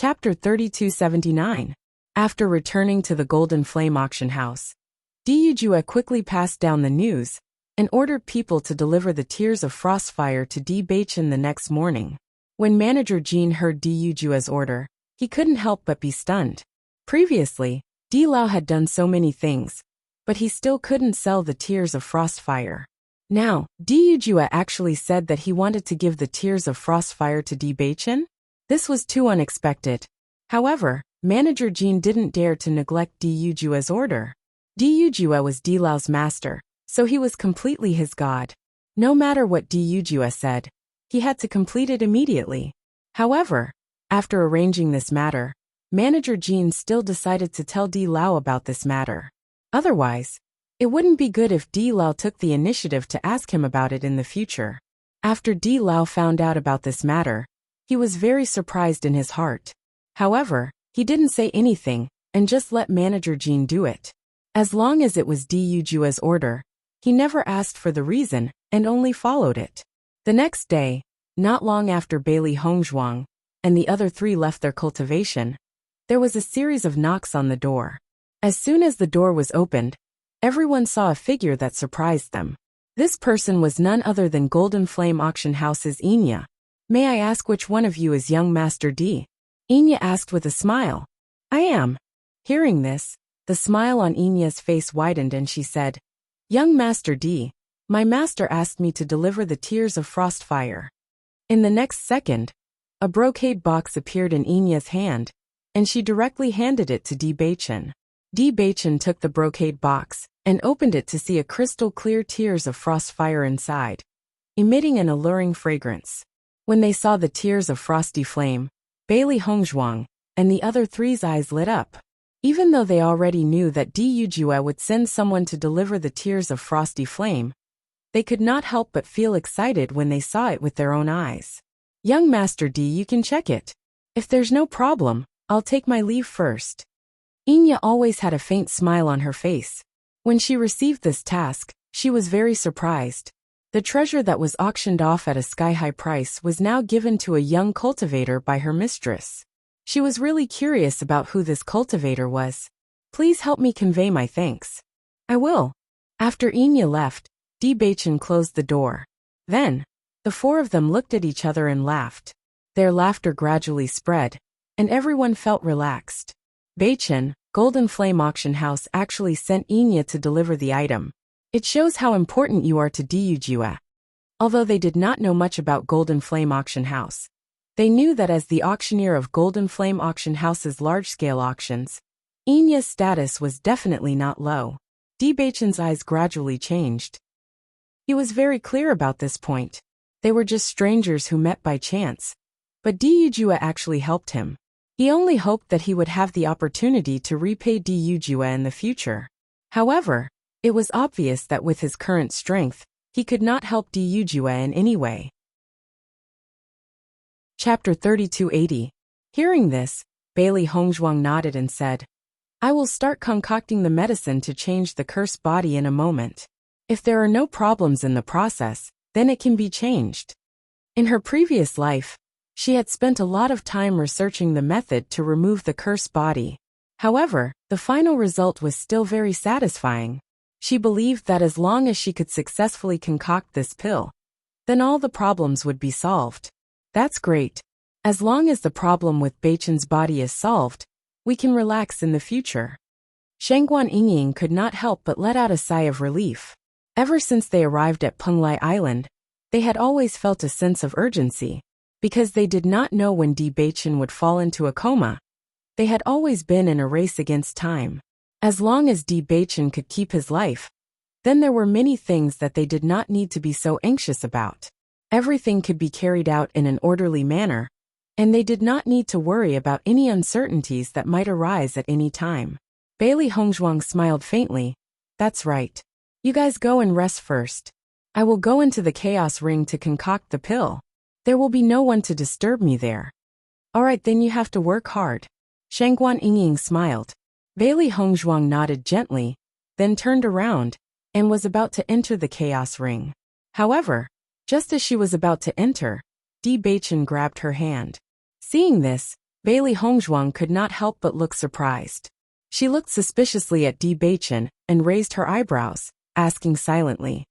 Chapter 3279. After returning to the Golden Flame auction house, Diyujue quickly passed down the news and ordered people to deliver the Tears of Frostfire to Bewitching the next morning. When Manager Jean heard Dijujue's order, he couldn't help but be stunned. Previously, Di Lao had done so many things, but he still couldn't sell the Tears of Frostfire. Now, Diyujue actually said that he wanted to give the Tears of Frostfire to Bewitching? This was too unexpected. However, Manager Jean didn't dare to neglect Dijujue's order. Diyujue was Di Lao's master, so he was completely his god. No matter what Diyujue said, he had to complete it immediately. However, after arranging this matter, Manager Jean still decided to tell Di Lao about this matter. Otherwise, it wouldn't be good if Di Lao took the initiative to ask him about it in the future. After Di Lao found out about this matter, he was very surprised in his heart. However, he didn't say anything and just let Manager Jean do it. As long as it was Dijujue's order, he never asked for the reason and only followed it. The next day, not long after Bailey Hongzhuang and the other three left their cultivation, there was a series of knocks on the door. As soon as the door was opened, everyone saw a figure that surprised them. This person was none other than Golden Flame Auction House's Enya. "May I ask which one of you is young Master D?" Enya asked with a smile. "I am." Hearing this, the smile on Enya's face widened and she said, "Young Master D, my master asked me to deliver the Tears of Frostfire." In the next second, a brocade box appeared in Enya's hand, and she directly handed it to Bewitching. Bewitching took the brocade box and opened it to see a crystal-clear Tears of Frostfire inside, emitting an alluring fragrance. When they saw the Tears of Frosty Flame, Bailey Hongzhuang and the other three's eyes lit up. Even though they already knew that Diyujue would send someone to deliver the Tears of Frosty Flame, they could not help but feel excited when they saw it with their own eyes. "Young Master D, you can check it. If there's no problem, I'll take my leave first." Enya always had a faint smile on her face. When she received this task, she was very surprised. The treasure that was auctioned off at a sky-high price was now given to a young cultivator by her mistress. She was really curious about who this cultivator was. "Please help me convey my thanks." "I will." After Enya left, Bewitching closed the door. Then, the four of them looked at each other and laughed. Their laughter gradually spread, and everyone felt relaxed. Bewitching, Golden Flame Auction House actually sent Enya to deliver the item. It shows how important you are to Diyujue. Although they did not know much about Golden Flame Auction House, they knew that as the auctioneer of Golden Flame Auction House's large-scale auctions, Enya's status was definitely not low. Bewitching's eyes gradually changed. He was very clear about this point. They were just strangers who met by chance, but Diyujue actually helped him. He only hoped that he would have the opportunity to repay Diyujue in the future. However, it was obvious that with his current strength, he could not help Diyujue in any way. Chapter 3280. Hearing this, Bailey Hongzhuang nodded and said, "I will start concocting the medicine to change the cursed body in a moment. If there are no problems in the process, then it can be changed." In her previous life, she had spent a lot of time researching the method to remove the cursed body. However, the final result was still very satisfying. She believed that as long as she could successfully concoct this pill, then all the problems would be solved. "That's great. As long as the problem with Bewitching's body is solved, we can relax in the future." Shangguan Yingying could not help but let out a sigh of relief. Ever since they arrived at Penglai Island, they had always felt a sense of urgency. Because they did not know when Bewitching would fall into a coma, they had always been in a race against time. As long as Bewitching could keep his life, then there were many things that they did not need to be so anxious about. Everything could be carried out in an orderly manner, and they did not need to worry about any uncertainties that might arise at any time. Bailey Hongzhuang smiled faintly. "That's right. You guys go and rest first. I will go into the chaos ring to concoct the pill. There will be no one to disturb me there." "All right, then you have to work hard." Shangguan Yingying smiled. Bailey Hongzhuang nodded gently, then turned around, and was about to enter the chaos ring. However, just as she was about to enter, Bewitching grabbed her hand. Seeing this, Bailey Hongzhuang could not help but look surprised. She looked suspiciously at Di Beichen and raised her eyebrows, asking silently,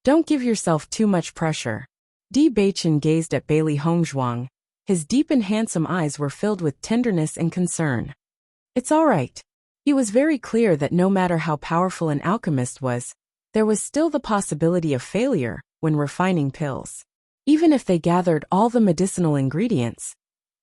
"Don't give yourself too much pressure." Di Beichen gazed at Bailey Hongzhuang. His deep and handsome eyes were filled with tenderness and concern. "It's all right." He was very clear that no matter how powerful an alchemist was, there was still the possibility of failure when refining pills. Even if they gathered all the medicinal ingredients,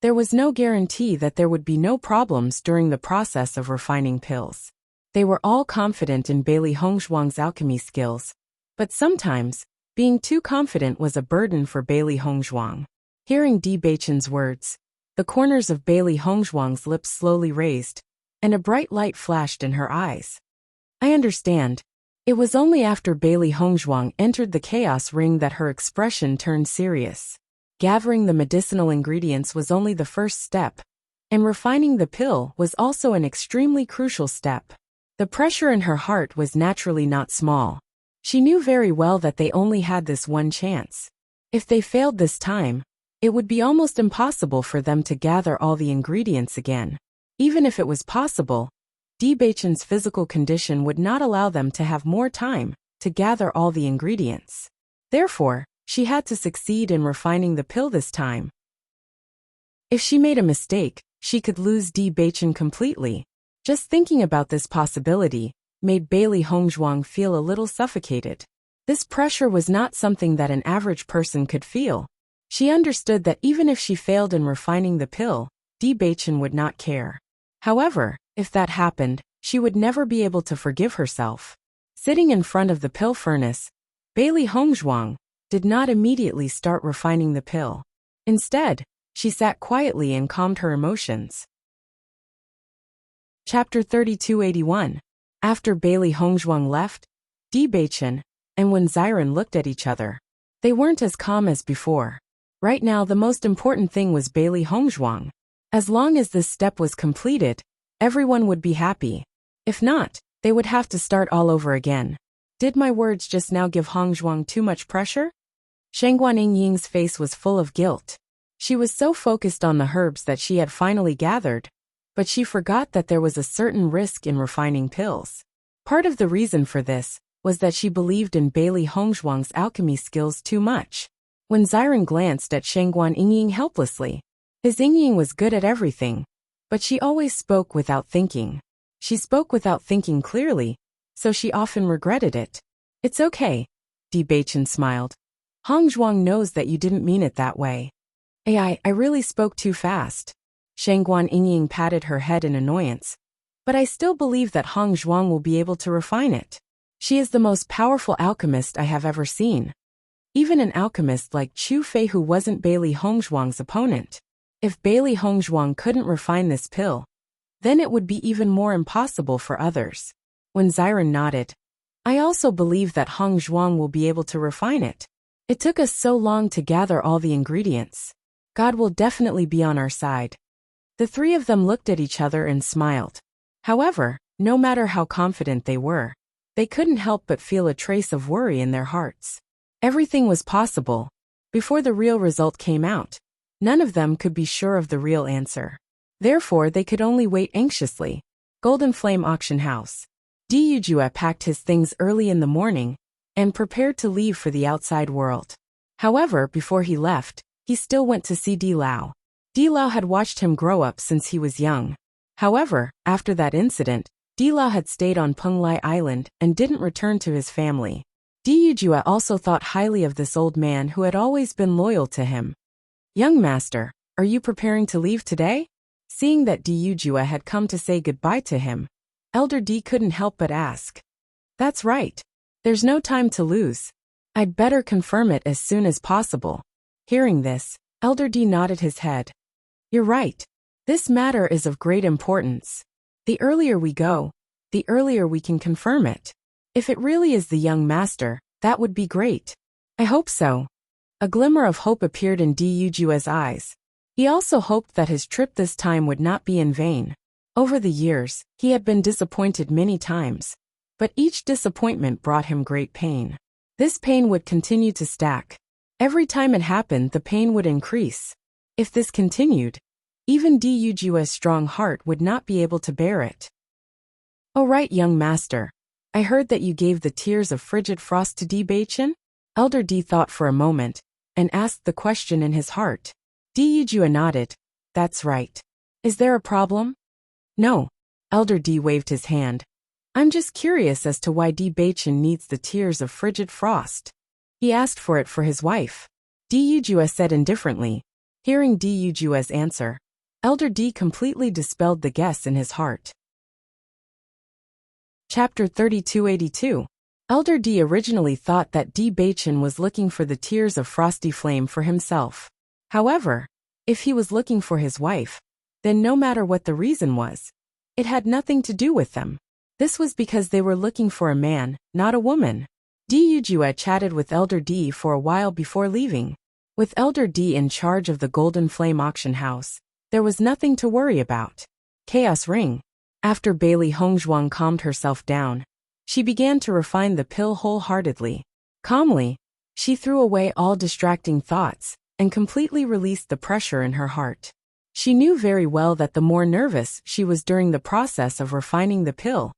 there was no guarantee that there would be no problems during the process of refining pills. They were all confident in Bailey Hongzhuang's alchemy skills, but sometimes, being too confident was a burden for Bailey Hongzhuang. Hearing Di Beichen's words, the corners of Bailey Hongzhuang's lips slowly raised, and a bright light flashed in her eyes. "I understand." It was only after Bailey Hongzhuang entered the chaos ring that her expression turned serious. Gathering the medicinal ingredients was only the first step, and refining the pill was also an extremely crucial step. The pressure in her heart was naturally not small. She knew very well that they only had this one chance. If they failed this time, it would be almost impossible for them to gather all the ingredients again. Even if it was possible, Di Beichen's physical condition would not allow them to have more time to gather all the ingredients. Therefore, she had to succeed in refining the pill this time. If she made a mistake, she could lose Di Beichen completely. Just thinking about this possibility made Bailey Hongzhuang feel a little suffocated. This pressure was not something that an average person could feel. She understood that even if she failed in refining the pill, Di Beichen would not care. However, if that happened, she would never be able to forgive herself. Sitting in front of the pill furnace, Bailey Hongzhuang did not immediately start refining the pill. Instead, she sat quietly and calmed her emotions. Chapter 3281. After Bailey Hongzhuang left, Di Beichen and Wen Xiren looked at each other. They weren't as calm as before. Right now the most important thing was Bailey Hongzhuang. As long as this step was completed, everyone would be happy. If not, they would have to start all over again. Did my words just now give Hongzhuang too much pressure? Shangguan Yingying's face was full of guilt. She was so focused on the herbs that she had finally gathered, but she forgot that there was a certain risk in refining pills. Part of the reason for this was that she believed in Bailey Hongzhuang's alchemy skills too much. When Xiren glanced at Shangguan Yingying helplessly, his Yingying was good at everything, but she always spoke without thinking. She spoke without thinking clearly, so she often regretted it. "It's okay," Di Beichen smiled. "Hongzhuang knows that you didn't mean it that way." I really spoke too fast." Shangguan Yingying patted her head in annoyance. "But I still believe that Hongzhuang will be able to refine it. She is the most powerful alchemist I have ever seen. Even an alchemist like Chu Fei, who wasn't Bailey Hongzhuang's opponent. If Bailey Hongzhuang couldn't refine this pill, then it would be even more impossible for others." When Xiren nodded, "I also believe that Hongzhuang will be able to refine it. It took us so long to gather all the ingredients. God will definitely be on our side." The three of them looked at each other and smiled. However, no matter how confident they were, they couldn't help but feel a trace of worry in their hearts. Everything was possible. Before the real result came out, none of them could be sure of the real answer. Therefore, they could only wait anxiously. Golden Flame Auction House. Di Yujue packed his things early in the morning and prepared to leave for the outside world. However, before he left, he still went to see Di Lao. Di Lao had watched him grow up since he was young. However, after that incident, Di Lao had stayed on Penglai Island and didn't return to his family. Di Yujue also thought highly of this old man who had always been loyal to him. "Young master, are you preparing to leave today?" Seeing that Di Yujue had come to say goodbye to him, Elder Di couldn't help but ask. "That's right. There's no time to lose. I'd better confirm it as soon as possible." Hearing this, Elder Di nodded his head. "You're right. This matter is of great importance. The earlier we go, the earlier we can confirm it. If it really is the young master, that would be great." "I hope so." A glimmer of hope appeared in Di Yujue's eyes. He also hoped that his trip this time would not be in vain. Over the years, he had been disappointed many times, but each disappointment brought him great pain. This pain would continue to stack. Every time it happened, the pain would increase. If this continued, Even Duju's strong heart would not be able to bear it. "Oh right, young master. I heard that you gave the tears of frigid frost to Bewitching?" Elder D thought for a moment, and asked the question in his heart. Duju nodded. "That's right. Is there a problem?" "No." Elder D waved his hand. "I'm just curious as to why Bewitching needs the tears of frigid frost." "He asked for it for his wife," Duju said indifferently. Hearing Duju's answer, Elder D completely dispelled the guess in his heart. Chapter 3282. Elder D originally thought that Bewitching was looking for the tears of frosty flame for himself. However, if he was looking for his wife, then no matter what the reason was, it had nothing to do with them. This was because they were looking for a man, not a woman. Duju chatted with Elder D for a while before leaving. With Elder D in charge of the Golden Flame auction house, there was nothing to worry about. Chaos Ring. After Bailey Hongzhuang calmed herself down, she began to refine the pill wholeheartedly. Calmly, she threw away all distracting thoughts and completely released the pressure in her heart. She knew very well that the more nervous she was during the process of refining the pill,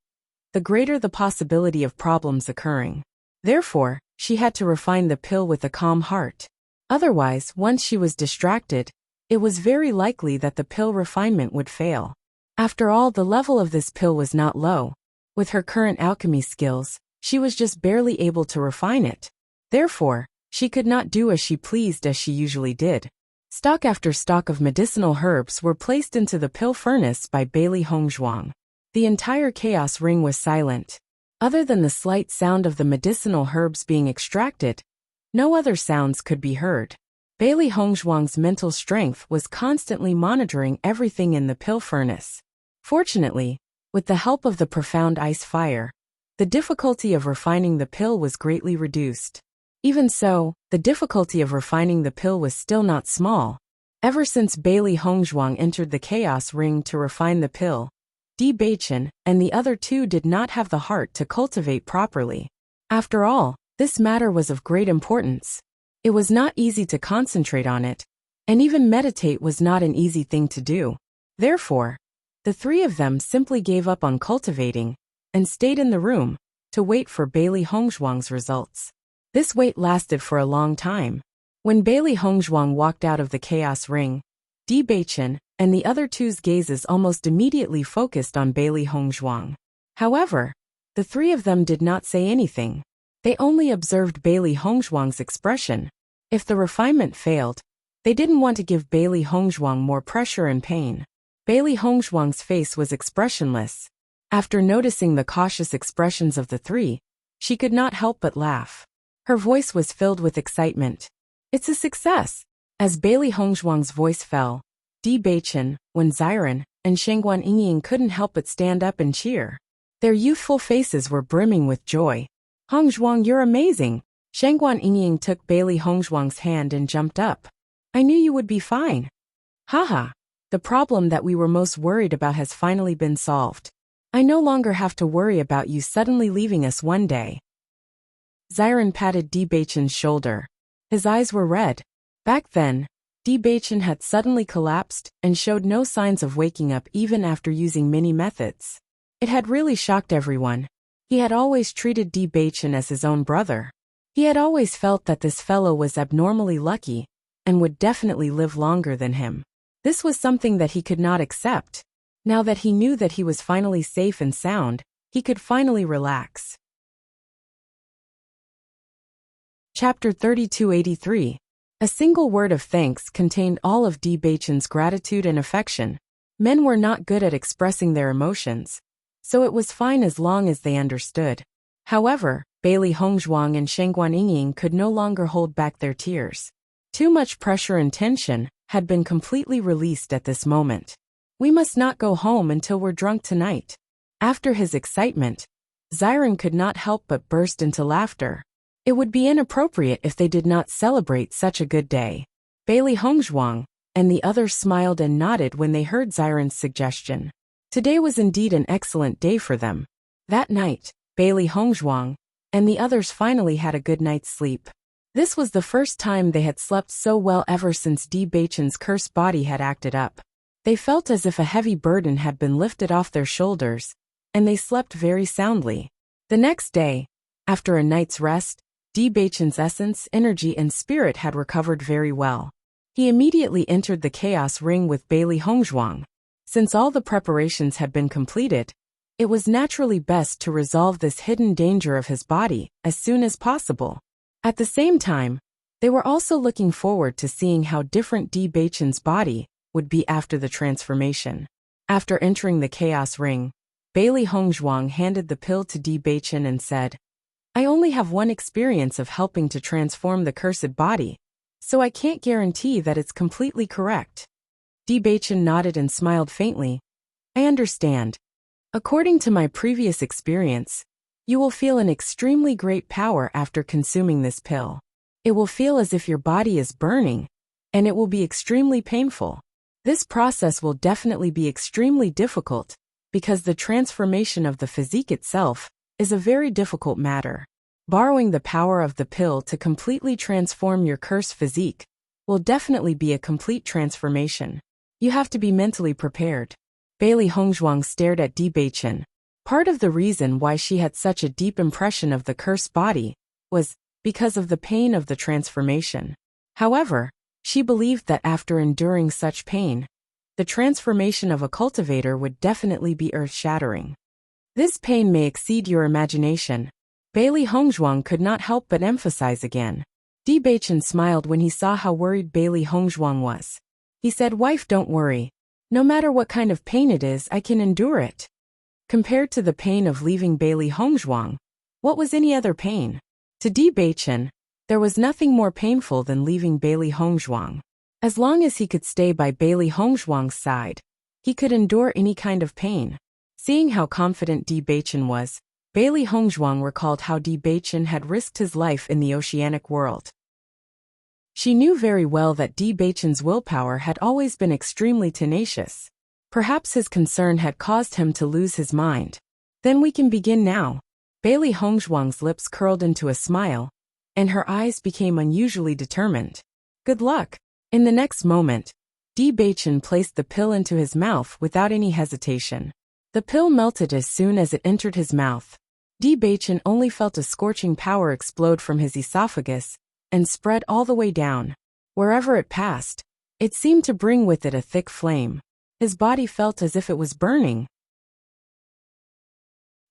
the greater the possibility of problems occurring. Therefore, she had to refine the pill with a calm heart. Otherwise, once she was distracted, it was very likely that the pill refinement would fail. After all, the level of this pill was not low. With her current alchemy skills, she was just barely able to refine it. Therefore, she could not do as she pleased as she usually did. Stock after stock of medicinal herbs were placed into the pill furnace by Bailey Hongzhuang. The entire Chaos Ring was silent. Other than the slight sound of the medicinal herbs being extracted, no other sounds could be heard. Bailey Hongzhuang's mental strength was constantly monitoring everything in the pill furnace. Fortunately, with the help of the profound ice fire, the difficulty of refining the pill was greatly reduced. Even so, the difficulty of refining the pill was still not small. Ever since Bailey Hongzhuang entered the Chaos Ring to refine the pill, Bewitching and the other two did not have the heart to cultivate properly. After all, this matter was of great importance. It was not easy to concentrate on it, and even meditate was not an easy thing to do. Therefore, the three of them simply gave up on cultivating and stayed in the room to wait for Bailey Hongzhuang's results. This wait lasted for a long time. When Bailey Hongzhuang walked out of the Chaos Ring, Bewitching and the other two's gazes almost immediately focused on Bailey Hongzhuang. However, the three of them did not say anything. They only observed Bailey Hongzhuang's expression. If the refinement failed, they didn't want to give Bailey Hongzhuang more pressure and pain. Bailey Hongzhuang's face was expressionless. After noticing the cautious expressions of the three, she could not help but laugh. Her voice was filled with excitement. "It's a success!" As Bailey Hongzhuang's voice fell, Bewitching, Wen Xiren, and Shengguan Yingying couldn't help but stand up and cheer. Their youthful faces were brimming with joy. "Hongzhuang, you're amazing!" Shengguan Yingying took Bailey Hongzhuang's hand and jumped up. "I knew you would be fine." "Haha. The problem that we were most worried about has finally been solved. I no longer have to worry about you suddenly leaving us one day." Xiren patted Bewitching's shoulder. His eyes were red. Back then, Bewitching had suddenly collapsed and showed no signs of waking up even after using many methods. It had really shocked everyone. He had always treated Bewitching as his own brother. He had always felt that this fellow was abnormally lucky and would definitely live longer than him. This was something that he could not accept. Now that he knew that he was finally safe and sound, he could finally relax. Chapter 3283. A single word of thanks contained all of Bewitching's gratitude and affection. Men were not good at expressing their emotions, so it was fine as long as they understood. However, Bailey Hongzhuang and Shengguan Yingying could no longer hold back their tears. Too much pressure and tension had been completely released at this moment. "We must not go home until we're drunk tonight." After his excitement, Xiren could not help but burst into laughter. It would be inappropriate if they did not celebrate such a good day. Bailey Hongzhuang and the others smiled and nodded when they heard Xiren's suggestion. Today was indeed an excellent day for them. That night, Bailey Hongzhuang and the others finally had a good night's sleep. This was the first time they had slept so well ever since Bewitching's cursed body had acted up. They felt as if a heavy burden had been lifted off their shoulders, and they slept very soundly. The next day, after a night's rest, Bewitching's essence, energy, and spirit had recovered very well. He immediately entered the chaos ring with Bailey Hongzhuang. Since all the preparations had been completed, it was naturally best to resolve this hidden danger of his body as soon as possible. At the same time, they were also looking forward to seeing how different Bewitching's body would be after the transformation. After entering the chaos ring, Bailey Hongzhuang handed the pill to Bewitching and said, "I only have one experience of helping to transform the cursed body, so I can't guarantee that it's completely correct." Bewitching nodded and smiled faintly. "I understand. According to my previous experience, you will feel an extremely great power after consuming this pill. It will feel as if your body is burning, and it will be extremely painful. This process will definitely be extremely difficult, because the transformation of the physique itself is a very difficult matter. Borrowing the power of the pill to completely transform your cursed physique will definitely be a complete transformation. You have to be mentally prepared." Bailey Hongzhuang stared at Bewitching. Part of the reason why she had such a deep impression of the cursed body was because of the pain of the transformation. However, she believed that after enduring such pain, the transformation of a cultivator would definitely be earth-shattering. "This pain may exceed your imagination," Bailey Hongzhuang could not help but emphasize again. Bewitching smiled when he saw how worried Bailey Hongzhuang was. He said, "Wife, don't worry. No matter what kind of pain it is, I can endure it." Compared to the pain of leaving Bailey Hongzhuang, what was any other pain? To Bewitching, there was nothing more painful than leaving Bailey Hongzhuang. As long as he could stay by Bailey Hongzhuang's side, he could endure any kind of pain. Seeing how confident Bewitching was, Bailey Hongzhuang recalled how Bewitching had risked his life in the oceanic world. She knew very well that Bewitching's willpower had always been extremely tenacious. Perhaps his concern had caused him to lose his mind. "Then we can begin now." Bailey Hongzhuang's lips curled into a smile, and her eyes became unusually determined. "Good luck." In the next moment, Bewitching placed the pill into his mouth without any hesitation. The pill melted as soon as it entered his mouth. Bewitching only felt a scorching power explode from his esophagus and spread all the way down. Wherever it passed, it seemed to bring with it a thick flame. His body felt as if it was burning.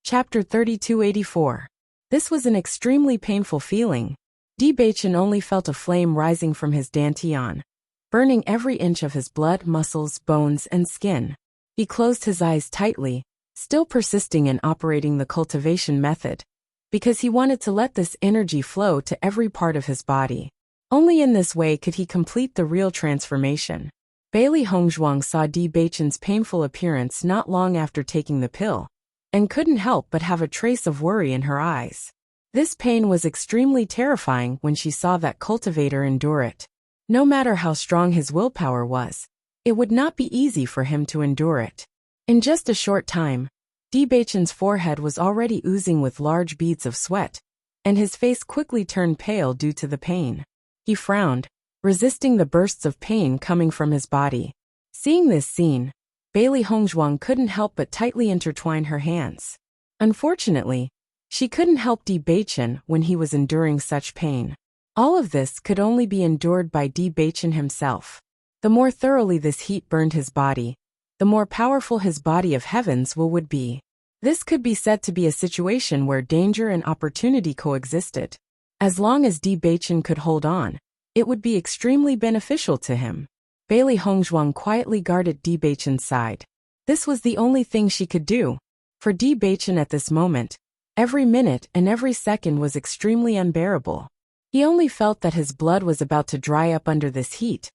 Chapter 3284. This was an extremely painful feeling. Bewitching only felt a flame rising from his dantian, burning every inch of his blood, muscles, bones, and skin. He closed his eyes tightly, still persisting in operating the cultivation method, because he wanted to let this energy flow to every part of his body. Only in this way could he complete the real transformation. Bailey Hongzhuang saw Bewitching's painful appearance not long after taking the pill, and couldn't help but have a trace of worry in her eyes. This pain was extremely terrifying when she saw that cultivator endure it. No matter how strong his willpower was, it would not be easy for him to endure it. In just a short time, Bewitching's forehead was already oozing with large beads of sweat, and his face quickly turned pale due to the pain. He frowned, resisting the bursts of pain coming from his body. Seeing this scene, Bailey Hongzhuang couldn't help but tightly intertwine her hands. Unfortunately, she couldn't help Bewitching when he was enduring such pain. All of this could only be endured by Bewitching himself. The more thoroughly this heat burned his body, the more powerful his body of heaven's will would be. This could be said to be a situation where danger and opportunity coexisted. As long as Bewitching could hold on, it would be extremely beneficial to him. Bailey Hongzhuang quietly guarded Bewitching's side. This was the only thing she could do. For Bewitching at this moment, every minute and every second was extremely unbearable. He only felt that his blood was about to dry up under this heat,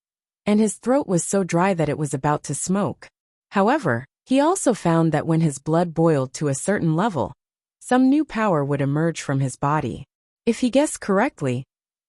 and his throat was so dry that it was about to smoke. However, he also found that when his blood boiled to a certain level, some new power would emerge from his body. If he guessed correctly,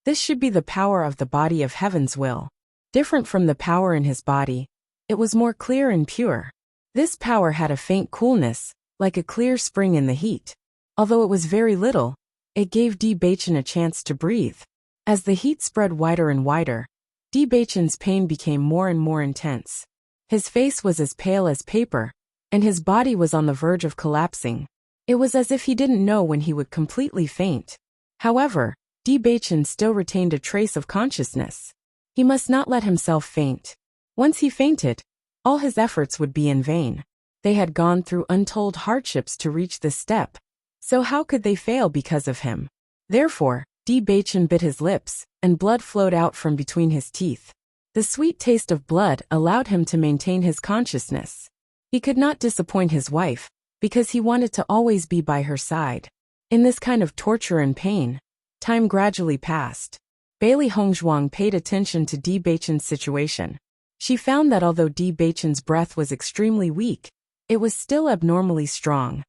this should be the power of the body of heaven's will. Different from the power in his body, it was more clear and pure. This power had a faint coolness, like a clear spring in the heat. Although it was very little, it gave Bewitching a chance to breathe. As the heat spread wider and wider, Bewitching's pain became more and more intense. His face was as pale as paper, and his body was on the verge of collapsing. It was as if he didn't know when he would completely faint. However, Bewitching still retained a trace of consciousness. He must not let himself faint. Once he fainted, all his efforts would be in vain. They had gone through untold hardships to reach this step, so how could they fail because of him? Therefore, Bewitching bit his lips, and blood flowed out from between his teeth. The sweet taste of blood allowed him to maintain his consciousness. He could not disappoint his wife, because he wanted to always be by her side. In this kind of torture and pain, time gradually passed. Bailey Hongzhuang paid attention to Bewitching's situation. She found that although Bewitching's breath was extremely weak, it was still abnormally strong.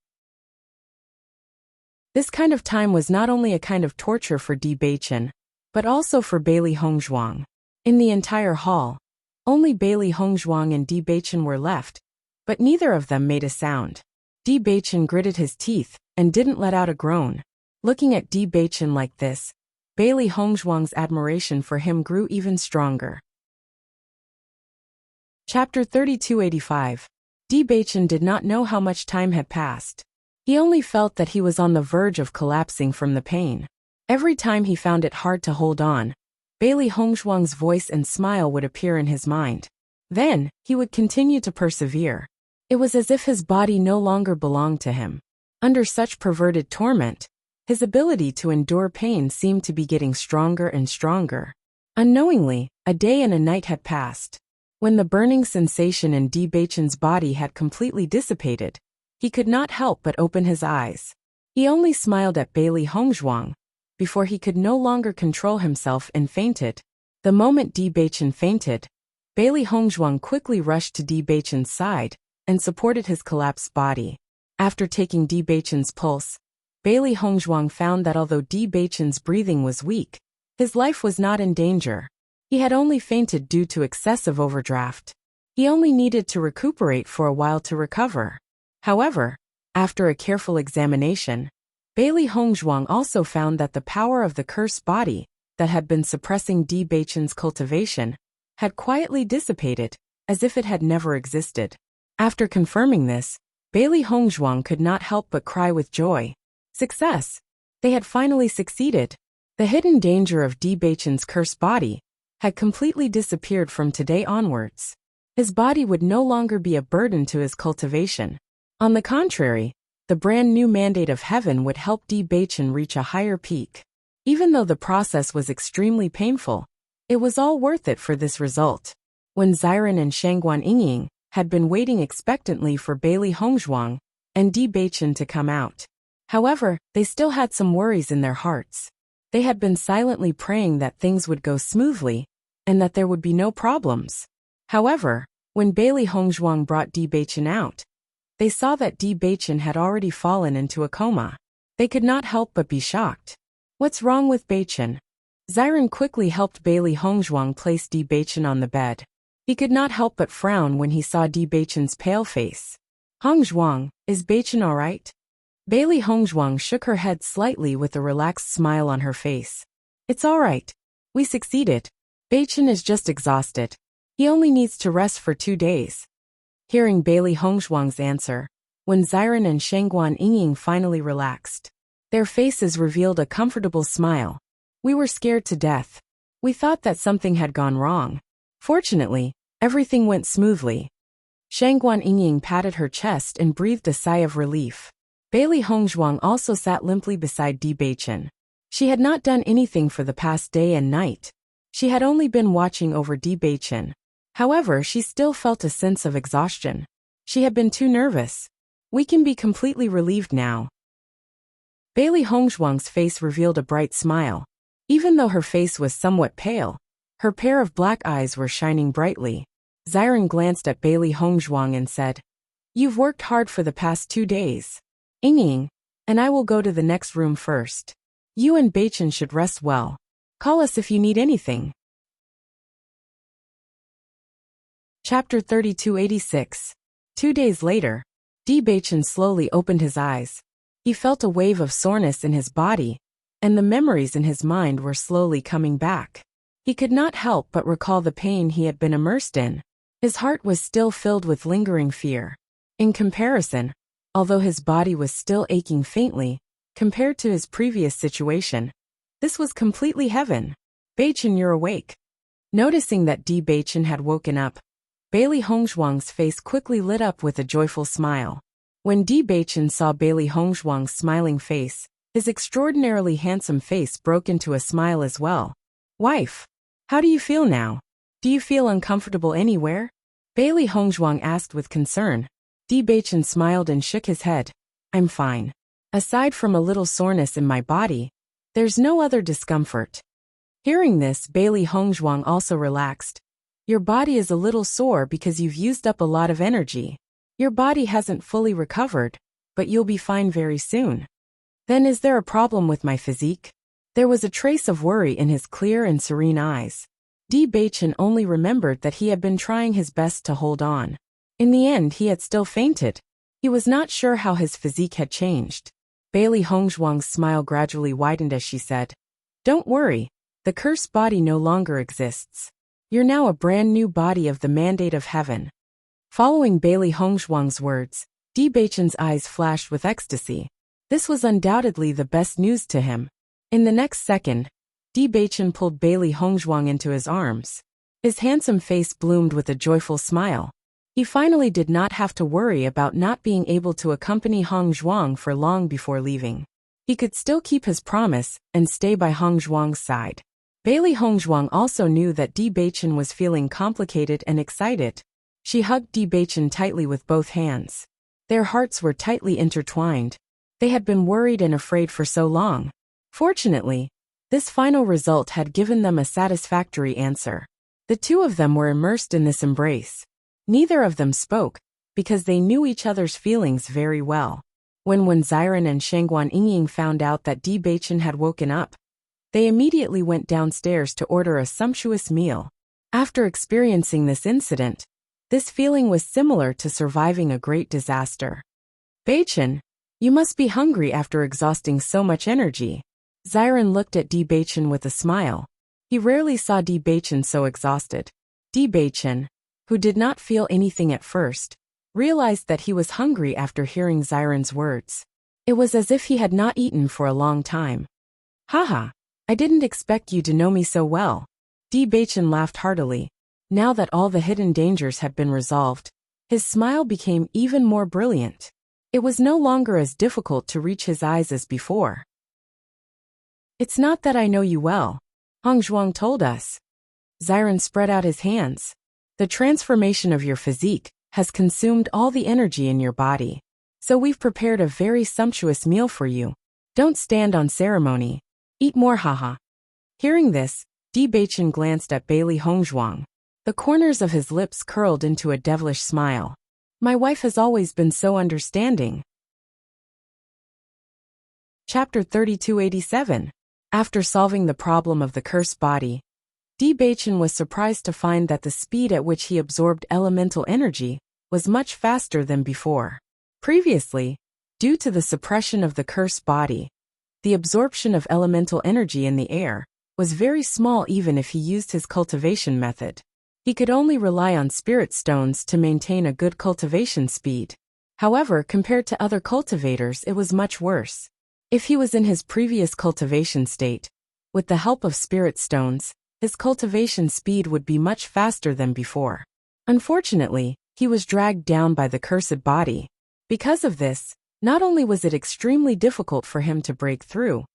This kind of time was not only a kind of torture for Bewitching, but also for Bailey Hongzhuang. In the entire hall, only Bailey Hongzhuang and Bewitching were left, but neither of them made a sound. Bewitching gritted his teeth and didn't let out a groan. Looking at Bewitching like this, Bailey Hongzhuang's admiration for him grew even stronger. Chapter 3285. Bewitching did not know how much time had passed. He only felt that he was on the verge of collapsing from the pain. Every time he found it hard to hold on, Bailey Hongzhuang's voice and smile would appear in his mind. Then, he would continue to persevere. It was as if his body no longer belonged to him. Under such perverted torment, his ability to endure pain seemed to be getting stronger and stronger. Unknowingly, a day and a night had passed. When the burning sensation in Bewitching's body had completely dissipated, he could not help but open his eyes. He only smiled at Bailey Hongzhuang, before he could no longer control himself and fainted. The moment Bewitching fainted, Bailey Hongzhuang quickly rushed to Bewitching's side and supported his collapsed body. After taking Bewitching's pulse, Bailey Hongzhuang found that although Bewitching's breathing was weak, his life was not in danger. He had only fainted due to excessive overdraft. He only needed to recuperate for a while to recover. However, after a careful examination, Bailey Hongzhuang also found that the power of the cursed body that had been suppressing Bewitching's cultivation had quietly dissipated, as if it had never existed. After confirming this, Bailey Hongzhuang could not help but cry with joy. Success! They had finally succeeded. The hidden danger of Bewitching's cursed body had completely disappeared from today onwards. His body would no longer be a burden to his cultivation. On the contrary, the brand new mandate of heaven would help Bewitching reach a higher peak. Even though the process was extremely painful, it was all worth it for this result. When Xiren and Shangguan Yingying had been waiting expectantly for Bailey Hongzhuang and Bewitching to come out. However, they still had some worries in their hearts. They had been silently praying that things would go smoothly and that there would be no problems. However, when Bailey Hongzhuang brought Bewitching out, they saw that Bewitching had already fallen into a coma. They could not help but be shocked. What's wrong with Bewitching? Xiren quickly helped Bailey Hongzhuang place Bewitching on the bed. He could not help but frown when he saw Bewitching's pale face. Hongzhuang, is Bewitching all right? Bailey Hongzhuang shook her head slightly with a relaxed smile on her face. It's all right. We succeeded. Bewitching is just exhausted. He only needs to rest for 2 days. Hearing Bailey Hongzhuang's answer, when Xiren and Shangguan Yingying finally relaxed, their faces revealed a comfortable smile. We were scared to death. We thought that something had gone wrong. Fortunately, everything went smoothly. Shangguan Yingying patted her chest and breathed a sigh of relief. Bailey Hongzhuang also sat limply beside Bewitching. She had not done anything for the past day and night. She had only been watching over Bewitching. However, she still felt a sense of exhaustion. She had been too nervous. We can be completely relieved now. Bailey Hongzhuang's face revealed a bright smile. Even though her face was somewhat pale, her pair of black eyes were shining brightly. Xiren glanced at Bailey Hongzhuang and said, "You've worked hard for the past 2 days. Yingying, and I will go to the next room first. You and Bewitching should rest well. Call us if you need anything." Chapter 3286. 2 days later, Bewitching slowly opened his eyes. He felt a wave of soreness in his body, and the memories in his mind were slowly coming back. He could not help but recall the pain he had been immersed in. His heart was still filled with lingering fear. In comparison, although his body was still aching faintly, compared to his previous situation, this was completely heaven. Beichen, you're awake. Noticing that Beichen had woken up, Bailey Hongzhuang's face quickly lit up with a joyful smile. When Beichen saw Bailey Hongzhuang's smiling face, his extraordinarily handsome face broke into a smile as well. Wife, how do you feel now? Do you feel uncomfortable anywhere? Bailey Hongzhuang asked with concern. Beichen smiled and shook his head. I'm fine. Aside from a little soreness in my body, there's no other discomfort. Hearing this, Bailey Hongzhuang also relaxed. Your body is a little sore because you've used up a lot of energy. Your body hasn't fully recovered, but you'll be fine very soon. Then is there a problem with my physique? There was a trace of worry in his clear and serene eyes. Beichen only remembered that he had been trying his best to hold on. In the end, he had still fainted. He was not sure how his physique had changed. Bailey Hongzhuang's smile gradually widened as she said, Don't worry, the cursed body no longer exists. You're now a brand new body of the mandate of heaven. Following Bailey Hongzhuang's words, Beichen's eyes flashed with ecstasy. This was undoubtedly the best news to him. In the next second, Beichen pulled Bailey Hongzhuang into his arms. His handsome face bloomed with a joyful smile. He finally did not have to worry about not being able to accompany Hongzhuang for long before leaving. He could still keep his promise and stay by Hongzhuang's side. Bailey Hongzhuang also knew that Beichen was feeling complicated and excited. She hugged Beichen tightly with both hands. Their hearts were tightly intertwined. They had been worried and afraid for so long. Fortunately, this final result had given them a satisfactory answer. The two of them were immersed in this embrace. Neither of them spoke, because they knew each other's feelings very well. When Ziren and Shangguan Yingying found out that Beichen had woken up, they immediately went downstairs to order a sumptuous meal. After experiencing this incident, this feeling was similar to surviving a great disaster. Beichen, you must be hungry after exhausting so much energy. Ziren looked at Beichen with a smile. He rarely saw Beichen so exhausted. Beichen, who did not feel anything at first, realized that he was hungry after hearing Ziren's words. It was as if he had not eaten for a long time. Haha, I didn't expect you to know me so well. Beichen laughed heartily. Now that all the hidden dangers had been resolved, his smile became even more brilliant. It was no longer as difficult to reach his eyes as before. It's not that I know you well, Hongzhuang told us. Ziren spread out his hands. The transformation of your physique has consumed all the energy in your body. So we've prepared a very sumptuous meal for you. Don't stand on ceremony. Eat more, haha. Hearing this, Beichen glanced at Bailey Hongzhuang. The corners of his lips curled into a devilish smile. My wife has always been so understanding. Chapter 3287. After solving the problem of the cursed body, Beichen was surprised to find that the speed at which he absorbed elemental energy was much faster than before. Previously, due to the suppression of the cursed body, the absorption of elemental energy in the air was very small even if he used his cultivation method. He could only rely on spirit stones to maintain a good cultivation speed. However, compared to other cultivators, it was much worse. If he was in his previous cultivation state, with the help of spirit stones, his cultivation speed would be much faster than before. Unfortunately, he was dragged down by the cursed body. Because of this, not only was it extremely difficult for him to break through,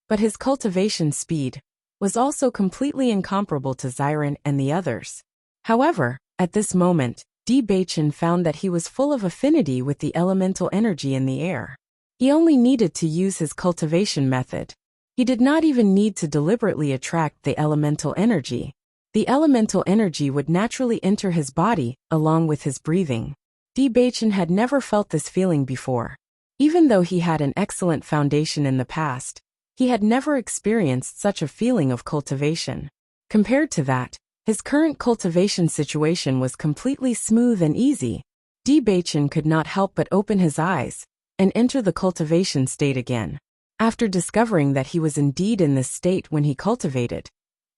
but his cultivation speed was also completely incomparable to Ziren and the others. However, at this moment, Beichen found that he was full of affinity with the elemental energy in the air. He only needed to use his cultivation method. He did not even need to deliberately attract the elemental energy. The elemental energy would naturally enter his body, along with his breathing. Beichen had never felt this feeling before. Even though he had an excellent foundation in the past, he had never experienced such a feeling of cultivation. Compared to that, his current cultivation situation was completely smooth and easy. Beichen could not help but open his eyes and enter the cultivation state again. After discovering that he was indeed in this state when he cultivated,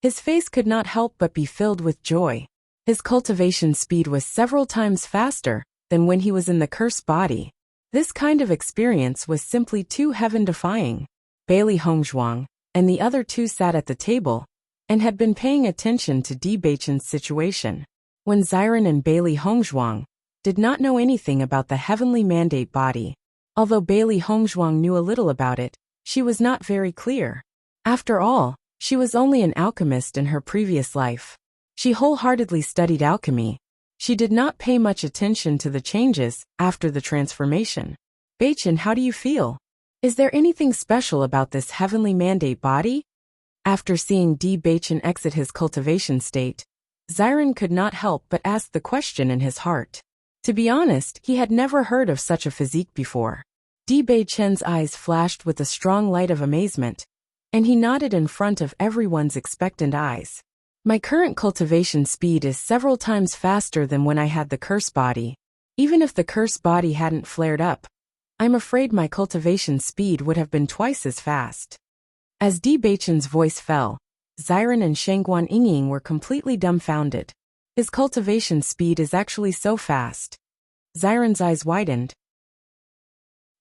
his face could not help but be filled with joy. His cultivation speed was several times faster than when he was in the cursed body. This kind of experience was simply too heaven-defying. Bailey Hongzhuang and the other two sat at the table and had been paying attention to Bewitching's situation. When Xiren and Bailey Hongzhuang did not know anything about the heavenly mandate body. Although Bailey Hongzhuang knew a little about it, she was not very clear. After all, she was only an alchemist in her previous life. She wholeheartedly studied alchemy. She did not pay much attention to the changes after the transformation. Bewitching, how do you feel? Is there anything special about this heavenly mandate body? After seeing Bewitching exit his cultivation state, Xiren could not help but ask the question in his heart. To be honest, he had never heard of such a physique before. Bewitching's eyes flashed with a strong light of amazement, and he nodded in front of everyone's expectant eyes. My current cultivation speed is several times faster than when I had the curse body. Even if the curse body hadn't flared up, I'm afraid my cultivation speed would have been twice as fast. As Bewitching's voice fell, Xiren and Shangguan Yingying were completely dumbfounded. His cultivation speed is actually so fast. Xiren's eyes widened.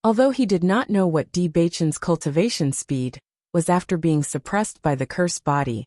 Although he did not know what Bewitching's cultivation speed was after being suppressed by the cursed body,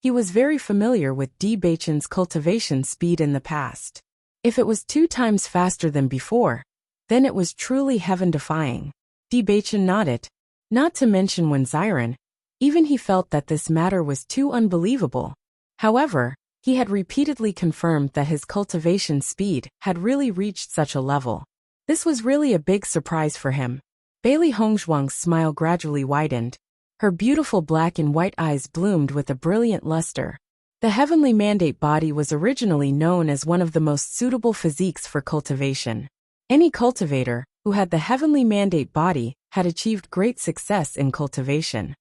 he was very familiar with Bewitching's cultivation speed in the past. If it was 2 times faster than before, then it was truly heaven-defying. Bewitching nodded. Not to mention when Xiren, even he felt that this matter was too unbelievable. However, he had repeatedly confirmed that his cultivation speed had really reached such a level. This was really a big surprise for him. Bailey Hongzhuang's smile gradually widened. Her beautiful black and white eyes bloomed with a brilliant luster. The heavenly mandate body was originally known as one of the most suitable physiques for cultivation. Any cultivator who had the heavenly mandate body had achieved great success in cultivation.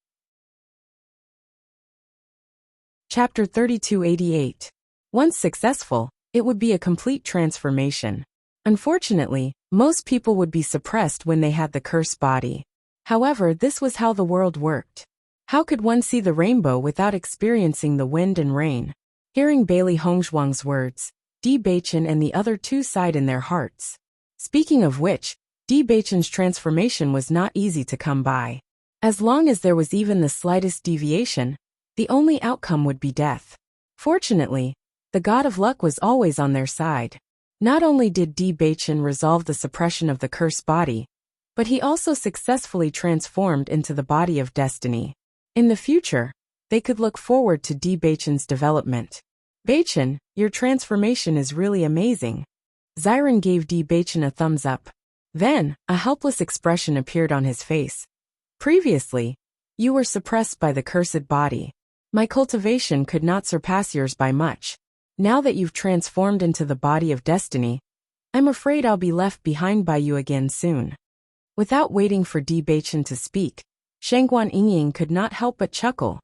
Chapter 3288. Once successful, it would be a complete transformation. Unfortunately, most people would be suppressed when they had the cursed body. However, this was how the world worked. How could one see the rainbow without experiencing the wind and rain? Hearing Bailey Hongzhuang's words, Bewitching and the other two sighed in their hearts. Speaking of which, Bewitching's transformation was not easy to come by. As long as there was even the slightest deviation, the only outcome would be death. Fortunately, the god of luck was always on their side. Not only did Bewitching resolve the suppression of the cursed body, but he also successfully transformed into the body of destiny. In the future, they could look forward to Bewitching's development. Bewitching, your transformation is really amazing. Xiren gave Bewitching a thumbs up. Then, a helpless expression appeared on his face. Previously, you were suppressed by the cursed body. My cultivation could not surpass yours by much. Now that you've transformed into the body of destiny, I'm afraid I'll be left behind by you again soon. Without waiting for Bewitching to speak, Shangguan Yingying could not help but chuckle.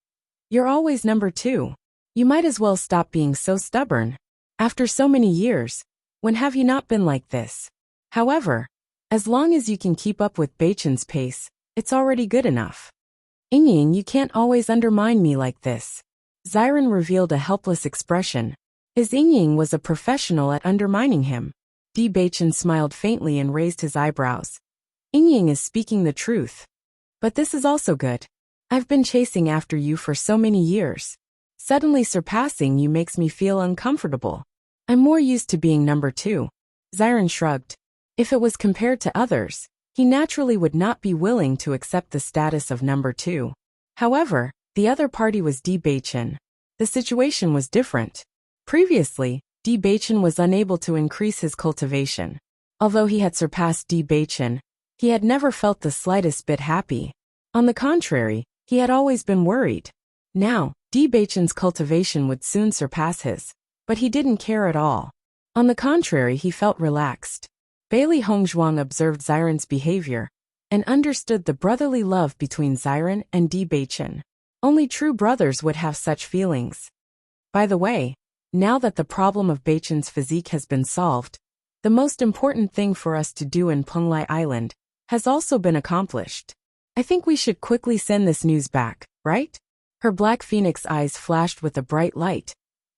You're always number 2. You might as well stop being so stubborn. After so many years, when have you not been like this? However, as long as you can keep up with Bewitching's pace, it's already good enough. Yingying, you can't always undermine me like this. Xiren revealed a helpless expression. His Yingying was a professional at undermining him. Bewitching smiled faintly and raised his eyebrows. Yingying is speaking the truth. But this is also good. I've been chasing after you for so many years. Suddenly surpassing you makes me feel uncomfortable. I'm more used to being number 2. Xiren shrugged. If it was compared to others, he naturally would not be willing to accept the status of number 2. However, the other party was Bewitching. The situation was different. Previously, Bewitching was unable to increase his cultivation. Although he had surpassed Bewitching, he had never felt the slightest bit happy. On the contrary, he had always been worried. Now, Bewitching's cultivation would soon surpass his, but he didn't care at all. On the contrary, he felt relaxed. Bailey Hongzhuang observed Xiren's behavior and understood the brotherly love between Xiren and Bewitching. Only true brothers would have such feelings. By the way, now that the problem of Bewitching's physique has been solved, the most important thing for us to do in Penglai Island has also been accomplished. I think we should quickly send this news back, right? Her black phoenix eyes flashed with a bright light.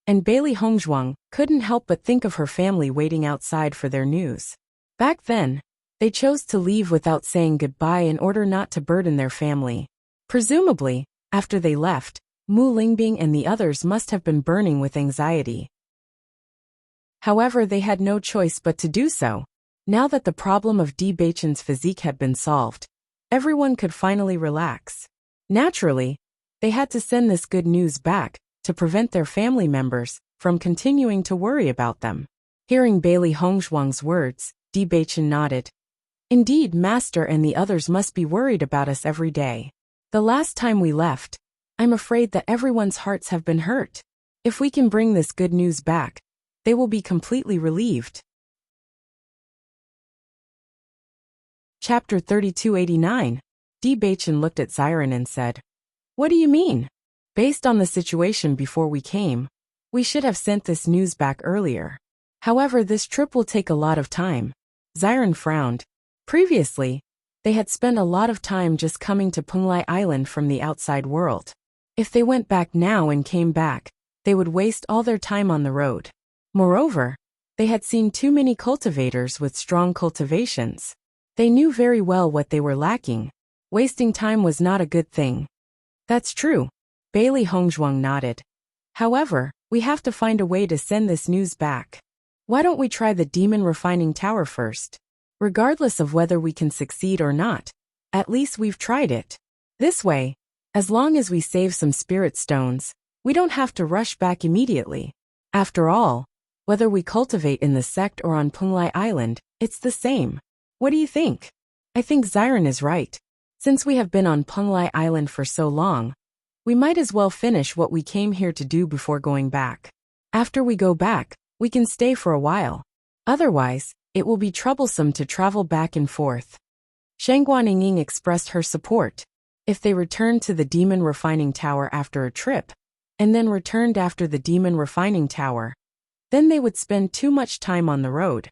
and Bailey Hongzhuang couldn't help but think of her family waiting outside for their news. Back then, they chose to leave without saying goodbye in order not to burden their family. Presumably, after they left, Mu Lingbing and the others must have been burning with anxiety. However, they had no choice but to do so. Now that the problem of Bewitching's physique had been solved, everyone could finally relax. Naturally, they had to send this good news back to prevent their family members from continuing to worry about them. Hearing Bailey Hongzhuang's words, Bewitching nodded. Indeed, Master and the others must be worried about us every day. The last time we left, I'm afraid that everyone's hearts have been hurt. If we can bring this good news back, they will be completely relieved. Chapter 3289. Bewitching looked at Xiren and said, "What do you mean? Based on the situation before we came, we should have sent this news back earlier. However, this trip will take a lot of time." Xiren frowned. Previously, they had spent a lot of time just coming to Penglai Island from the outside world. If they went back now and came back, they would waste all their time on the road. Moreover, they had seen too many cultivators with strong cultivations. They knew very well what they were lacking. Wasting time was not a good thing. That's true. Bailey Hongzhuang nodded. However, we have to find a way to send this news back. Why don't we try the demon refining tower first? Regardless of whether we can succeed or not, at least we've tried it. This way, as long as we save some spirit stones, we don't have to rush back immediately. After all, whether we cultivate in the sect or on Penglai Island, it's the same. What do you think? I think Xiren is right. Since we have been on Penglai Island for so long, we might as well finish what we came here to do before going back. After we go back, we can stay for a while. Otherwise, it will be troublesome to travel back and forth. Shangguan Yingying expressed her support. If they returned to the demon refining tower after a trip, and then returned after the demon refining tower, then they would spend too much time on the road.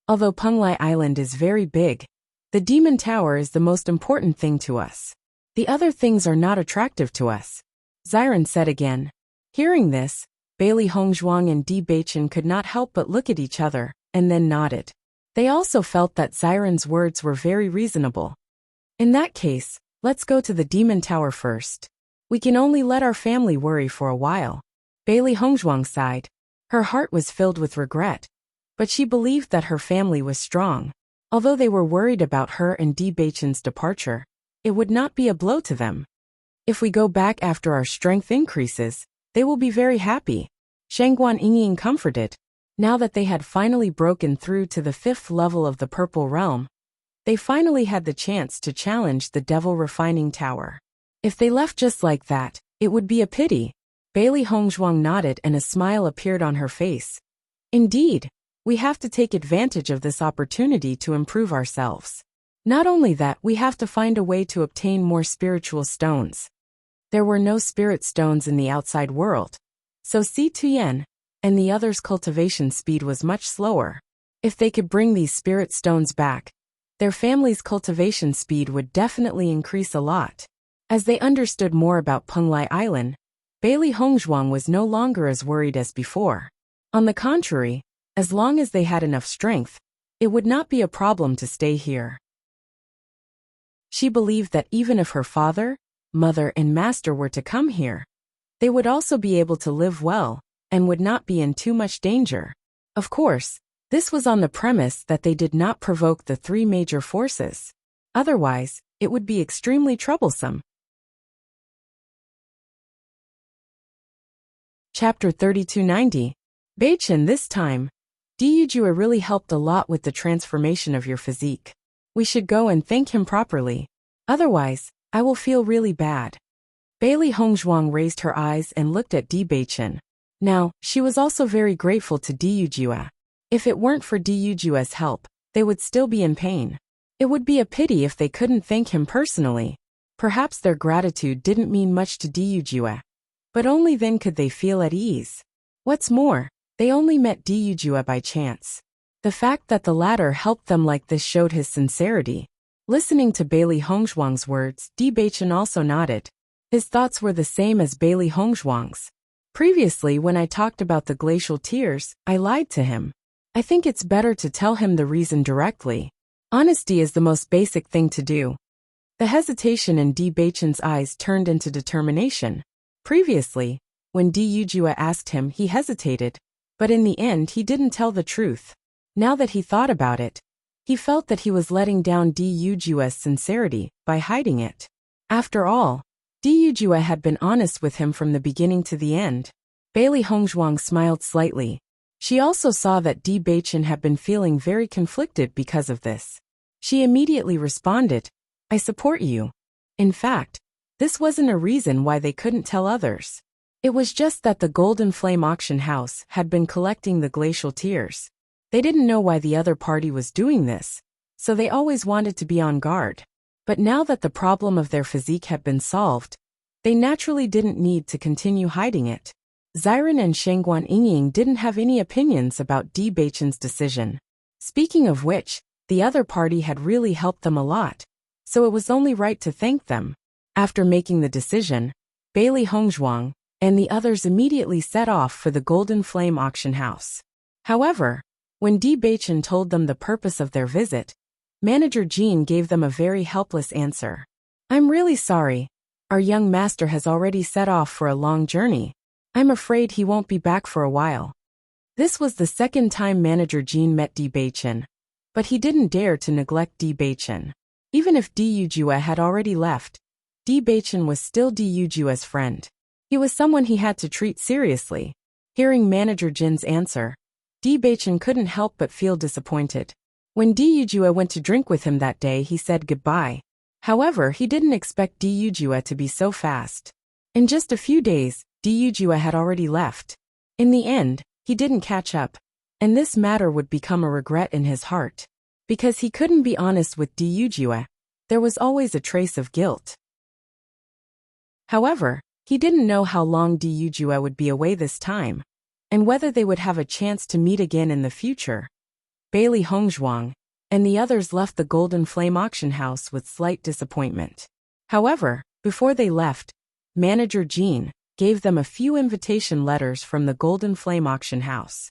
Although Penglai Island is very big, the demon tower is the most important thing to us. The other things are not attractive to us, Xiren said again. Hearing this, Bailey Hongzhuang and Bewitching could not help but look at each other, and then nodded. They also felt that Xiren's words were very reasonable. In that case, let's go to the demon tower first. We can only let our family worry for a while. Bailey Hongzhuang sighed. Her heart was filled with regret, but she believed that her family was strong. Although they were worried about her and Bewitching's departure, it would not be a blow to them. If we go back after our strength increases, they will be very happy. Shangguan Yingying comforted. Now that they had finally broken through to the 5th level of the Purple Realm, they finally had the chance to challenge the Devil Refining Tower. If they left just like that, it would be a pity. Bailey Hongzhuang nodded and a smile appeared on her face. Indeed, we have to take advantage of this opportunity to improve ourselves. Not only that, we have to find a way to obtain more spiritual stones. There were no spirit stones in the outside world, so Si Tuyen and the others' cultivation speed was much slower. If they could bring these spirit stones back, their family's cultivation speed would definitely increase a lot. As they understood more about Penglai Island, Bailey Hongzhuang was no longer as worried as before. On the contrary, as long as they had enough strength, it would not be a problem to stay here. She believed that even if her father, mother, and master were to come here, they would also be able to live well and would not be in too much danger. Of course, this was on the premise that they did not provoke the 3 major forces. Otherwise, it would be extremely troublesome. Chapter 3290. Beichin, this time, Diyujua really helped a lot with the transformation of your physique. We should go and thank him properly. Otherwise, I will feel really bad. Bailey Hongzhuang raised her eyes and looked at Beichin. Now, she was also very grateful to Diyujua. If it weren't for Diyujua's help, they would still be in pain. It would be a pity if they couldn't thank him personally. Perhaps their gratitude didn't mean much to Diyujua, but only then could they feel at ease. What's more, they only met Diyujua by chance. The fact that the latter helped them like this showed his sincerity. Listening to Bailey Hongzhuang's words, Beichin also nodded. His thoughts were the same as Bailey Hongzhuang's. Previously, when I talked about the glacial tears, I lied to him. I think it's better to tell him the reason directly. Honesty is the most basic thing to do. The hesitation in Di Beichen's eyes turned into determination. Previously, when Di Yujue asked him, he hesitated, but in the end he didn't tell the truth. Now that he thought about it, he felt that he was letting down Di Yujue's sincerity by hiding it. After all, Di Yujue had been honest with him from the beginning to the end. Bailey Hongzhuang smiled slightly. She also saw that Di Beichen had been feeling very conflicted because of this. She immediately responded, "I support you." In fact, this wasn't a reason why they couldn't tell others. It was just that the Golden Flame auction house had been collecting the glacial tears. They didn't know why the other party was doing this, so they always wanted to be on guard. But now that the problem of their physique had been solved, they naturally didn't need to continue hiding it. Xiren and Shengguan Yingying didn't have any opinions about Di Beichen's decision. Speaking of which, the other party had really helped them a lot, so it was only right to thank them. After making the decision, Bailey Hongzhuang and the others immediately set off for the Golden Flame auction house. However, when Di Beichen told them the purpose of their visit, Manager Jean gave them a very helpless answer. "I'm really sorry. Our young master has already set off for a long journey. I'm afraid he won't be back for a while." This was the second time Manager Jean met Di Beichen, but he didn't dare to neglect Di Beichen. Even if Di Yujue had already left, Di Beichen was still Di Yujue's friend. He was someone he had to treat seriously. Hearing Manager Jin's answer, Di Beichen couldn't help but feel disappointed. When Di Yujue went to drink with him that day, he said goodbye. However, he didn't expect Di Yujue to be so fast. In just a few days, Di Yujue had already left. In the end, he didn't catch up, and this matter would become a regret in his heart. Because he couldn't be honest with Di Yujue, there was always a trace of guilt. However, he didn't know how long Di Yujue would be away this time, and whether they would have a chance to meet again in the future. Bailey Hongzhuang and the others left the Golden Flame auction house with slight disappointment. However, before they left, Manager Jean gave them a few invitation letters from the Golden Flame auction house.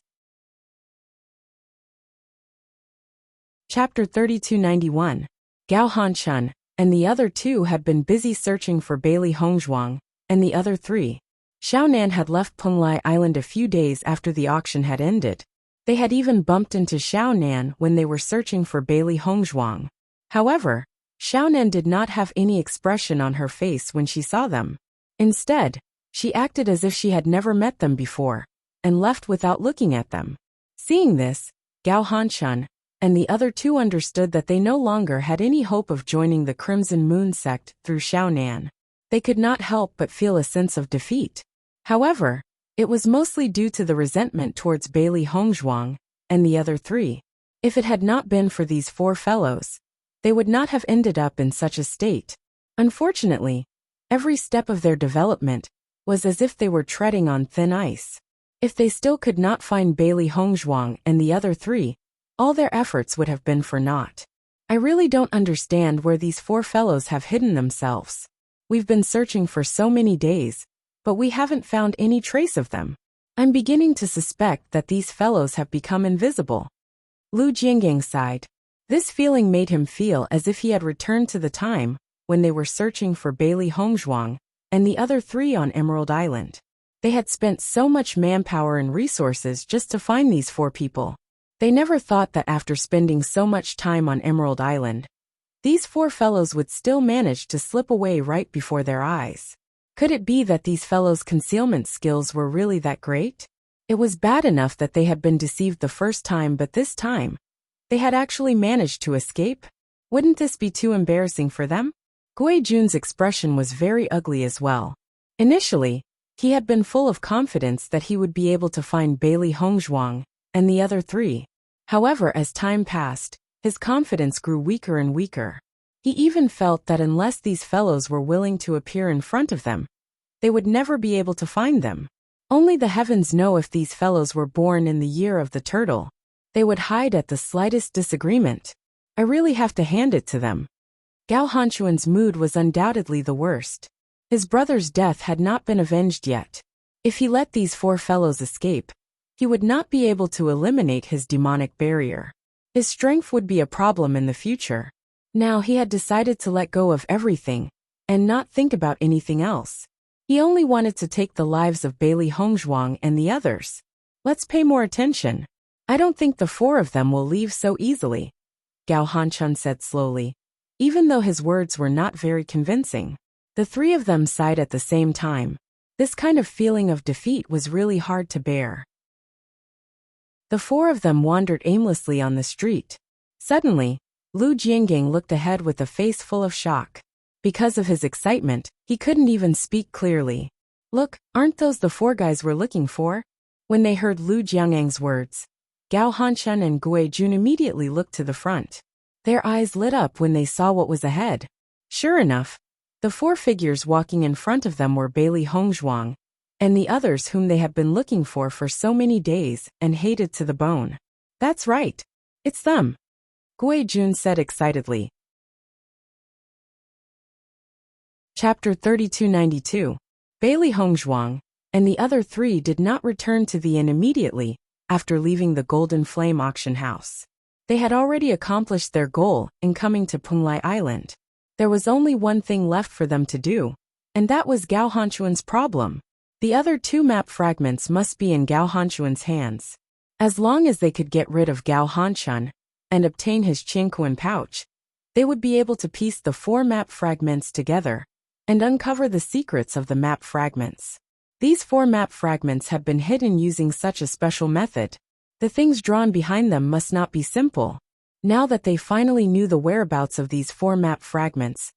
Chapter 3291. Gao Hanchun and the other two had been busy searching for Bailey Hongzhuang and the other three. Xiaonan had left Penglai Island a few days after the auction had ended. They had even bumped into Xiaonan when they were searching for Bailey Hongzhuang. However, Xiaonan did not have any expression on her face when she saw them. Instead, she acted as if she had never met them before, and left without looking at them. Seeing this, Gao Hanchun and the other two understood that they no longer had any hope of joining the Crimson Moon sect through Xiaonan. They could not help but feel a sense of defeat. However, it was mostly due to the resentment towards Bailey Hongzhuang and the other three. If it had not been for these four fellows, they would not have ended up in such a state. Unfortunately, every step of their development was as if they were treading on thin ice. If they still could not find Bailey Hongzhuang and the other three, all their efforts would have been for naught. I really don't understand where these four fellows have hidden themselves. We've been searching for so many days, but we haven't found any trace of them. I'm beginning to suspect that these fellows have become invisible. Lu Jinggang sighed. This feeling made him feel as if he had returned to the time when they were searching for Bailey Hongzhuang and the other three on Emerald Island. They had spent so much manpower and resources just to find these four people. They never thought that after spending so much time on Emerald Island, these four fellows would still manage to slip away right before their eyes. Could it be that these fellows' concealment skills were really that great? It was bad enough that they had been deceived the first time, but this time, they had actually managed to escape? Wouldn't this be too embarrassing for them? Gui Jun's expression was very ugly as well. Initially, he had been full of confidence that he would be able to find Bailey Hongzhuang and the other three. However, as time passed, his confidence grew weaker and weaker. He even felt that unless these fellows were willing to appear in front of them, they would never be able to find them. Only the heavens know if these fellows were born in the year of the turtle. They would hide at the slightest disagreement. I really have to hand it to them. Gao Hanchuan's mood was undoubtedly the worst. His brother's death had not been avenged yet. If he let these four fellows escape, he would not be able to eliminate his demonic barrier. His strength would be a problem in the future. Now he had decided to let go of everything and not think about anything else. He only wanted to take the lives of Bailey Hongzhuang and the others. Let's pay more attention. I don't think the four of them will leave so easily, Gao Hanchun said slowly, even though his words were not very convincing. The three of them sighed at the same time. This kind of feeling of defeat was really hard to bear. The four of them wandered aimlessly on the street. Suddenly, Lu Jiangang looked ahead with a face full of shock. Because of his excitement, he couldn't even speak clearly. Look, aren't those the four guys we're looking for? When they heard Lu Jiangang's words, Gao Hanchun and Gui Jun immediately looked to the front. Their eyes lit up when they saw what was ahead. Sure enough, the four figures walking in front of them were Bailey Hongzhuang and the others whom they had been looking for so many days and hated to the bone. That's right. It's them, Gui Jun said excitedly. Chapter 3292. Bailey Hongzhuang and the other three did not return to the inn immediately after leaving the Golden Flame auction house. They had already accomplished their goal in coming to Penglai Island. There was only one thing left for them to do, and that was Gao Hanchuan's problem. The other two map fragments must be in Gao Hanchuan's hands. As long as they could get rid of Gao Hanchun and obtain his Qingquan pouch, they would be able to piece the four map fragments together and uncover the secrets of the map fragments. These four map fragments have been hidden using such a special method. The things drawn behind them must not be simple. Now that they finally knew the whereabouts of these four map fragments,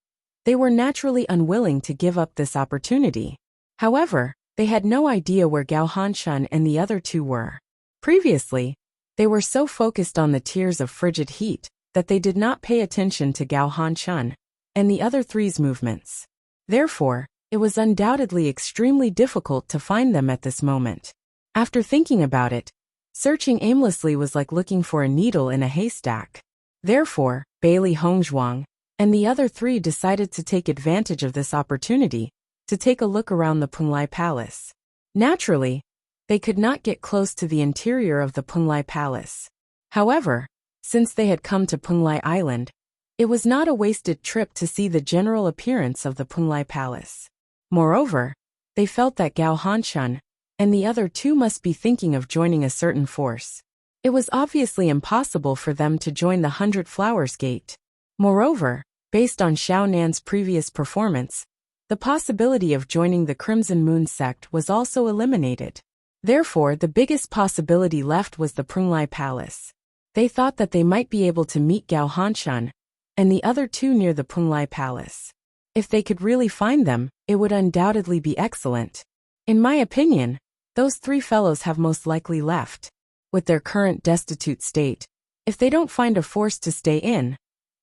they were naturally unwilling to give up this opportunity. However, they had no idea where Gao Hanchun and the other two were. Previously, they were so focused on the tears of frigid heat that they did not pay attention to Gao Hanchun and the other three's movements. Therefore, it was undoubtedly extremely difficult to find them at this moment. After thinking about it, searching aimlessly was like looking for a needle in a haystack. Therefore, Bailey Hongzhuang and the other three decided to take advantage of this opportunity to take a look around the Penglai Palace. Naturally, they could not get close to the interior of the Penglai Palace. However, since they had come to Penglai Island, it was not a wasted trip to see the general appearance of the Penglai Palace. Moreover, they felt that Gao Hanchun and the other two must be thinking of joining a certain force. It was obviously impossible for them to join the 100 Flowers Gate. Moreover, based on Xiao Nan's previous performance, the possibility of joining the Crimson Moon sect was also eliminated. Therefore, the biggest possibility left was the Penglai Palace. They thought that they might be able to meet Gao Hanchun and the other two near the Penglai Palace. If they could really find them, it would undoubtedly be excellent. In my opinion, those three fellows have most likely left. With their current destitute state, if they don't find a force to stay in,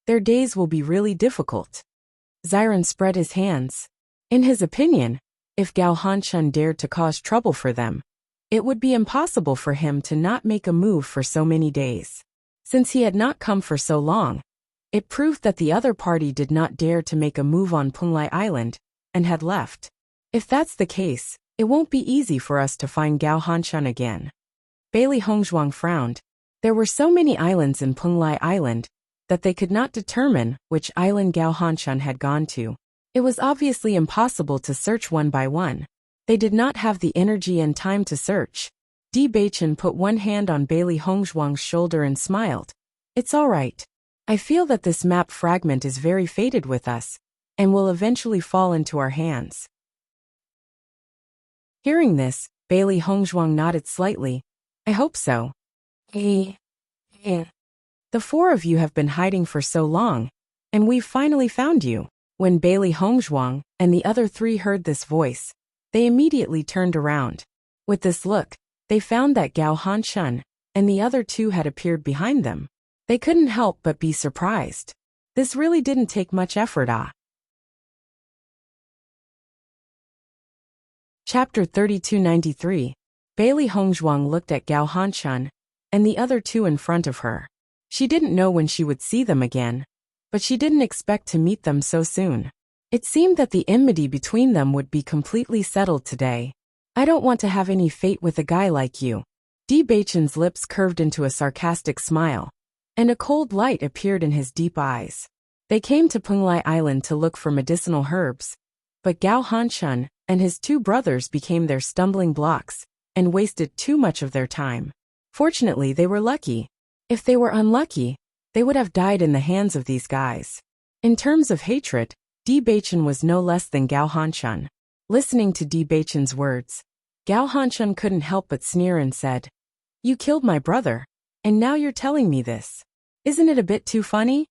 their days will be really difficult. Xiren spread his hands. In his opinion, if Gao Hanchun dared to cause trouble for them, it would be impossible for him to not make a move for so many days. Since he had not come for so long, it proved that the other party did not dare to make a move on Penglai Island and had left. If that's the case, it won't be easy for us to find Gao Hanchun again. Bailey Hongzhuang frowned. There were so many islands in Penglai Island that they could not determine which island Gao Hanchun had gone to. It was obviously impossible to search one by one. They did not have the energy and time to search. Bewitching put one hand on Bailey Hongzhuang's shoulder and smiled. It's all right. I feel that this map fragment is very fated with us and will eventually fall into our hands. Hearing this, Bailey Hongzhuang nodded slightly. I hope so. The four of you have been hiding for so long, and we've finally found you. When Bailey Hongzhuang and the other three heard this voice, they immediately turned around. With this look, they found that Gao Hanchun and the other two had appeared behind them. They couldn't help but be surprised. This really didn't take much effort. Chapter 3293. Bailey Hongzhuang looked at Gao Hanchun and the other two in front of her. She didn't know when she would see them again, but she didn't expect to meet them so soon. It seemed that the enmity between them would be completely settled today. I don't want to have any fate with a guy like you. Bewitching's lips curved into a sarcastic smile, and a cold light appeared in his deep eyes. They came to Penglai Island to look for medicinal herbs, but Gao Hanshun and his two brothers became their stumbling blocks and wasted too much of their time. Fortunately, they were lucky. If they were unlucky, they would have died in the hands of these guys. In terms of hatred, Bewitching was no less than Gao Hanshun. Listening to Bewitching's words, Gao Hanshun couldn't help but sneer and said, "You killed my brother, and now you're telling me this. Isn't it a bit too funny?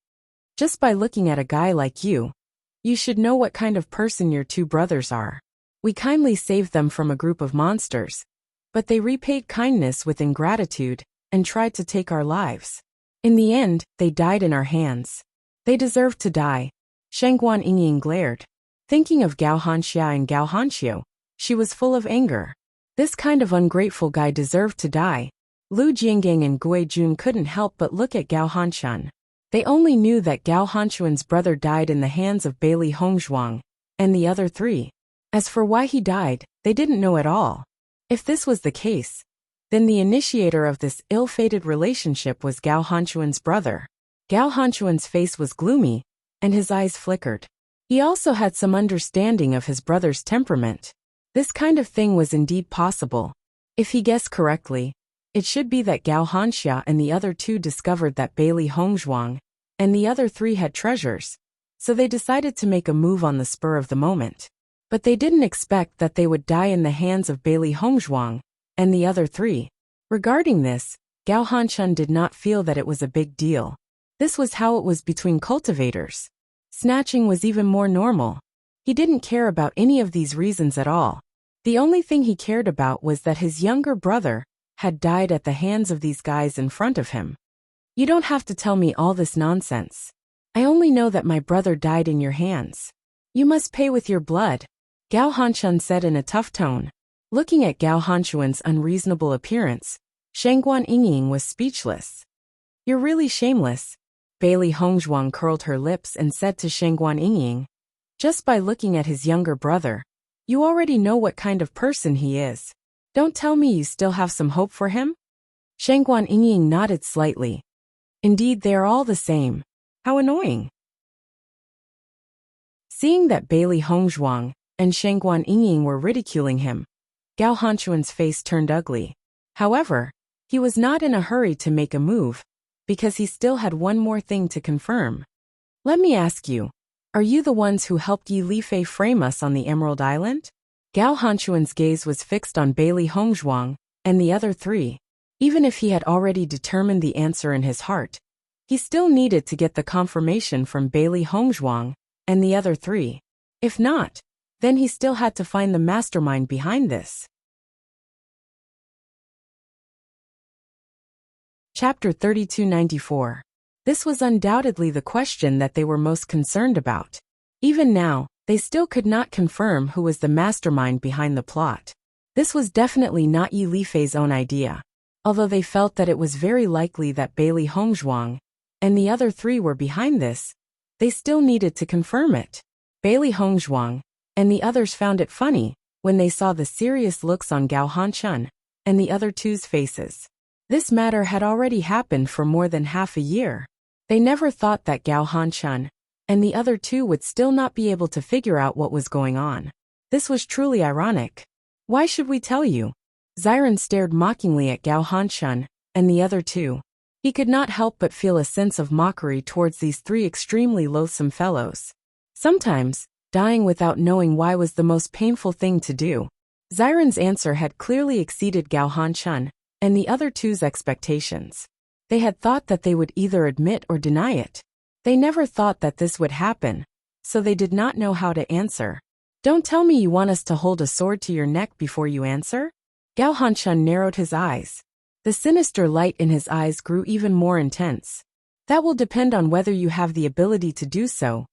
Just by looking at a guy like you, you should know what kind of person your two brothers are. We kindly saved them from a group of monsters, but they repaid kindness with ingratitude and tried to take our lives. In the end, they died in our hands. They deserved to die." Shangguan Yingying glared. Thinking of Gao Hanxia and Gao Hanxiu, she was full of anger. This kind of ungrateful guy deserved to die. Lu Jinggang and Gui Jun couldn't help but look at Gao Hanshun. They only knew that Gao Hanxuan's brother died in the hands of Bailey Hongzhuang and the other three. As for why he died, they didn't know at all. If this was the case, then the initiator of this ill-fated relationship was Gao Hanxuan's brother. Gao Hanxuan's face was gloomy, and his eyes flickered. He also had some understanding of his brother's temperament. This kind of thing was indeed possible. If he guessed correctly, it should be that Gao Hanxia and the other two discovered that Bailey Hongzhuang and the other three had treasures, so they decided to make a move on the spur of the moment. But they didn't expect that they would die in the hands of Bailey Hongzhuang and the other three. Regarding this, Gao Hanshun did not feel that it was a big deal. This was how it was between cultivators. Snatching was even more normal. He didn't care about any of these reasons at all. The only thing he cared about was that his younger brother had died at the hands of these guys in front of him. "You don't have to tell me all this nonsense. I only know that my brother died in your hands. You must pay with your blood," Gao Hanshun said in a tough tone. Looking at Gao Hanxuan's unreasonable appearance, Shangguan Yingying was speechless. "You're really shameless." Bailey Hongzhuang curled her lips and said to Shangguan Yingying, "Just by looking at his younger brother, you already know what kind of person he is. Don't tell me you still have some hope for him?" Shangguan Yingying nodded slightly. "Indeed, they are all the same. How annoying." Seeing that Bailey Hongzhuang and Shangguan Yingying were ridiculing him, Gao Hanxuan's face turned ugly. However, he was not in a hurry to make a move, because he still had one more thing to confirm. "Let me ask you, are you the ones who helped Yi Lifei frame us on the Emerald Island?" Gao Hanxuan's gaze was fixed on Bailey Hongzhuang and the other three. Even if he had already determined the answer in his heart, he still needed to get the confirmation from Bailey Hongzhuang and the other three. If not, then he still had to find the mastermind behind this. Chapter 3294. This was undoubtedly the question that they were most concerned about. Even now, they still could not confirm who was the mastermind behind the plot. This was definitely not Yi Lifei's own idea. Although they felt that it was very likely that Bailey Hongzhuang and the other three were behind this, they still needed to confirm it. Bailey Hongzhuang and the others found it funny when they saw the serious looks on Gao Hanshun and the other two's faces. This matter had already happened for more than half a year. They never thought that Gao Hanshun and the other two would still not be able to figure out what was going on. This was truly ironic. "Why should we tell you?" Xiren stared mockingly at Gao Hanshun and the other two. He could not help but feel a sense of mockery towards these three extremely loathsome fellows. Sometimes, dying without knowing why was the most painful thing to do. Xiren's answer had clearly exceeded Gao Hanshun and the other two's expectations. They had thought that they would either admit or deny it. They never thought that this would happen, so they did not know how to answer. "Don't tell me you want us to hold a sword to your neck before you answer?" Gao Hanshun narrowed his eyes. The sinister light in his eyes grew even more intense. "That will depend on whether you have the ability to do so."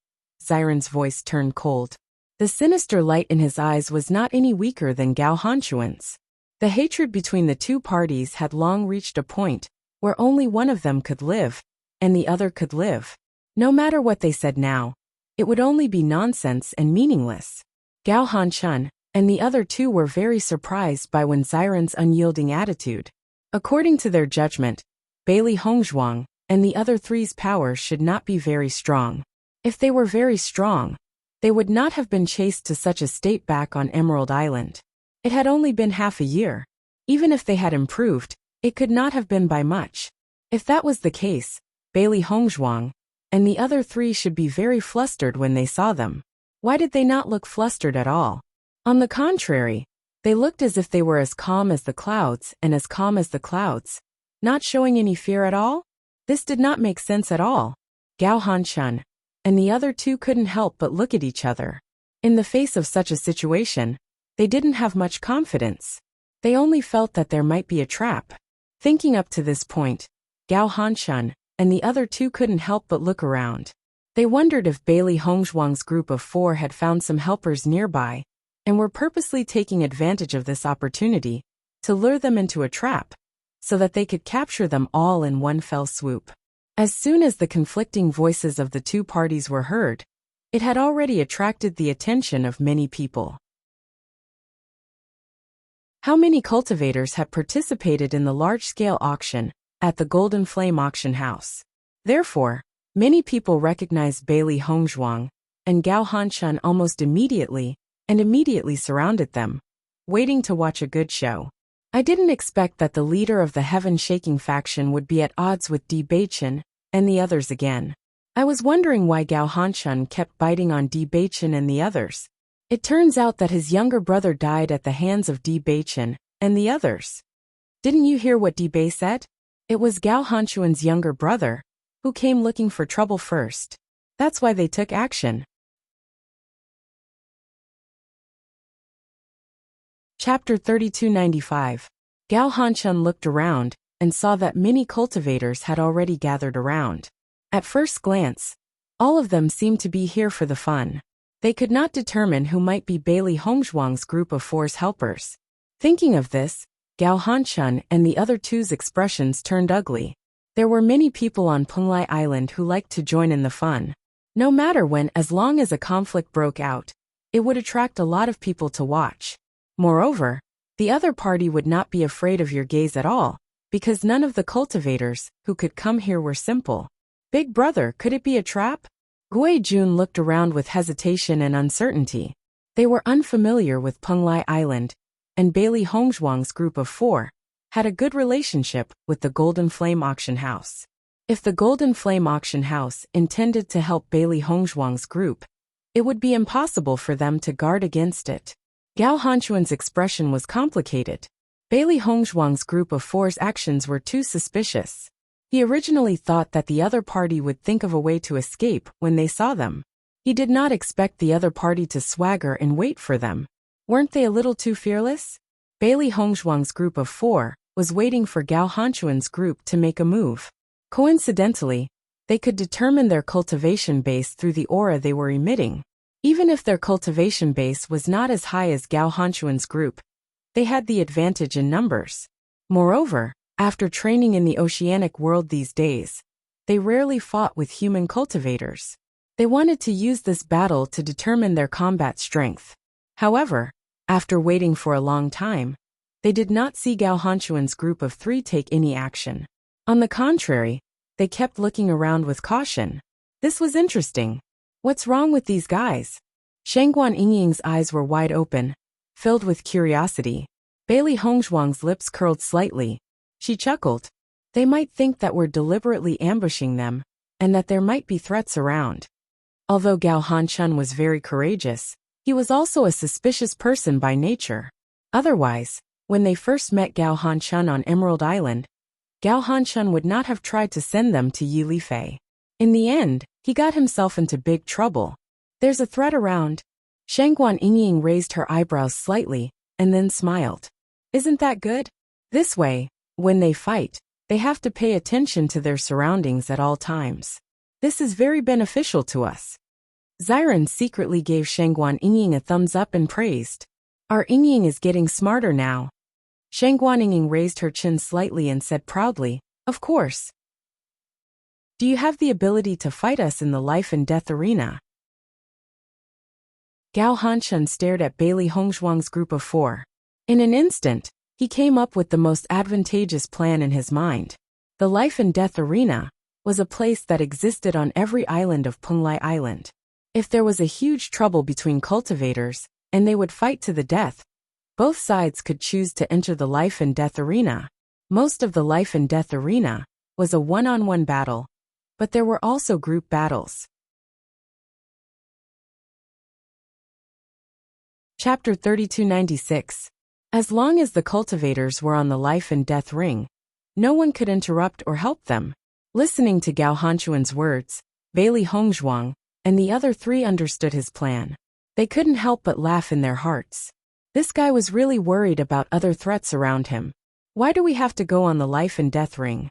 Xiren's voice turned cold. The sinister light in his eyes was not any weaker than Gao Hanxuan's. The hatred between the two parties had long reached a point where only one of them could live, and the other could live. No matter what they said now, it would only be nonsense and meaningless. Gao Hanshun and the other two were very surprised by Wen Xiren's unyielding attitude. According to their judgment, Bailey Hongzhuang and the other three's powers should not be very strong. If they were very strong, they would not have been chased to such a state back on Emerald Island. It had only been half a year. Even if they had improved, it could not have been by much. If that was the case, Bailey Hongzhuang and the other three should be very flustered when they saw them. Why did they not look flustered at all? On the contrary, they looked as if they were as calm as the clouds and as calm as the clouds, not showing any fear at all? This did not make sense at all. Gao Hanshun and the other two couldn't help but look at each other. In the face of such a situation, they didn't have much confidence. They only felt that there might be a trap. Thinking up to this point, Gao Hanshun and the other two couldn't help but look around. They wondered if Bailey Hongzhuang's group of 4 had found some helpers nearby and were purposely taking advantage of this opportunity to lure them into a trap so that they could capture them all in one fell swoop. As soon as the conflicting voices of the two parties were heard, it had already attracted the attention of many people. How many cultivators had participated in the large-scale auction at the Golden Flame Auction House? Therefore, many people recognized Bailey Hongzhuang and Gao Hanshun almost immediately and immediately surrounded them, waiting to watch a good show. I didn't expect that the leader of the heaven-shaking faction would be at odds with Bewitching and the others again. I was wondering why Gao Hanshun kept biting on Bewitching and the others. It turns out that his younger brother died at the hands of Bewitching and the others. Didn't you hear what Bei said? It was Gao Hanshun's younger brother who came looking for trouble first. That's why they took action. Chapter 3295. Gao Hanshun looked around and saw that many cultivators had already gathered around. At first glance, all of them seemed to be here for the fun. They could not determine who might be Bailey Hongzhuang's group of 4's helpers. Thinking of this, Gao Hanshun and the other two's expressions turned ugly. There were many people on Penglai Island who liked to join in the fun. No matter when, as long as a conflict broke out, it would attract a lot of people to watch. Moreover, the other party would not be afraid of your gaze at all, because none of the cultivators who could come here were simple. Big brother, could it be a trap? Gui Jun looked around with hesitation and uncertainty. They were unfamiliar with Penglai Island, and Bailey Hongzhuang's group of 4 had a good relationship with the Golden Flame Auction House. If the Golden Flame Auction House intended to help Bailey Hongzhuang's group, it would be impossible for them to guard against it. Gao Hanshun's expression was complicated. Bailey Hongzhuang's group of 4's actions were too suspicious. He originally thought that the other party would think of a way to escape when they saw them. He did not expect the other party to swagger and wait for them. Weren't they a little too fearless? Bailey Hongzhuang's group of 4 was waiting for Gao Hanshun's group to make a move. Coincidentally, they could determine their cultivation base through the aura they were emitting. Even if their cultivation base was not as high as Gao Hanshun's group, they had the advantage in numbers. Moreover, after training in the oceanic world these days, they rarely fought with human cultivators. They wanted to use this battle to determine their combat strength. However, after waiting for a long time, they did not see Gao Hanshun's group of 3 take any action. On the contrary, they kept looking around with caution. This was interesting. What's wrong with these guys? Shangguan Yingying's eyes were wide open, filled with curiosity. Bailey Hongzhuang's lips curled slightly. She chuckled. They might think that we're deliberately ambushing them, and that there might be threats around. Although Gao Hanshun was very courageous, he was also a suspicious person by nature. Otherwise, when they first met Gao Hanshun on Emerald Island, Gao Hanshun would not have tried to send them to Yilifei. In the end, he got himself into big trouble. There's a threat around. Shangguan Yingying raised her eyebrows slightly, and then smiled. Isn't that good? This way, when they fight, they have to pay attention to their surroundings at all times. This is very beneficial to us. Xiren secretly gave Shangguan Yingying a thumbs up and praised. Our Yingying is getting smarter now. Shangguan Yingying raised her chin slightly and said proudly, of course. Do you have the ability to fight us in the life and death arena? Gao Hanshun stared at Bailey Hongzhuang's group of 4. In an instant, he came up with the most advantageous plan in his mind. The life and death arena was a place that existed on every island of Penglai Island. If there was a huge trouble between cultivators, and they would fight to the death, both sides could choose to enter the life and death arena. Most of the life and death arena was a one-on-one battle, but there were also group battles. Chapter 3296. As long as the cultivators were on the life and death ring, no one could interrupt or help them. Listening to Gao Hanchuan's words, Bailey Hongzhuang and the other 3 understood his plan. They couldn't help but laugh in their hearts. This guy was really worried about other threats around him. Why do we have to go on the life and death ring?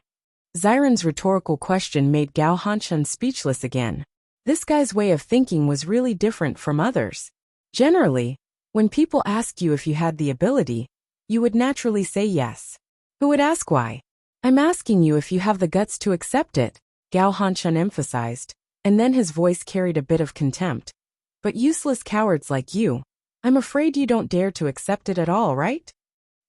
Xiren's rhetorical question made Gao Hanshun speechless again. This guy's way of thinking was really different from others. Generally, when people ask you if you had the ability, you would naturally say yes. Who would ask why? I'm asking you if you have the guts to accept it, Gao Hanshun emphasized, and then his voice carried a bit of contempt. But useless cowards like you, I'm afraid you don't dare to accept it at all, right?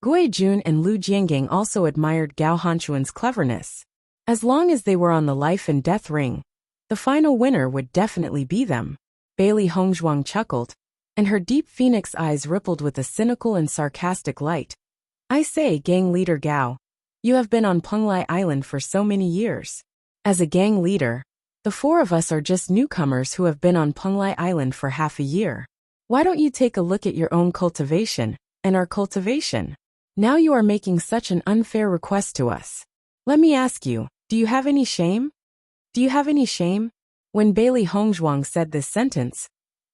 Gui Jun and Lu Jiangang also admired Gao Hanchuan's cleverness. As long as they were on the life and death ring, the final winner would definitely be them. Bailey Hongzhuang chuckled, and her deep phoenix eyes rippled with a cynical and sarcastic light. I say, gang leader Gao, you have been on Penglai Island for so many years. As a gang leader, the 4 of us are just newcomers who have been on Penglai Island for half a year. Why don't you take a look at your own cultivation, and our cultivation? Now you are making such an unfair request to us. Let me ask you, do you have any shame? Do you have any shame? When Bailey Hongzhuang said this sentence,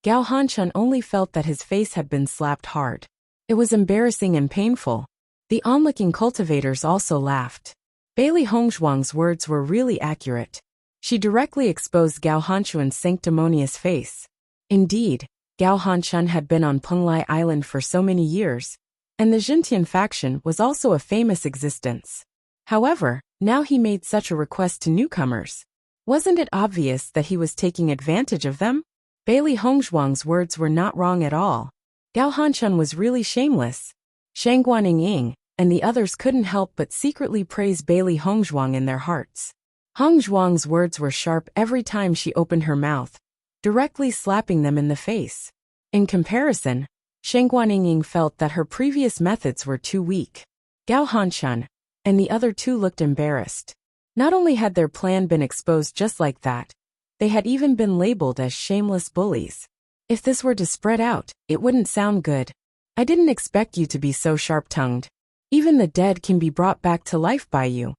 Gao Hanshun only felt that his face had been slapped hard. It was embarrassing and painful. The onlooking cultivators also laughed. Bailey Hongzhuang's words were really accurate. She directly exposed Gao Hanchuan's sanctimonious face. Indeed, Gao Hanshun had been on Penglai Island for so many years, and the Jintian faction was also a famous existence. However, now he made such a request to newcomers. Wasn't it obvious that he was taking advantage of them? Bailey Hongzhuang's words were not wrong at all. Gao Hanshun was really shameless. Shang Guanning and the others couldn't help but secretly praise Bailey Hongzhuang in their hearts. Hongzhuang's words were sharp every time she opened her mouth, directly slapping them in the face. In comparison, Shang Guanning felt that her previous methods were too weak. Gao Hanshun and the other 2 looked embarrassed. Not only had their plan been exposed just like that, they had even been labeled as shameless bullies. If this were to spread out, it wouldn't sound good. I didn't expect you to be so sharp-tongued. Even the dead can be brought back to life by you.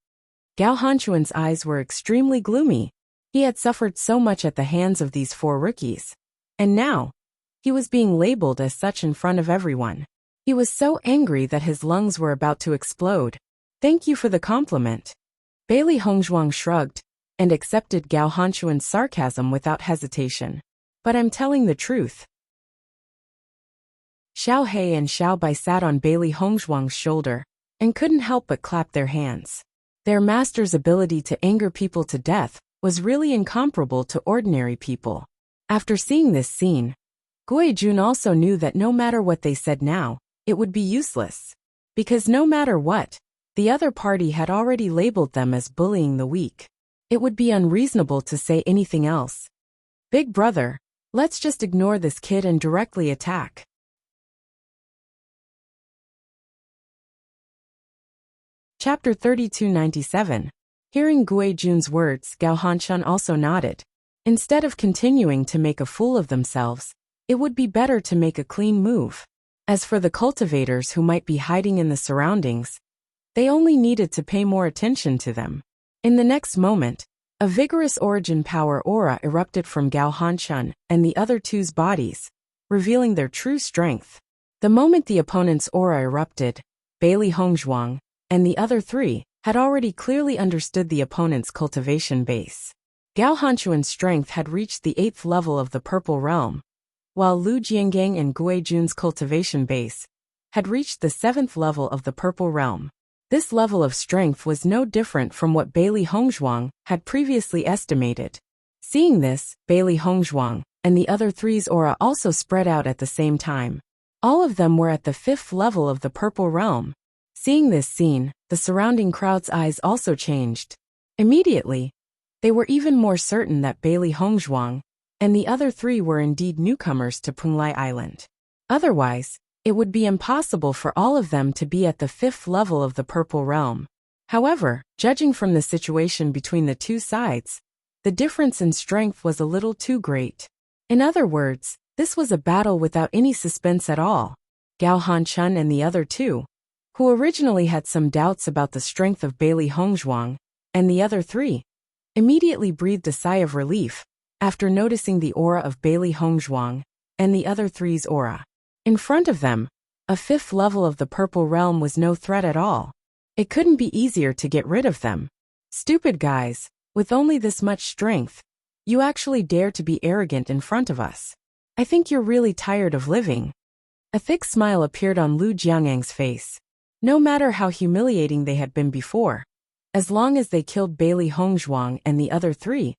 Gao Hanchuan's eyes were extremely gloomy. He had suffered so much at the hands of these 4 rookies. And now, he was being labeled as such in front of everyone. He was so angry that his lungs were about to explode. Thank you for the compliment. Bailey Hongzhuang shrugged and accepted Gao Hanchuan's sarcasm without hesitation. But I'm telling the truth. Xiao He and Xiao Bai sat on Bailey Hongzhuang's shoulder and couldn't help but clap their hands. Their master's ability to anger people to death was really incomparable to ordinary people. After seeing this scene, Gui Jun also knew that no matter what they said now, it would be useless. Because no matter what, the other party had already labeled them as bullying the weak. It would be unreasonable to say anything else. Big brother, let's just ignore this kid and directly attack. Chapter 3297. Hearing Gui Jun's words, Gao Hanshun also nodded. Instead of continuing to make a fool of themselves, it would be better to make a clean move. As for the cultivators who might be hiding in the surroundings, they only needed to pay more attention to them. In the next moment, a vigorous origin power aura erupted from Gao Hanshun and the other 2's bodies, revealing their true strength. The moment the opponent's aura erupted, Bailey Hongzhuang and the other 3 had already clearly understood the opponent's cultivation base. Gao Hanchuan's strength had reached the 8th level of the Purple Realm, while Lu Jiangang and Gui Jun's cultivation base had reached the 7th level of the Purple Realm. This level of strength was no different from what Bailey Hongzhuang had previously estimated. Seeing this, Bailey Hongzhuang and the other three's aura also spread out at the same time. All of them were at the 5th level of the purple realm. Seeing this scene, the surrounding crowd's eyes also changed. Immediately, they were even more certain that Bailey Hongzhuang and the other three were indeed newcomers to Penglai Island. Otherwise, it would be impossible for all of them to be at the 5th level of the purple realm. However, judging from the situation between the two sides, the difference in strength was a little too great. In other words, this was a battle without any suspense at all. Gao Hanchun and the other two, who originally had some doubts about the strength of Bailey Hongzhuang and the other three, immediately breathed a sigh of relief after noticing the aura of Bailey Hongzhuang and the other three's aura. In front of them, a 5th level of the purple realm was no threat at all. It couldn't be easier to get rid of them. Stupid guys, with only this much strength, you actually dare to be arrogant in front of us. I think you're really tired of living. A thick smile appeared on Lu Jiangyang's face. No matter how humiliating they had been before, as long as they killed Bailey Hongzhuang and the other three,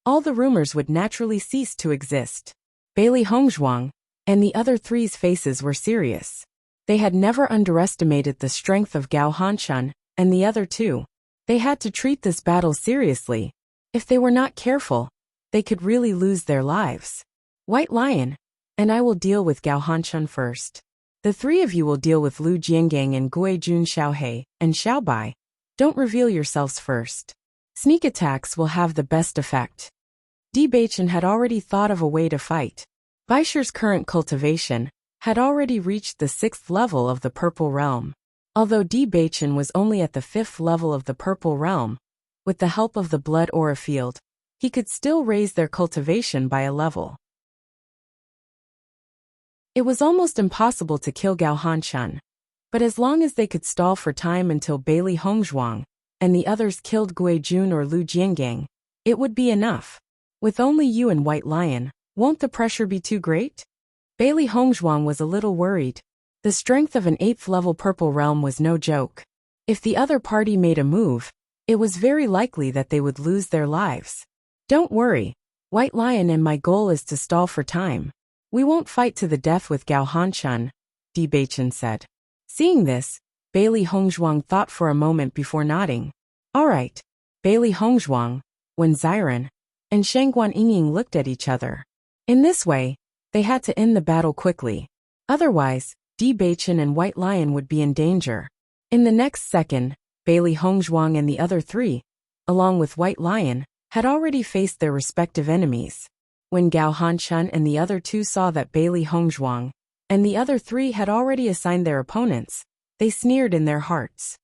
all the rumors would naturally cease to exist. Bailey Hongzhuang and the other three's faces were serious. They had never underestimated the strength of Gao Hanchun and the other two. They had to treat this battle seriously. If they were not careful, they could really lose their lives. White Lion, and I will deal with Gao Hanchun first. The three of you will deal with Lu Jiangang and Guijun Xiaohe and Xiaobai. Don't reveal yourselves first. Sneak attacks will have the best effect. Bewitching had already thought of a way to fight. Baisher's current cultivation had already reached the 6th level of the purple realm. Although Bewitching was only at the 5th level of the purple realm, with the help of the blood aura field, he could still raise their cultivation by a level. It was almost impossible to kill Gao Hanchun, but as long as they could stall for time until Bailey Hongzhuang and the others killed Guijun or Lu Jiangang, it would be enough. With only you and White Lion, won't the pressure be too great? Bailey Hongzhuang was a little worried. The strength of an 8th level purple realm was no joke. If the other party made a move, it was very likely that they would lose their lives. Don't worry, White Lion, and my goal is to stall for time. We won't fight to the death with Gao Hanchun, Bewitching said. Seeing this, Bailey Hongzhuang thought for a moment before nodding. All right. Bailey Hongzhuang, Wen Ziren, and Shangguan Yingying looked at each other. In this way, they had to end the battle quickly. Otherwise, Bewitching and White Lion would be in danger. In the next second, Bailey Hongzhuang and the other three, along with White Lion, had already faced their respective enemies. When Gao Hanchun and the other two saw that Bailey Hongzhuang and the other three had already assigned their opponents, they sneered in their hearts.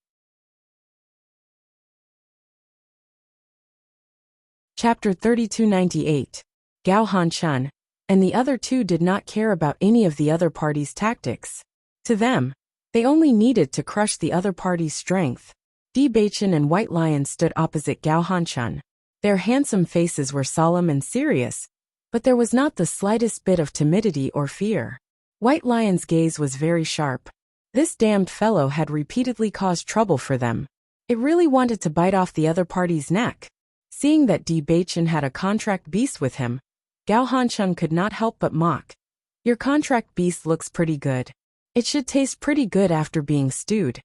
Chapter 3298. Gao Hanchun and the other two did not care about any of the other party's tactics. To them, they only needed to crush the other party's strength. Bewitching and White Lion stood opposite Gao Hanchun. Their handsome faces were solemn and serious, but there was not the slightest bit of timidity or fear. White Lion's gaze was very sharp. This damned fellow had repeatedly caused trouble for them. It really wanted to bite off the other party's neck. Seeing that Bewitching had a contract beast with him, Gao Hanchun could not help but mock. Your contract beast looks pretty good. It should taste pretty good after being stewed.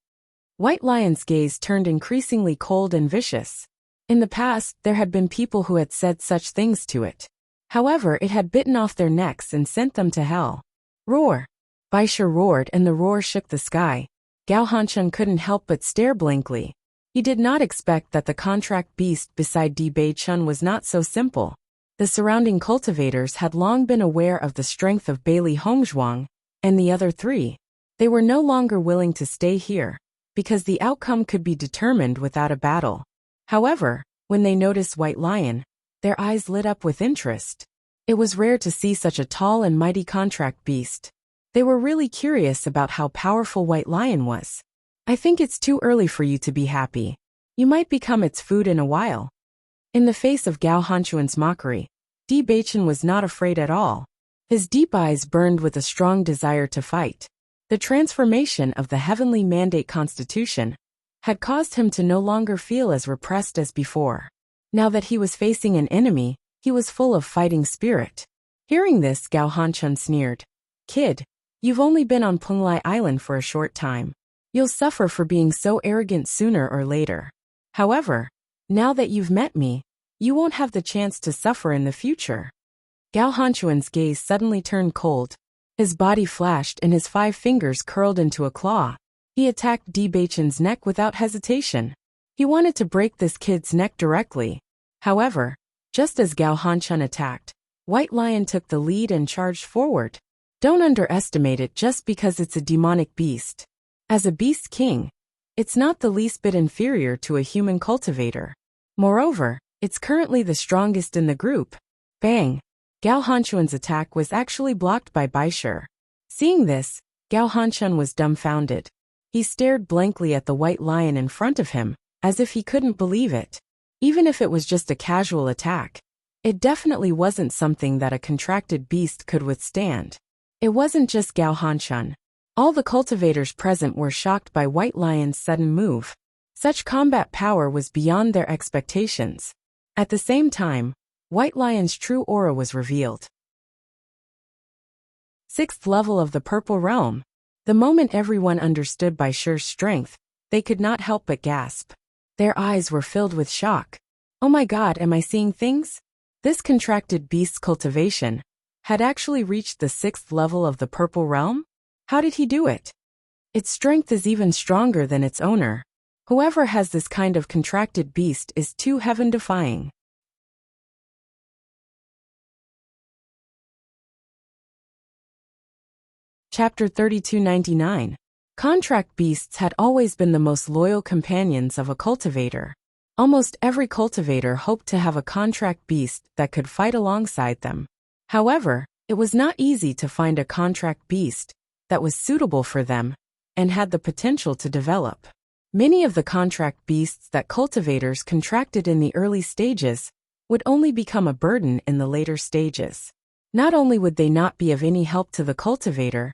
White Lion's gaze turned increasingly cold and vicious. In the past, there had been people who had said such things to it. However, it had bitten off their necks and sent them to hell. Roar! Baisha roared and the roar shook the sky. Gao Hanchun couldn't help but stare blankly. He did not expect that the contract beast beside Bewitching was not so simple. The surrounding cultivators had long been aware of the strength of Bailey Hongzhuang and the other three. They were no longer willing to stay here, because the outcome could be determined without a battle. However, when they noticed White Lion, their eyes lit up with interest. It was rare to see such a tall and mighty contract beast. They were really curious about how powerful White Lion was. I think it's too early for you to be happy. You might become its food in a while. In the face of Gao Hanchun's mockery, Bewitching was not afraid at all. His deep eyes burned with a strong desire to fight. The transformation of the heavenly mandate constitution had caused him to no longer feel as repressed as before. Now that he was facing an enemy, he was full of fighting spirit. Hearing this, Gao Hanchun sneered. Kid, you've only been on Penglai Island for a short time. You'll suffer for being so arrogant sooner or later. However, now that you've met me, you won't have the chance to suffer in the future. Gao Hanchuan's gaze suddenly turned cold. His body flashed and his 5 fingers curled into a claw. He attacked Bewitching's neck without hesitation. He wanted to break this kid's neck directly. However, just as Gao Hanchun attacked, White Lion took the lead and charged forward. Don't underestimate it just because it's a demonic beast. As a beast king, it's not the least bit inferior to a human cultivator. Moreover, it's currently the strongest in the group. Bang! Gao Hanchuan's attack was actually blocked by Baisher. Seeing this, Gao Hanchun was dumbfounded. He stared blankly at the white lion in front of him, as if he couldn't believe it. Even if it was just a casual attack, it definitely wasn't something that a contracted beast could withstand. It wasn't just Gao Hanchun. All the cultivators present were shocked by White Lion's sudden move. Such combat power was beyond their expectations. At the same time, White Lion's true aura was revealed. 6th level of the Purple Realm. The moment everyone understood Baisher's strength, they could not help but gasp. Their eyes were filled with shock. Oh my god, am I seeing things? This contracted beast's cultivation had actually reached the 6th level of the Purple Realm? How did he do it? Its strength is even stronger than its owner. Whoever has this kind of contracted beast is too heaven-defying. Chapter 3299. Contract beasts had always been the most loyal companions of a cultivator. Almost every cultivator hoped to have a contract beast that could fight alongside them. However, it was not easy to find a contract beast that was suitable for them and had the potential to develop. Many of the contract beasts that cultivators contracted in the early stages would only become a burden in the later stages. Not only would they not be of any help to the cultivator,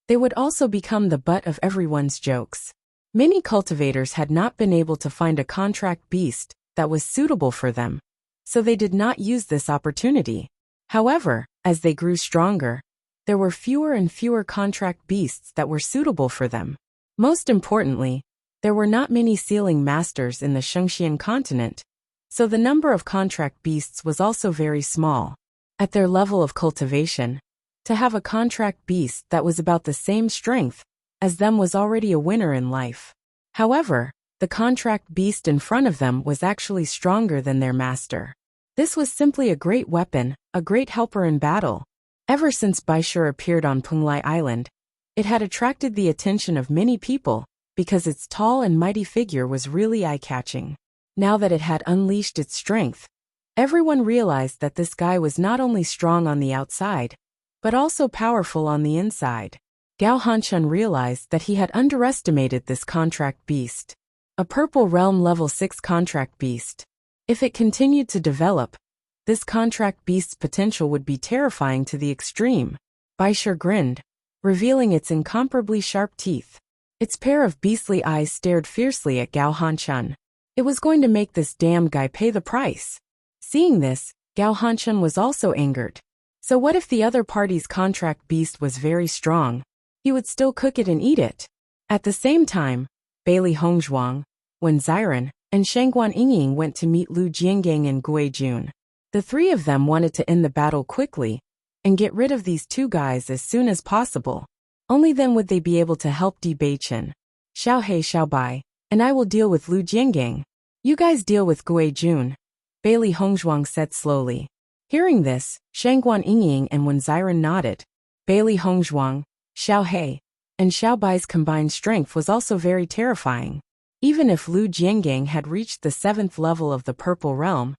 they would also become the butt of everyone's jokes. Many cultivators had not been able to find a contract beast that was suitable for them, so they did not use this opportunity. However, as they grew stronger, there were fewer and fewer contract beasts that were suitable for them. Most importantly, there were not many sealing masters in the Shengxian continent, so the number of contract beasts was also very small. At their level of cultivation, to have a contract beast that was about the same strength as them was already a winner in life. However, the contract beast in front of them was actually stronger than their master. This was simply a great weapon, a great helper in battle. Ever since Baisher appeared on Penglai Island, it had attracted the attention of many people because its tall and mighty figure was really eye-catching. Now that it had unleashed its strength, everyone realized that this guy was not only strong on the outside, but also powerful on the inside. Gao Hanchun realized that he had underestimated this contract beast. A Purple Realm level 6 contract beast. If it continued to develop, this contract beast's potential would be terrifying to the extreme. Baisher grinned, revealing its incomparably sharp teeth. Its pair of beastly eyes stared fiercely at Gao Hanchun. It was going to make this damn guy pay the price. Seeing this, Gao Hanchun was also angered. So what if the other party's contract beast was very strong? He would still cook it and eat it. At the same time, Bailey Hongzhuang, Wen Ziren, and Shangguan Yingying went to meet Lu Jiangang and Gui Jun. The 3 of them wanted to end the battle quickly and get rid of these 2 guys as soon as possible. Only then would they be able to help Di Beichen. Xiaohei Xiaobai, and I will deal with Lu Jiangang. You guys deal with Gui Jun, Bailey Hongzhuang said slowly. Hearing this, Shangguan Yingying and Wen Ziren nodded. Bailey Hongzhuang, Xiaohei, and Xiaobai's combined strength was also very terrifying. Even if Lu Jiangang had reached the 7th level of the Purple Realm,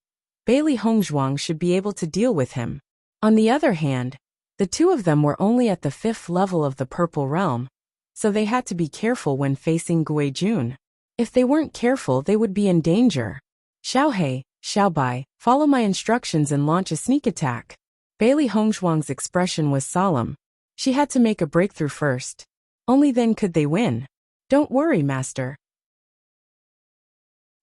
Bailey Hongzhuang should be able to deal with him. On the other hand, the 2 of them were only at the 5th level of the Purple Realm, so they had to be careful when facing Gui Jun. If they weren't careful, they would be in danger. Xiaohei, Xiaobai, follow my instructions and launch a sneak attack. Bailey Hongzhuang's expression was solemn. She had to make a breakthrough first. Only then could they win. Don't worry, master.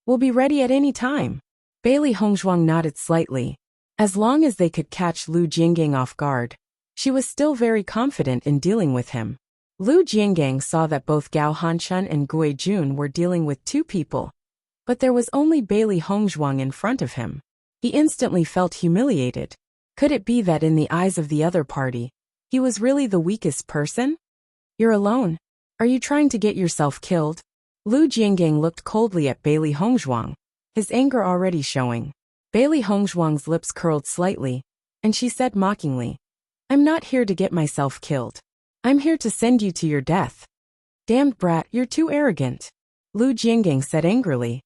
We'll be ready at any time. Bailey Hongzhuang nodded slightly. As long as they could catch Lu Jinggang off guard, she was still very confident in dealing with him. Lu Jinggang saw that both Gao Hanshun and Gui Jun were dealing with two people, but there was only Bailey Hongzhuang in front of him. He instantly felt humiliated. Could it be that in the eyes of the other party, he was really the weakest person? You're alone. Are you trying to get yourself killed? Lu Jinggang looked coldly at Bailey Hongzhuang, his anger already showing. Bailey Hongzhuang's lips curled slightly, and she said mockingly, I'm not here to get myself killed. I'm here to send you to your death. Damned brat, you're too arrogant. Lu Jinggang said angrily.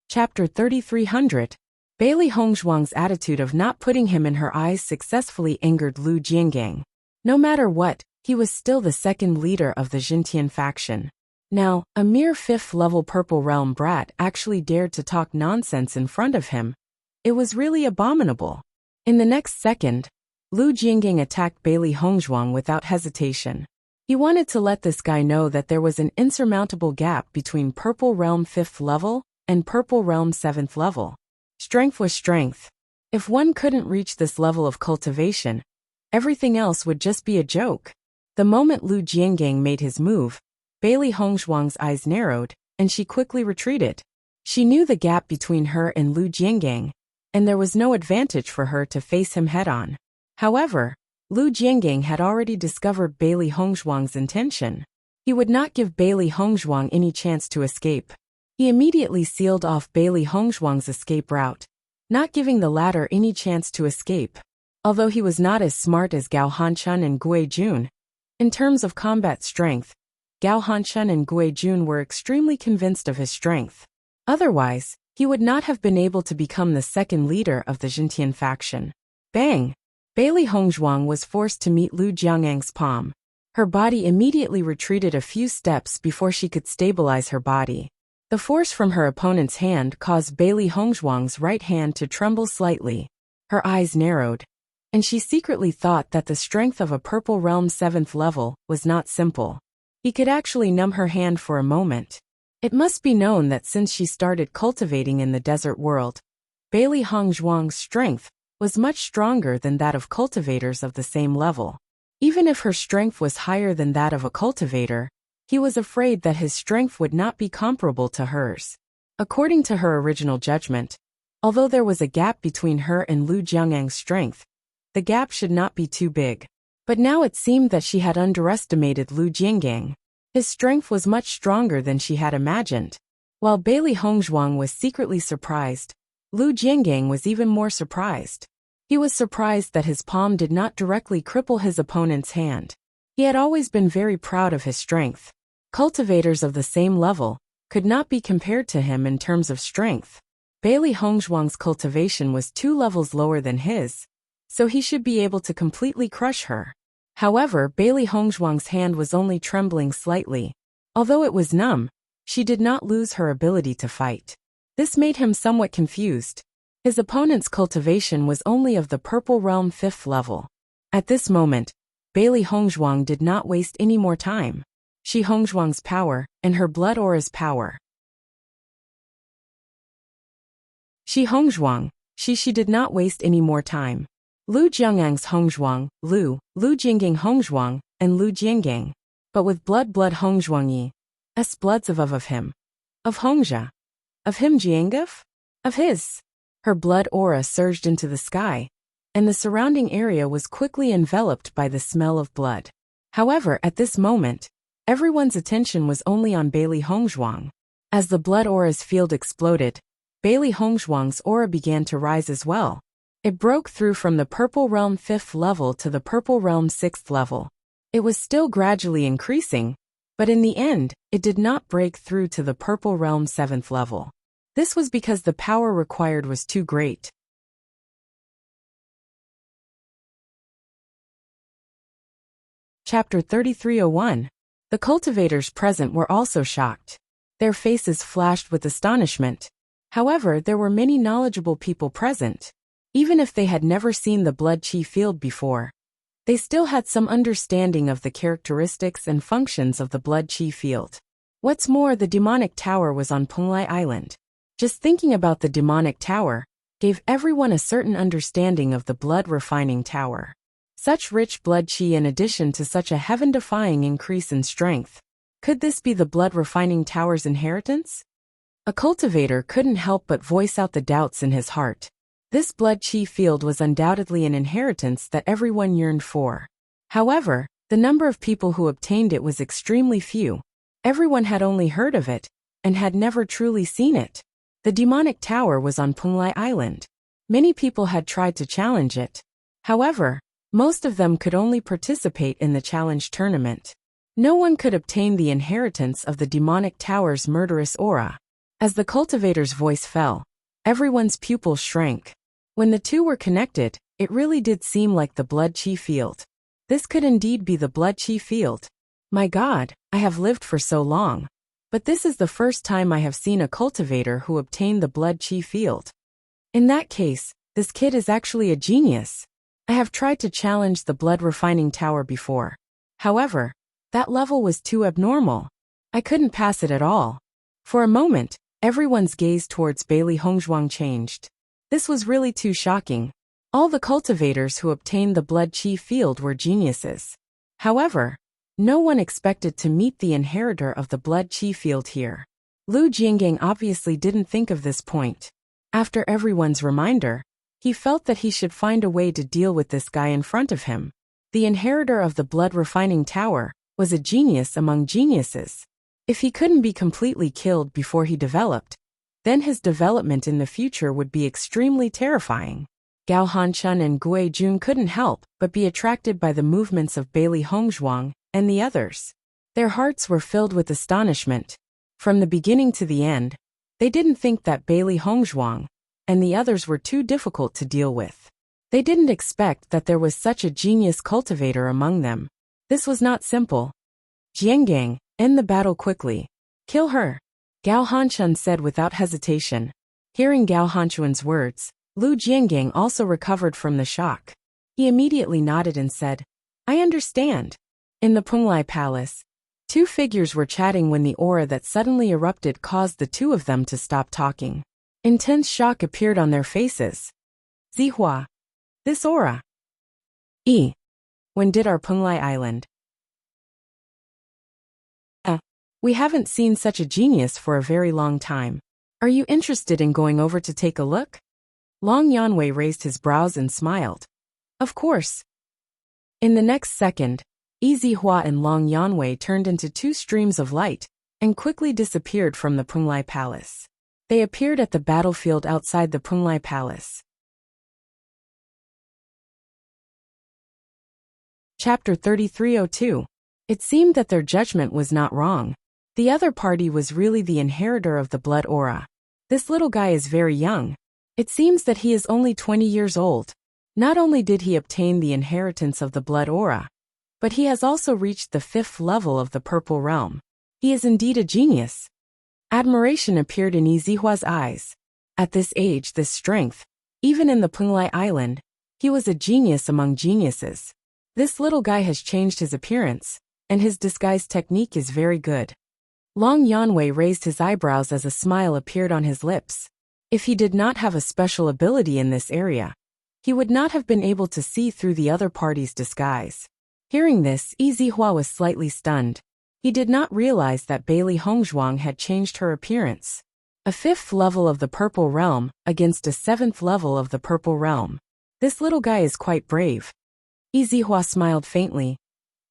Chapter 3300. Bailey Hongzhuang's attitude of not putting him in her eyes successfully angered Lu Jinggang. No matter what, he was still the second leader of the Jintian faction. Now, a mere 5th-level Purple Realm brat actually dared to talk nonsense in front of him. It was really abominable. In the next second, Lu Jinggang attacked Bailey Hongzhuang without hesitation. He wanted to let this guy know that there was an insurmountable gap between Purple Realm 5th level and Purple Realm 7th level. Strength was strength. If one couldn't reach this level of cultivation, everything else would just be a joke. The moment Lu Jinggang made his move, Bailey Hongzhuang's eyes narrowed, and she quickly retreated. She knew the gap between her and Lu Jinggang, and there was no advantage for her to face him head-on. However, Lu Jinggang had already discovered Bailey Hongzhuang's intention. He would not give Bailey Hongzhuang any chance to escape. He immediately sealed off Bailey Hongzhuang's escape route, not giving the latter any chance to escape. Although he was not as smart as Gao Hanshun and Gui Jun, in terms of combat strength, Gao Hanshun and Gui Jun were extremely convinced of his strength. Otherwise, he would not have been able to become the second leader of the Jintian faction. Bang! Bailey Hongzhuang was forced to meet Lu Jiangyang's palm. Her body immediately retreated a few steps before she could stabilize her body. The force from her opponent's hand caused Bailey Hongzhuang's right hand to tremble slightly. Her eyes narrowed, and she secretly thought that the strength of a Purple Realm 7th level was not simple. He could actually numb her hand for a moment. It must be known that since she started cultivating in the desert world, Bailey Hongzhuang's strength was much stronger than that of cultivators of the same level. Even if her strength was higher than that of a cultivator, he was afraid that his strength would not be comparable to hers. According to her original judgment, although there was a gap between her and Lu Jiangyang's strength, the gap should not be too big. But now it seemed that she had underestimated Lu Jinggang. His strength was much stronger than she had imagined. While Bailey Hongzhuang was secretly surprised, Lu Jinggang was even more surprised. He was surprised that his palm did not directly cripple his opponent's hand. He had always been very proud of his strength. Cultivators of the same level could not be compared to him in terms of strength. Bailey Hongzhuang's cultivation was 2 levels lower than his, so he should be able to completely crush her. However, Bailey Hongzhuang's hand was only trembling slightly. Although it was numb, she did not lose her ability to fight. This made him somewhat confused. His opponent's cultivation was only of the Purple Realm 5th level. At this moment, Bailey Hongzhuang did not waste any more time. She Hongzhuang's power, and her blood aura's power. She Hongzhuang, she did not waste any more time. Lu Jiangyang's Hongzhuang, Lu Jinggang Hongzhuang, and Lu Jinggang. But with blood Hongzhuang Yi. S bloods of him. Of Hongzha. Of him Jiangaf? Of his. Her blood aura surged into the sky, and the surrounding area was quickly enveloped by the smell of blood. However, at this moment, everyone's attention was only on Bailey Hongzhuang. As the blood aura's field exploded, Bailey Hongzhuang's aura began to rise as well. It broke through from the Purple Realm 5th level to the Purple Realm 6th level. It was still gradually increasing, but in the end, it did not break through to the Purple Realm 7th level. This was because the power required was too great. Chapter 3301. The cultivators present were also shocked. Their faces flashed with astonishment. However, there were many knowledgeable people present. Even if they had never seen the blood chi field before, they still had some understanding of the characteristics and functions of the blood chi field. What's more, the demonic tower was on Penglai Island. Just thinking about the demonic tower gave everyone a certain understanding of the blood-refining tower. Such rich blood chi in addition to such a heaven-defying increase in strength. Could this be the blood-refining tower's inheritance? A cultivator couldn't help but voice out the doubts in his heart. This blood chi field was undoubtedly an inheritance that everyone yearned for. However, the number of people who obtained it was extremely few. Everyone had only heard of it, and had never truly seen it. The demonic tower was on Punglai Island. Many people had tried to challenge it. However, most of them could only participate in the challenge tournament. No one could obtain the inheritance of the demonic tower's murderous aura. As the cultivator's voice fell, everyone's pupils shrank. When the two were connected, it really did seem like the blood chi field. This could indeed be the blood chi field. My God, I have lived for so long. But this is the first time I have seen a cultivator who obtained the blood chi field. In that case, this kid is actually a genius. I have tried to challenge the blood refining tower before. However, that level was too abnormal. I couldn't pass it at all. For a moment, everyone's gaze towards Bailey Hongzhuang changed. This was really too shocking. All the cultivators who obtained the blood chi field were geniuses. However, no one expected to meet the inheritor of the blood chi field here. Lu Jiangang obviously didn't think of this point. After everyone's reminder, he felt that he should find a way to deal with this guy in front of him. The inheritor of the blood refining tower was a genius among geniuses. If he couldn't be completely killed before he developed, then his development in the future would be extremely terrifying. Gao Hanchun and Gui Jun couldn't help but be attracted by the movements of Bailey Hongzhuang and the others. Their hearts were filled with astonishment. From the beginning to the end, they didn't think that Bailey Hongzhuang and the others were too difficult to deal with. They didn't expect that there was such a genius cultivator among them. This was not simple. Jiangang, end the battle quickly. Kill her, Gao Hanchun said without hesitation. Hearing Gao Hanchun's words, Lu Jiangang also recovered from the shock. He immediately nodded and said, I understand. In the Punglai Palace, two figures were chatting when the aura that suddenly erupted caused the two of them to stop talking. Intense shock appeared on their faces. Zihua. This aura. When did our Punglai Island? We haven't seen such a genius for a very long time. Are you interested in going over to take a look? Long Yanwei raised his brows and smiled. Of course. In the next second, Zihua and Long Yanwei turned into two streams of light and quickly disappeared from the Punglai Palace. They appeared at the battlefield outside the Punglai Palace. Chapter 3302. It seemed that their judgment was not wrong. The other party was really the inheritor of the blood aura. This little guy is very young. It seems that he is only 20 years old. Not only did he obtain the inheritance of the blood aura, but he has also reached the 5th level of the purple realm. He is indeed a genius. Admiration appeared in Zihua's eyes. At this age, this strength, even in the Punglai Island, he was a genius among geniuses. This little guy has changed his appearance, and his disguise technique is very good. Long Yanwei raised his eyebrows as a smile appeared on his lips. If he did not have a special ability in this area, he would not have been able to see through the other party's disguise. Hearing this, Zihua was slightly stunned. He did not realize that Bailey Hongzhuang had changed her appearance. A 5th level of the purple realm against a 7th level of the purple realm. This little guy is quite brave. Zihua smiled faintly.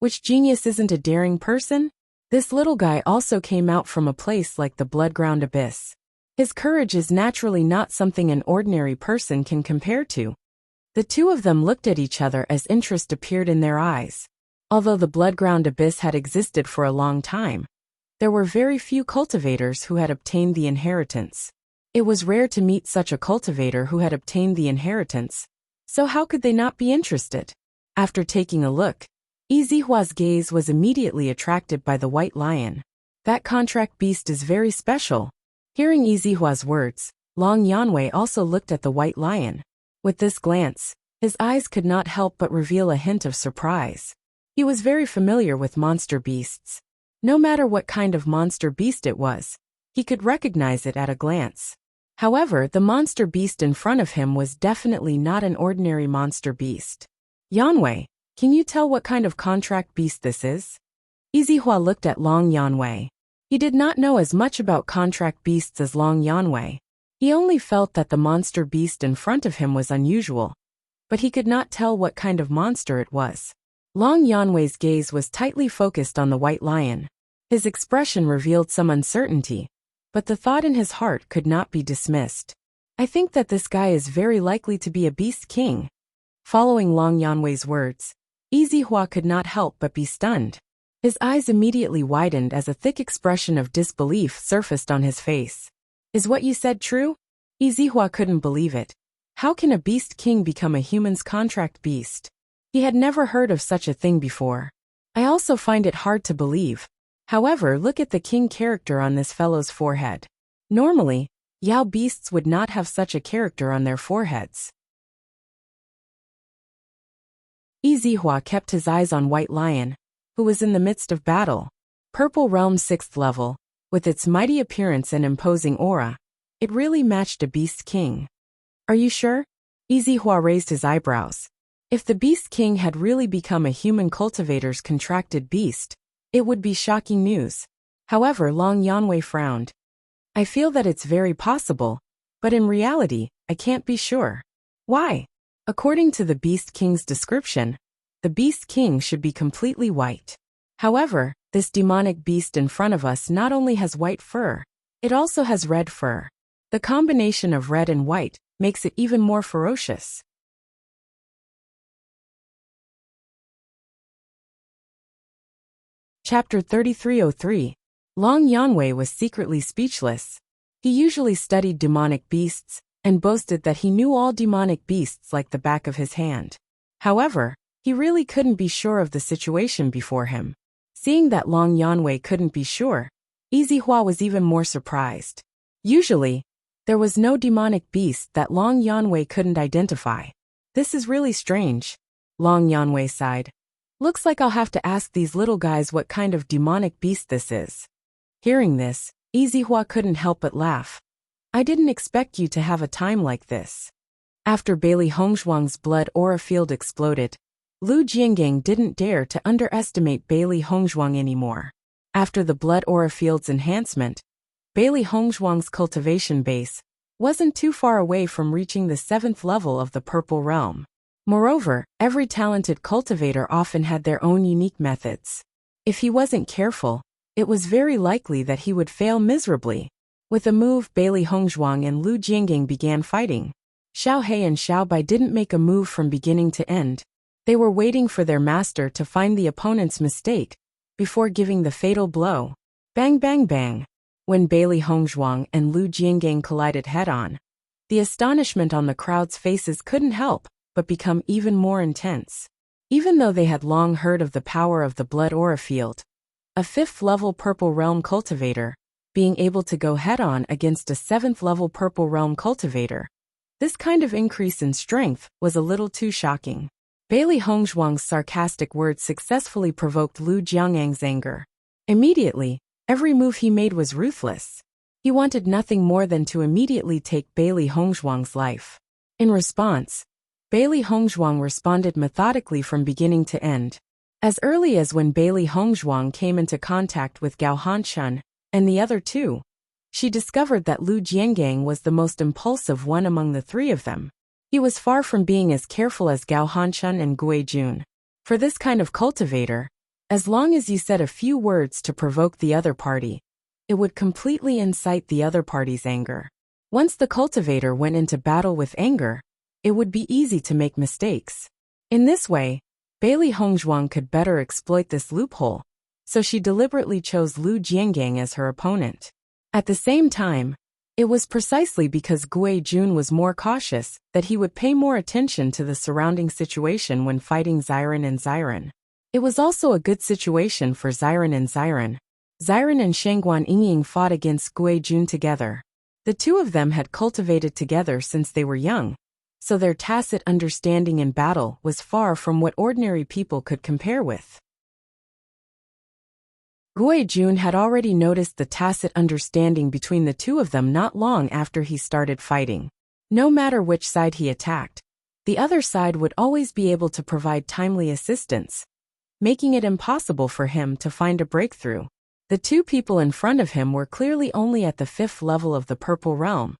Which genius isn't a daring person? This little guy also came out from a place like the Bloodground Abyss. His courage is naturally not something an ordinary person can compare to. The two of them looked at each other as interest appeared in their eyes. Although the Bloodground Abyss had existed for a long time, there were very few cultivators who had obtained the inheritance. It was rare to meet such a cultivator who had obtained the inheritance, so how could they not be interested? After taking a look, Zihua's gaze was immediately attracted by the white lion. That contract beast is very special. Hearing Zihua's words, Long Yanwei also looked at the white lion. With this glance, his eyes could not help but reveal a hint of surprise. He was very familiar with monster beasts. No matter what kind of monster beast it was, he could recognize it at a glance. However, the monster beast in front of him was definitely not an ordinary monster beast. Yanwei, can you tell what kind of contract beast this is? Izihua looked at Long Yanwei. He did not know as much about contract beasts as Long Yanwei. He only felt that the monster beast in front of him was unusual, but he could not tell what kind of monster it was. Long Yanwei's gaze was tightly focused on the white lion. His expression revealed some uncertainty, but the thought in his heart could not be dismissed. I think that this guy is very likely to be a beast king. Following Long Yanwei's words, Izihua could not help but be stunned. His eyes immediately widened as a thick expression of disbelief surfaced on his face. Is what you said true? Izihua couldn't believe it. How can a beast king become a human's contract beast? He had never heard of such a thing before. I also find it hard to believe. However, look at the king character on this fellow's forehead. Normally, Yao beasts would not have such a character on their foreheads. Izihua kept his eyes on White Lion, who was in the midst of battle. Purple Realm 6th level, with its mighty appearance and imposing aura, it really matched a beast king. Are you sure? Izihua raised his eyebrows. If the beast king had really become a human cultivator's contracted beast, it would be shocking news. However, Long Yanwei frowned. I feel that it's very possible, but in reality, I can't be sure. Why? According to the beast king's description, the beast king should be completely white. However, this demonic beast in front of us not only has white fur, it also has red fur. The combination of red and white makes it even more ferocious. Chapter 3303. Long Yanwei was secretly speechless. He usually studied demonic beasts and boasted that he knew all demonic beasts like the back of his hand. However, he really couldn't be sure of the situation before him. Seeing that Long Yanwei couldn't be sure, Izihua was even more surprised. Usually, there was no demonic beast that Long Yanwei couldn't identify. This is really strange. Long Yanwei sighed. Looks like I'll have to ask these little guys what kind of demonic beast this is. Hearing this, Izihua couldn't help but laugh. I didn't expect you to have a time like this. After Bailey Hongzhuang's blood aura field exploded, Lu Jiangang didn't dare to underestimate Bailey Hongzhuang anymore. After the blood aura field's enhancement, Bailey Hongzhuang's cultivation base wasn't too far away from reaching the 7th level of the Purple Realm. Moreover, every talented cultivator often had their own unique methods. If he wasn't careful, it was very likely that he would fail miserably. With a move, Bailey Hongzhuang and Lu Jiangang began fighting. Xiao He and Xiao Bai didn't make a move from beginning to end. They were waiting for their master to find the opponent's mistake before giving the fatal blow. Bang bang bang. When Bailey Hongzhuang and Lu Jiangang collided head-on, the astonishment on the crowd's faces couldn't help but become even more intense. Even though they had long heard of the power of the blood aura field, a 5th level Purple Realm cultivator being able to go head-on against a 7th level Purple Realm cultivator, this kind of increase in strength was a little too shocking. Bailey Hongzhuang's sarcastic words successfully provoked Lu Jiangang's anger. Immediately, every move he made was ruthless. He wanted nothing more than to immediately take Bailey Hongzhuang's life. In response, Bailey Hongzhuang responded methodically from beginning to end. As early as when Bailey Hongzhuang came into contact with Gao Hanshun and the other two, she discovered that Lu Jiangang was the most impulsive one among the three of them. He was far from being as careful as Gao Hanshun and Gui Jun. For this kind of cultivator, as long as you said a few words to provoke the other party, it would completely incite the other party's anger. Once the cultivator went into battle with anger, it would be easy to make mistakes. In this way, Bailey Hongzhuang could better exploit this loophole, so she deliberately chose Lu Jiangang as her opponent. At the same time, it was precisely because Gui Jun was more cautious that he would pay more attention to the surrounding situation when fighting Xiren and Xiren. It was also a good situation for Xiren and Xiren. Xiren and Shangguan Yingying fought against Gui Jun together. The two of them had cultivated together since they were young, so their tacit understanding in battle was far from what ordinary people could compare with. Gui Jun had already noticed the tacit understanding between the two of them not long after he started fighting. No matter which side he attacked, the other side would always be able to provide timely assistance, making it impossible for him to find a breakthrough. The two people in front of him were clearly only at the 5th level of the Purple Realm,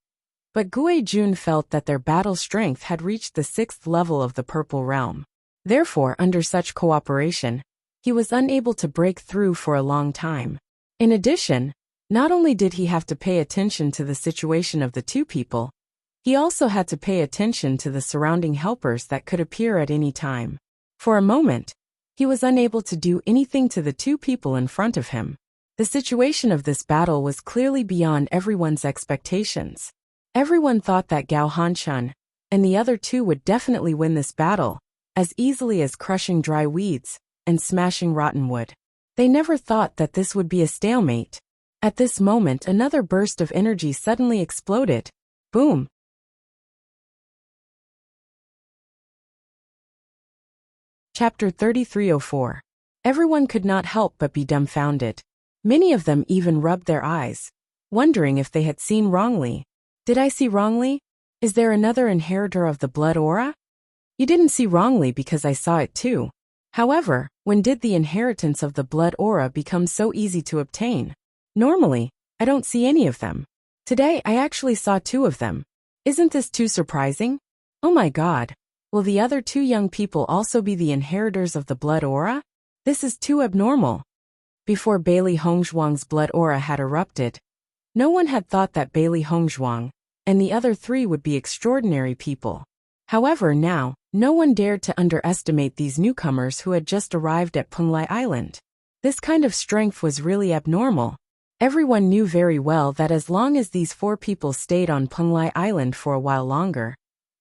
but Gui Jun felt that their battle strength had reached the 6th level of the Purple Realm. Therefore, under such cooperation, he was unable to break through for a long time. In addition, not only did he have to pay attention to the situation of the two people, he also had to pay attention to the surrounding helpers that could appear at any time. For a moment, he was unable to do anything to the two people in front of him. The situation of this battle was clearly beyond everyone's expectations. Everyone thought that Gao Hanshun and the other two would definitely win this battle, as easily as crushing dry weeds and smashing rotten wood. They never thought that this would be a stalemate. At this moment, another burst of energy suddenly exploded. Boom! Chapter 3304. Everyone could not help but be dumbfounded. Many of them even rubbed their eyes, wondering if they had seen wrongly. Did I see wrongly? Is there another inheritor of the blood aura? You didn't see wrongly because I saw it too. However, when did the inheritance of the blood aura become so easy to obtain? Normally, I don't see any of them. Today I actually saw 2 of them. Isn't this too surprising? Oh my god. Will the other 2 young people also be the inheritors of the blood aura? This is too abnormal. Before Bailey Hongzhuang's blood aura had erupted, no one had thought that Bailey Hongzhuang and the other 3 would be extraordinary people. However, now, no one dared to underestimate these newcomers who had just arrived at Penglai Island. This kind of strength was really abnormal. Everyone knew very well that as long as these 4 people stayed on Penglai Island for a while longer,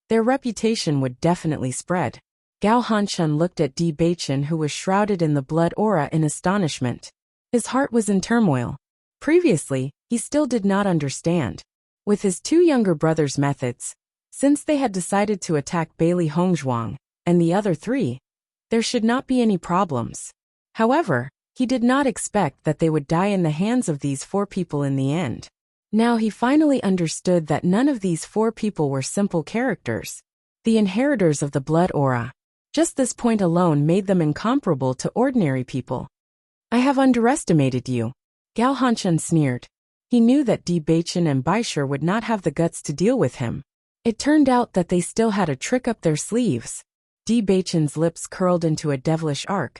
their reputation would definitely spread. Gao Hanshun looked at Bewitching, who was shrouded in the blood aura, in astonishment. His heart was in turmoil. Previously, he still did not understand. With his 2 younger brothers' methods, since they had decided to attack Bailey Hongzhuang and the other 3, there should not be any problems. However, he did not expect that they would die in the hands of these 4 people in the end. Now he finally understood that none of these 4 people were simple characters, the inheritors of the blood aura. Just this point alone made them incomparable to ordinary people. I have underestimated you. Gao Hanshun sneered. He knew that Bewitching and Baisher would not have the guts to deal with him. It turned out that they still had a trick up their sleeves. Bewitching's lips curled into a devilish arc.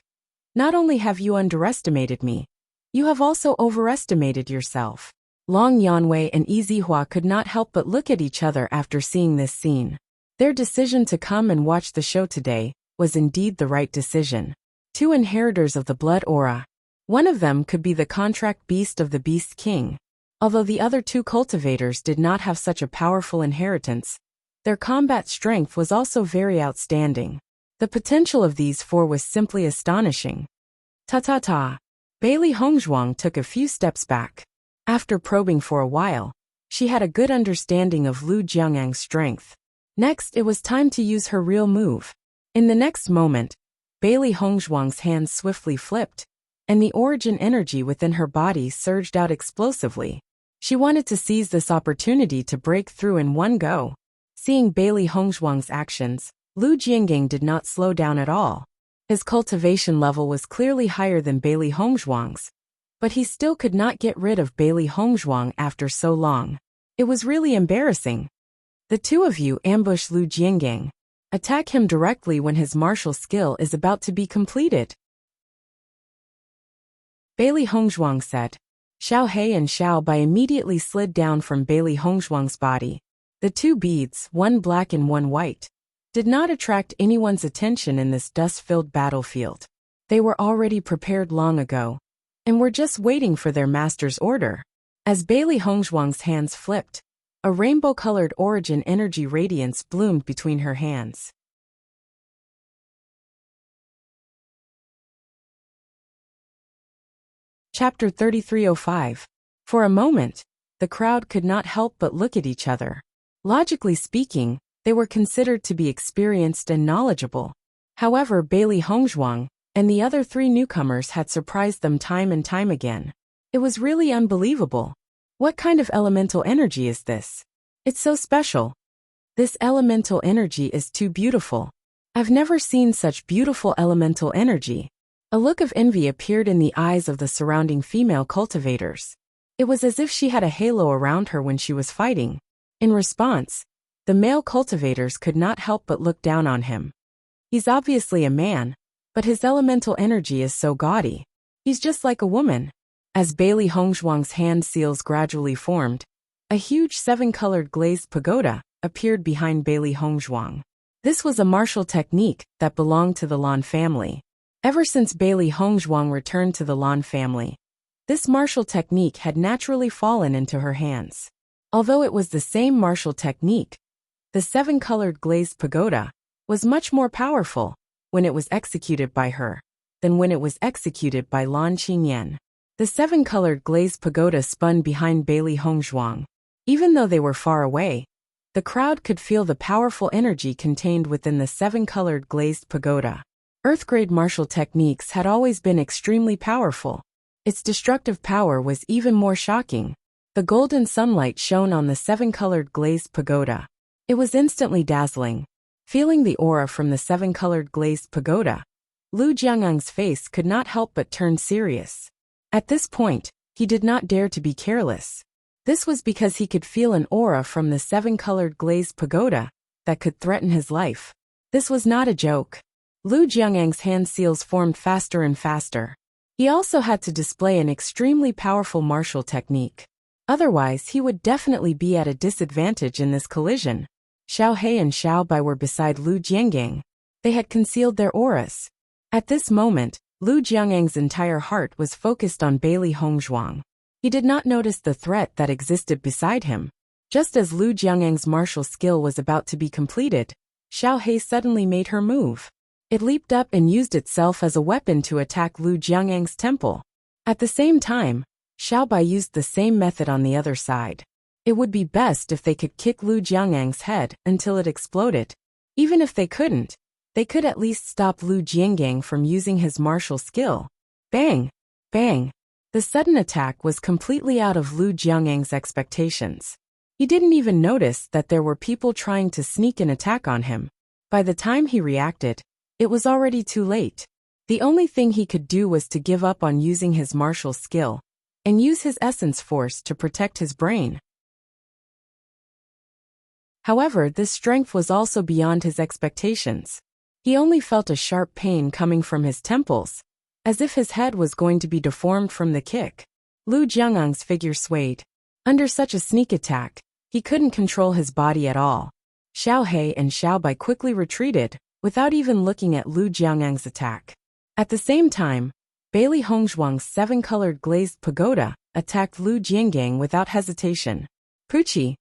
Not only have you underestimated me, you have also overestimated yourself. Long Yanwei and Yizihua could not help but look at each other after seeing this scene. Their decision to come and watch the show today was indeed the right decision. 2 inheritors of the blood aura. One of them could be the contract beast of the Beast King. Although the other 2 cultivators did not have such a powerful inheritance, their combat strength was also very outstanding. The potential of these 4 was simply astonishing. Ta-ta-ta. Bailey Hongzhuang took a few steps back. After probing for a while, she had a good understanding of Lu Jiangyang's strength. Next, it was time to use her real move. In the next moment, Bailey Hongzhuang's hands swiftly flipped, and the origin energy within her body surged out explosively. She wanted to seize this opportunity to break through in one go. Seeing Bailey Hongzhuang's actions, Lu Jiangyang did not slow down at all. His cultivation level was clearly higher than Bailey Hongzhuang's, but he still could not get rid of Bailey Hongzhuang after so long. It was really embarrassing. The 2 of you ambush Lu Jiangyang. Attack him directly when his martial skill is about to be completed. Bailey Hongzhuang said. Xiao He and Xiao Bai immediately slid down from Bailey Hongzhuang's body. The 2 beads, one black and one white, did not attract anyone's attention in this dust-filled battlefield. They were already prepared long ago, and were just waiting for their master's order. As Bailey Hongzhuang's hands flipped, a rainbow-colored origin energy radiance bloomed between her hands. Chapter 3305. For a moment, the crowd could not help but look at each other. Logically speaking, they were considered to be experienced and knowledgeable. However, Bailey Hongzhuang, and the other three newcomers had surprised them time and time again. It was really unbelievable. What kind of elemental energy is this? It's so special. This elemental energy is too beautiful. I've never seen such beautiful elemental energy. A look of envy appeared in the eyes of the surrounding female cultivators. It was as if she had a halo around her when she was fighting. In response, the male cultivators could not help but look down on him. He's obviously a man, but his elemental energy is so gaudy. He's just like a woman. As Bailey Hongzhuang's hand seals gradually formed, a huge seven-colored glazed pagoda appeared behind Bailey Hongzhuang. This was a martial technique that belonged to the Lan family. Ever since Bailey Hongzhuang returned to the Lan family, this martial technique had naturally fallen into her hands. Although it was the same martial technique, the seven-colored glazed pagoda was much more powerful when it was executed by her than when it was executed by Lan Qingyan. The seven-colored glazed pagoda spun behind Bailey Hongzhuang. Even though they were far away, the crowd could feel the powerful energy contained within the seven-colored glazed pagoda. Earth-grade martial techniques had always been extremely powerful. Its destructive power was even more shocking. The golden sunlight shone on the seven-colored glazed pagoda. It was instantly dazzling. Feeling the aura from the seven-colored glazed pagoda, Lu Jiangang's face could not help but turn serious. At this point, he did not dare to be careless. This was because he could feel an aura from the seven-colored glazed pagoda that could threaten his life. This was not a joke. Lu Jiangang's hand seals formed faster and faster. He also had to display an extremely powerful martial technique. Otherwise, he would definitely be at a disadvantage in this collision. Xiao He and Xiao Bai were beside Lu Jiangang. They had concealed their auras. At this moment, Lu Jiangang's entire heart was focused on Bailey Hongzhuang. He did not notice the threat that existed beside him. Just as Lu Jiangang's martial skill was about to be completed, Xiao He suddenly made her move. It leaped up and used itself as a weapon to attack Lu Jiangang's temple. At the same time, Xiao Bai used the same method on the other side. It would be best if they could kick Lu Jiangang's head until it exploded. Even if they couldn't, they could at least stop Lu Jiangang from using his martial skill. Bang! Bang! The sudden attack was completely out of Lu Jiangang's expectations. He didn't even notice that there were people trying to sneak an attack on him. By the time he reacted, it was already too late. The only thing he could do was to give up on using his martial skill and use his essence force to protect his brain. However, this strength was also beyond his expectations. He only felt a sharp pain coming from his temples, as if his head was going to be deformed from the kick. Lu Jiangang's figure swayed. Under such a sneak attack, he couldn't control his body at all. Xiao He and Xiao Bai quickly retreated, without even looking at Lu Jiangang's attack. At the same time, Bailey Hongzhuang's seven-colored glazed pagoda attacked Lu Jiangang without hesitation. Puchi.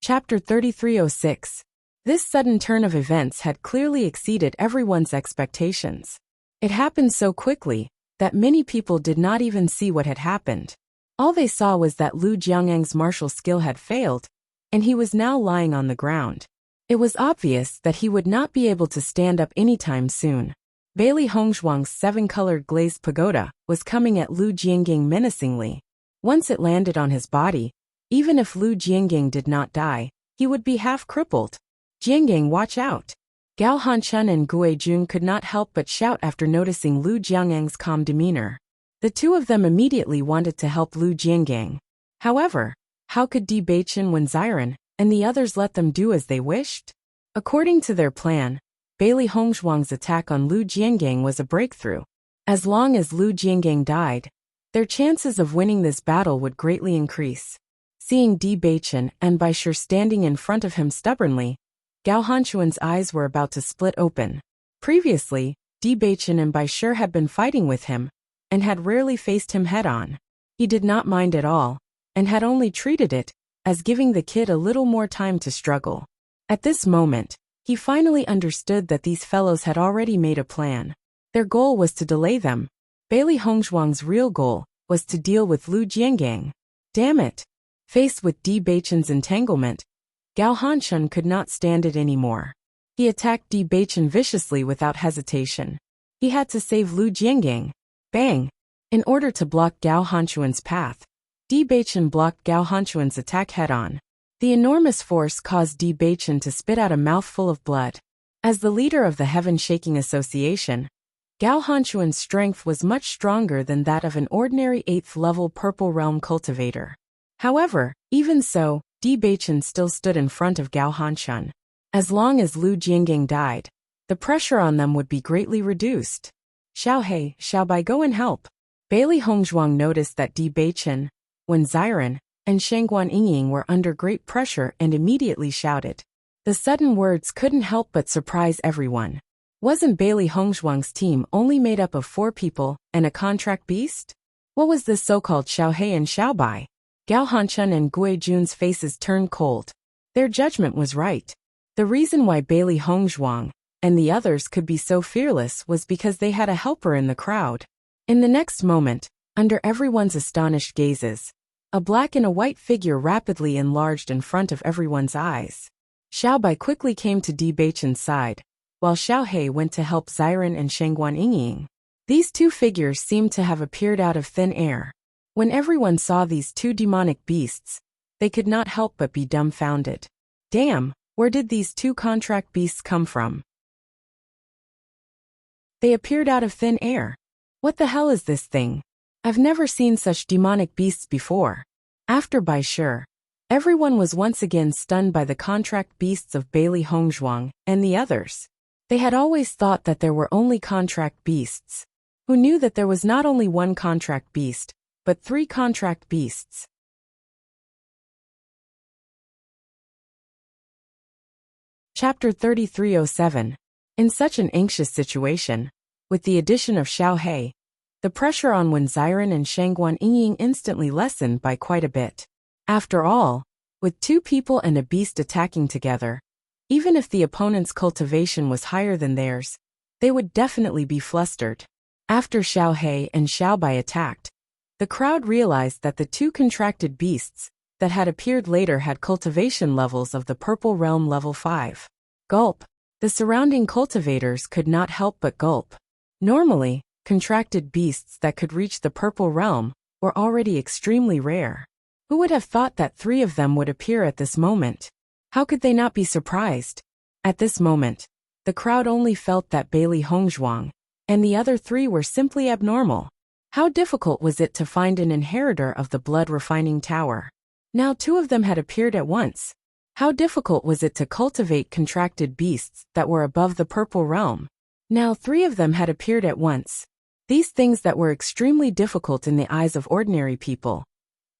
Chapter 3306. This sudden turn of events had clearly exceeded everyone's expectations. It happened so quickly that many people did not even see what had happened. All they saw was that Lu Jiangang's martial skill had failed, and he was now lying on the ground. It was obvious that he would not be able to stand up anytime soon. Bailey Hongzhuang's seven-colored glazed pagoda was coming at Lu Jiangang menacingly. Once it landed on his body, even if Lu Jiangang did not die, he would be half crippled. Jiangang, watch out! Gao Hanchun and Gui Jun could not help but shout after noticing Lu Jiangang's calm demeanor. The two of them immediately wanted to help Lu Jiangang. However, how could Bewitching Wen Ziren and the others let them do as they wished? According to their plan, Bailey Hongzhuang's attack on Lu Jiangang was a breakthrough. As long as Lu Jiangang died, their chances of winning this battle would greatly increase. Seeing Bewitching and Bai Shi standing in front of him stubbornly, Gao Hanchuan's eyes were about to split open. Previously, Bewitching and Bai Shi had been fighting with him, and had rarely faced him head-on. He did not mind at all, and had only treated it as giving the kid a little more time to struggle. At this moment, he finally understood that these fellows had already made a plan. Their goal was to delay them. Bailey Hongzhuang's real goal was to deal with Lu Jiangang. Damn it! Faced with Bewitching's entanglement, Gao Hanchun could not stand it anymore. He attacked Di Baichen viciously without hesitation. He had to save Lu Jiangang. Bang! In order to block Gao Hanchuan's path, Di Baichen blocked Gao Hanchuan's attack head-on. The enormous force caused Di Baichen to spit out a mouthful of blood. As the leader of the Heaven Shaking Association, Gao Hanchuan's strength was much stronger than that of an ordinary 8th-level Purple Realm cultivator. However, even so, Di Baichen still stood in front of Gao Hanchuan. As long as Lu Jiangang died, the pressure on them would be greatly reduced. Xiaohe, Xiaobai, go and help. Bailey Hongzhuang noticed that Di Baichen, Wen Ziren, and Shangguan Yingying were under great pressure and immediately shouted. The sudden words couldn't help but surprise everyone. Wasn't Bailey Hongzhuang's team only made up of 4 people and a contract beast? What was this so-called Xiaohe and Xiaobai? Gao Hanchun and Gui Jun's faces turned cold. Their judgment was right. The reason why Bailey Hongzhuang and the others could be so fearless was because they had a helper in the crowd. In the next moment, under everyone's astonished gazes, a black and a white figure rapidly enlarged in front of everyone's eyes. Xiaobai quickly came to Di Baichen's side, while Xiaohe went to help Ziren and Shangguan Yingying. These 2 figures seemed to have appeared out of thin air. When everyone saw these 2 demonic beasts, they could not help but be dumbfounded. Damn, where did these 2 contract beasts come from? They appeared out of thin air. What the hell is this thing? I've never seen such demonic beasts before. After Bai Shi, everyone was once again stunned by the contract beasts of Bailey Hongzhuang and the others. They had always thought that there were only contract beasts. Who knew that there was not only 1 contract beast, but 3 contract beasts? Chapter 3307. In such an anxious situation, with the addition of Xiaohe, the pressure on Wen Ziren and Shangguan Yingying instantly lessened by quite a bit. After all, with 2 people and a beast attacking together, even if the opponent's cultivation was higher than theirs, they would definitely be flustered. After Xiaohe and Xiaobai attacked, the crowd realized that the 2 contracted beasts that had appeared later had cultivation levels of the Purple Realm level 5. Gulp. The surrounding cultivators could not help but gulp. Normally, contracted beasts that could reach the Purple Realm were already extremely rare. Who would have thought that 3 of them would appear at this moment? How could they not be surprised? At this moment, the crowd only felt that Bailey Hongzhuang and the other 3 were simply abnormal. How difficult was it to find an inheritor of the blood refining tower? Now 2 of them had appeared at once. How difficult was it to cultivate contracted beasts that were above the Purple Realm? Now 3 of them had appeared at once. These things that were extremely difficult in the eyes of ordinary people.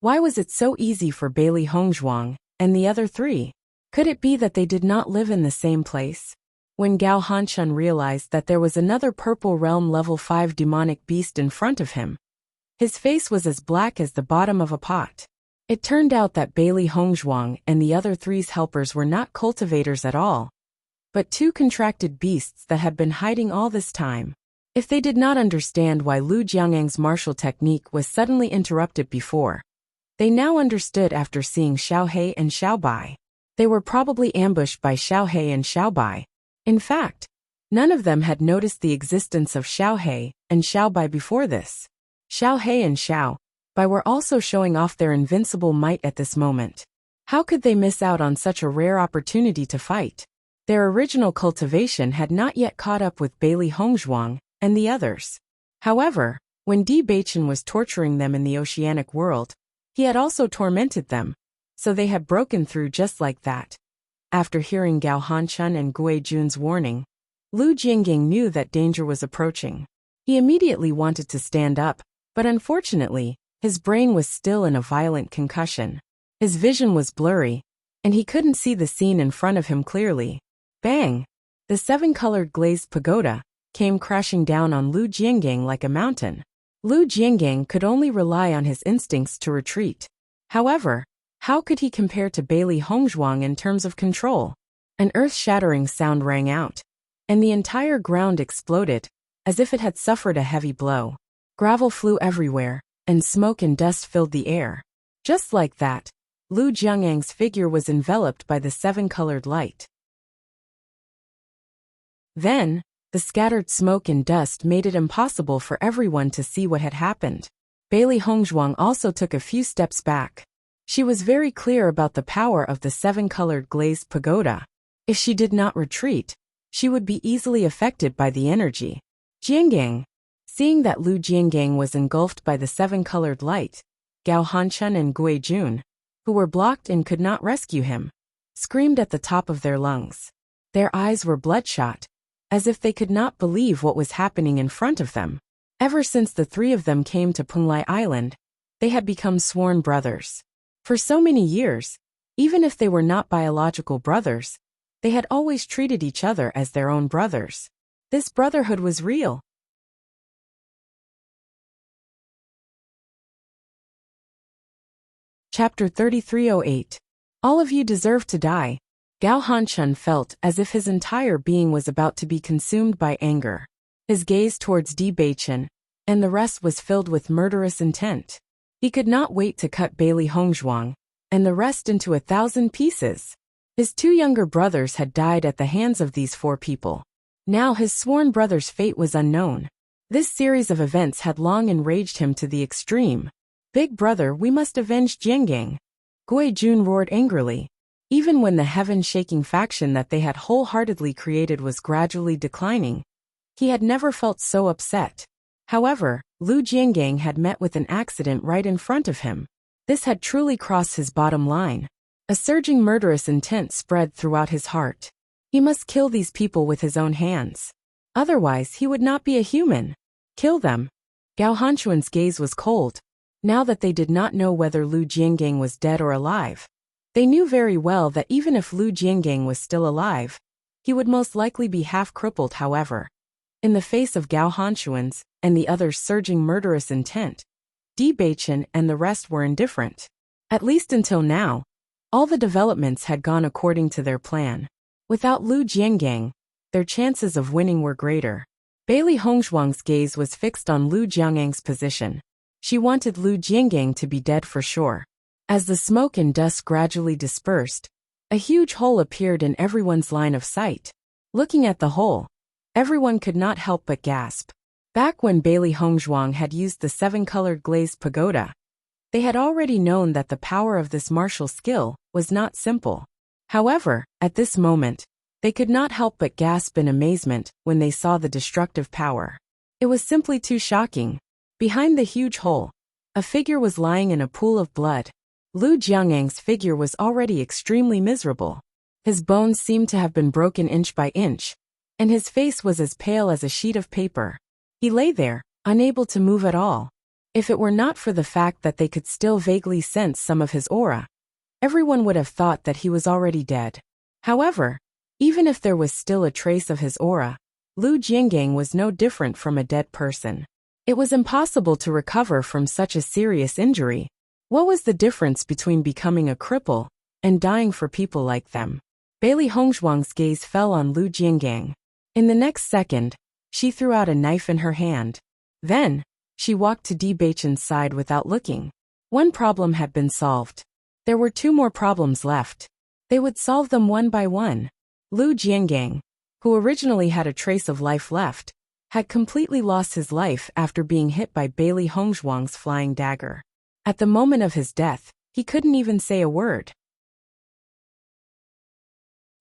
Why was it so easy for Bailey Hongzhuang and the other 3? Could it be that they did not live in the same place? When Gao Hanchun realized that there was another Purple Realm level 5 demonic beast in front of him, his face was as black as the bottom of a pot. It turned out that Bailey Hongzhuang and the other 3's helpers were not cultivators at all, but 2 contracted beasts that had been hiding all this time. If they did not understand why Lu Jiangyang's martial technique was suddenly interrupted before, they now understood after seeing Xiaohe and Xiaobai. They were probably ambushed by Xiaohe and Xiaobai. In fact, none of them had noticed the existence of Xiaohe and Xiaobai before this. Xiaohe and Xiaobai were also showing off their invincible might at this moment. How could they miss out on such a rare opportunity to fight? Their original cultivation had not yet caught up with Bailey Hongzhuang and the others. However, when Di Baichen was torturing them in the oceanic world, he had also tormented them, so they had broken through just like that. After hearing Gao Hanchun and Gui Jun's warning, Lu Jiangang knew that danger was approaching. He immediately wanted to stand up, but unfortunately, his brain was still in a violent concussion. His vision was blurry, and he couldn't see the scene in front of him clearly. Bang! The 7-colored glazed pagoda came crashing down on Lu Jiangang like a mountain. Lu Jiangang could only rely on his instincts to retreat. However, how could he compare to Bailey Hongzhuang in terms of control? An earth-shattering sound rang out, and the entire ground exploded, as if it had suffered a heavy blow. Gravel flew everywhere, and smoke and dust filled the air. Just like that, Lu Jiangyang's figure was enveloped by the 7-colored light. Then, the scattered smoke and dust made it impossible for everyone to see what had happened. Bailey Hongzhuang also took a few steps back. She was very clear about the power of the seven-colored glazed pagoda. If she did not retreat, she would be easily affected by the energy. Jiangang. Seeing that Lu Jiangang was engulfed by the seven-colored light, Gao Hanchun and Gui Jun, who were blocked and could not rescue him, screamed at the top of their lungs. Their eyes were bloodshot, as if they could not believe what was happening in front of them. Ever since the three of them came to Penglai Island, they had become sworn brothers. For so many years, even if they were not biological brothers, they had always treated each other as their own brothers. This brotherhood was real. Chapter 3308. All of you deserve to die. Gao Hanchun felt as if his entire being was about to be consumed by anger. His gaze towards Bewitching, and the rest was filled with murderous intent. He could not wait to cut Bailey Hongzhuang, and the rest into 1,000 pieces. His two younger brothers had died at the hands of these four people. Now his sworn brother's fate was unknown. This series of events had long enraged him to the extreme. Big brother, we must avenge Jiangang. Gui Jun roared angrily. Even when the heaven-shaking faction that they had wholeheartedly created was gradually declining, he had never felt so upset. However, Lu Jiangang had met with an accident right in front of him. This had truly crossed his bottom line. A surging murderous intent spread throughout his heart. He must kill these people with his own hands. Otherwise, he would not be a human. Kill them. Gao Hanchuan's gaze was cold. Now that they did not know whether Lu Jiangang was dead or alive, they knew very well that even if Lu Jiangang was still alive, he would most likely be half-crippled. However, in the face of Gao Hanchuan's and the others' surging murderous intent, Bewitching and the rest were indifferent. At least until now, all the developments had gone according to their plan. Without Lu Jiangang, their chances of winning were greater. Bailey Hongzhuang's gaze was fixed on Lu Jiangang's position. She wanted Lu Jiangang to be dead for sure. As the smoke and dust gradually dispersed, a huge hole appeared in everyone's line of sight. Looking at the hole, everyone could not help but gasp. Back when Bailey Hongzhuang had used the seven-colored glazed pagoda, they had already known that the power of this martial skill was not simple. However, at this moment, they could not help but gasp in amazement when they saw the destructive power. It was simply too shocking. Behind the huge hole, a figure was lying in a pool of blood. Lu Jiangang's figure was already extremely miserable. His bones seemed to have been broken inch by inch, and his face was as pale as a sheet of paper. He lay there, unable to move at all. If it were not for the fact that they could still vaguely sense some of his aura, everyone would have thought that he was already dead. However, even if there was still a trace of his aura, Lu Jiangang was no different from a dead person. It was impossible to recover from such a serious injury. What was the difference between becoming a cripple and dying for people like them? Bailey Hongzhuang's gaze fell on Lu Jiangang. In the next second, she threw out a knife in her hand. Then, she walked to Bewitching's side without looking. One problem had been solved. There were two more problems left. They would solve them one by one. Lu Jiangang, who originally had a trace of life left, had completely lost his life after being hit by Bailey Hongzhuang's flying dagger. At the moment of his death, he couldn't even say a word.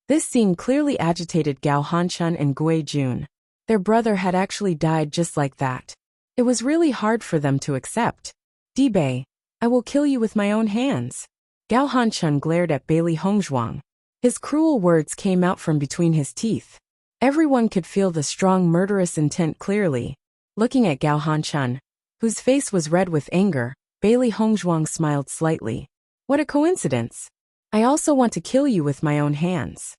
This scene clearly agitated Gao Hanchun and Gui Jun. Their brother had actually died just like that. It was really hard for them to accept. Dibei, I will kill you with my own hands. Gao Hanchun glared at Bailey Hongzhuang. His cruel words came out from between his teeth. Everyone could feel the strong murderous intent clearly. Looking at Gao Hanchun, whose face was red with anger, Bailey Hongzhuang smiled slightly. What a coincidence. I also want to kill you with my own hands.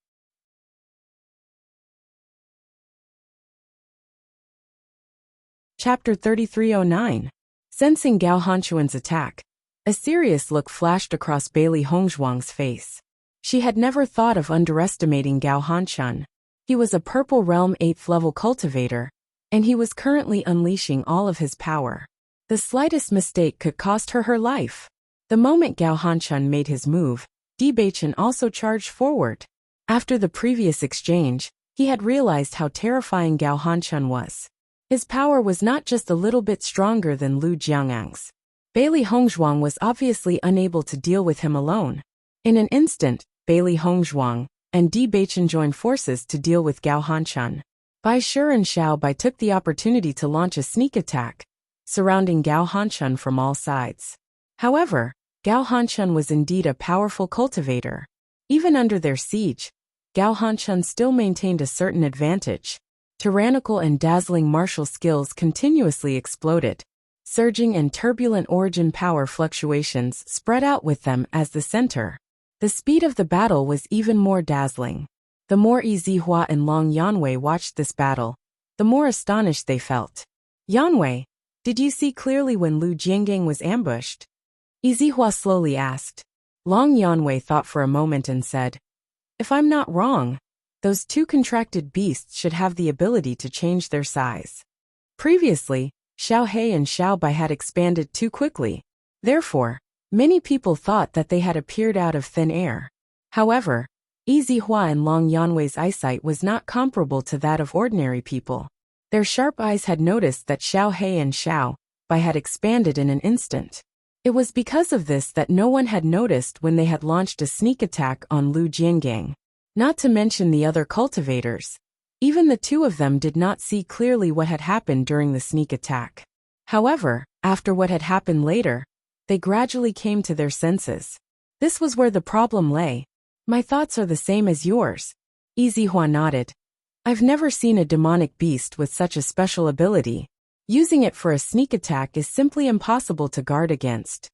Chapter 3309. Sensing Gao Hanchuan's attack, a serious look flashed across Bailey Hongzhuang's face. She had never thought of underestimating Gao Hanchun. He was a Purple Realm 8th level cultivator, and he was currently unleashing all of his power. The slightest mistake could cost her her life. The moment Gao Hanchun made his move, Bewitching also charged forward. After the previous exchange, he had realized how terrifying Gao Hanchun was. His power was not just a little bit stronger than Lu Jiangang's. Bailey Hongzhuang was obviously unable to deal with him alone. In an instant, Bailey Hongzhuang and Di Beichen joined forces to deal with Gao Hanchun. Bai Shi and Xiao Bai took the opportunity to launch a sneak attack, surrounding Gao Hanchun from all sides. However, Gao Hanchun was indeed a powerful cultivator. Even under their siege, Gao Hanchun still maintained a certain advantage. Tyrannical and dazzling martial skills continuously exploded. Surging and turbulent origin power fluctuations spread out with them as the center. The speed of the battle was even more dazzling. The more Yizihua and Long Yanwei watched this battle, the more astonished they felt. Yanwei, did you see clearly when Lu Jiangang was ambushed? Yizihua slowly asked. Long Yanwei thought for a moment and said, if I'm not wrong, those two contracted beasts should have the ability to change their size. Previously, Xiao He and Xiao Bai had expanded too quickly. Therefore, many people thought that they had appeared out of thin air. However, Yizihua and Long Yanwei's eyesight was not comparable to that of ordinary people. Their sharp eyes had noticed that Xiao He and Xiao Bai had expanded in an instant. It was because of this that no one had noticed when they had launched a sneak attack on Lu Jiangang. Not to mention the other cultivators. Even the two of them did not see clearly what had happened during the sneak attack. However, after what had happened later, they gradually came to their senses. This was where the problem lay. My thoughts are the same as yours. Yizihua nodded. I've never seen a demonic beast with such a special ability. Using it for a sneak attack is simply impossible to guard against.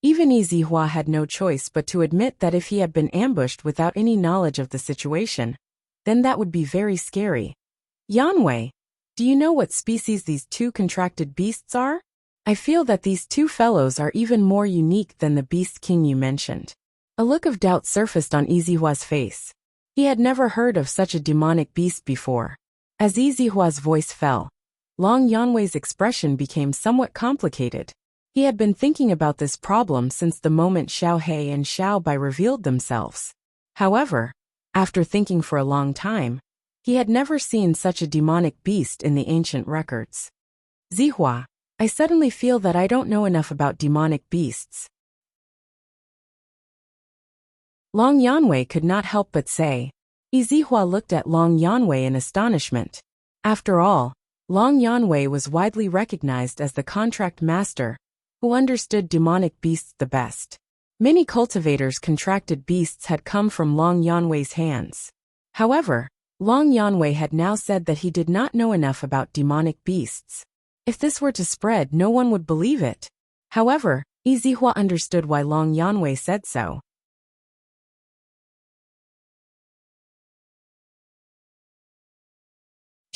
Even Yizihua had no choice but to admit that if he had been ambushed without any knowledge of the situation, then that would be very scary. Yanwei, do you know what species these two contracted beasts are? I feel that these two fellows are even more unique than the Beast King you mentioned. A look of doubt surfaced on Yizihua's face. He had never heard of such a demonic beast before. As Yizihua's voice fell, Long Yanwei's expression became somewhat complicated. He had been thinking about this problem since the moment Xiao He and Xiao Bai revealed themselves. However, after thinking for a long time, he had never seen such a demonic beast in the ancient records. Zihua, I suddenly feel that I don't know enough about demonic beasts. Long Yanwei could not help but say. Yizihua looked at Long Yanwei in astonishment. After all, Long Yanwei was widely recognized as the contract master, who understood demonic beasts the best. Many cultivators' contracted beasts had come from Long Yanwei's hands. However, Long Yanwei had now said that he did not know enough about demonic beasts. If this were to spread, no one would believe it. However, Yizihua understood why Long Yanwei said so.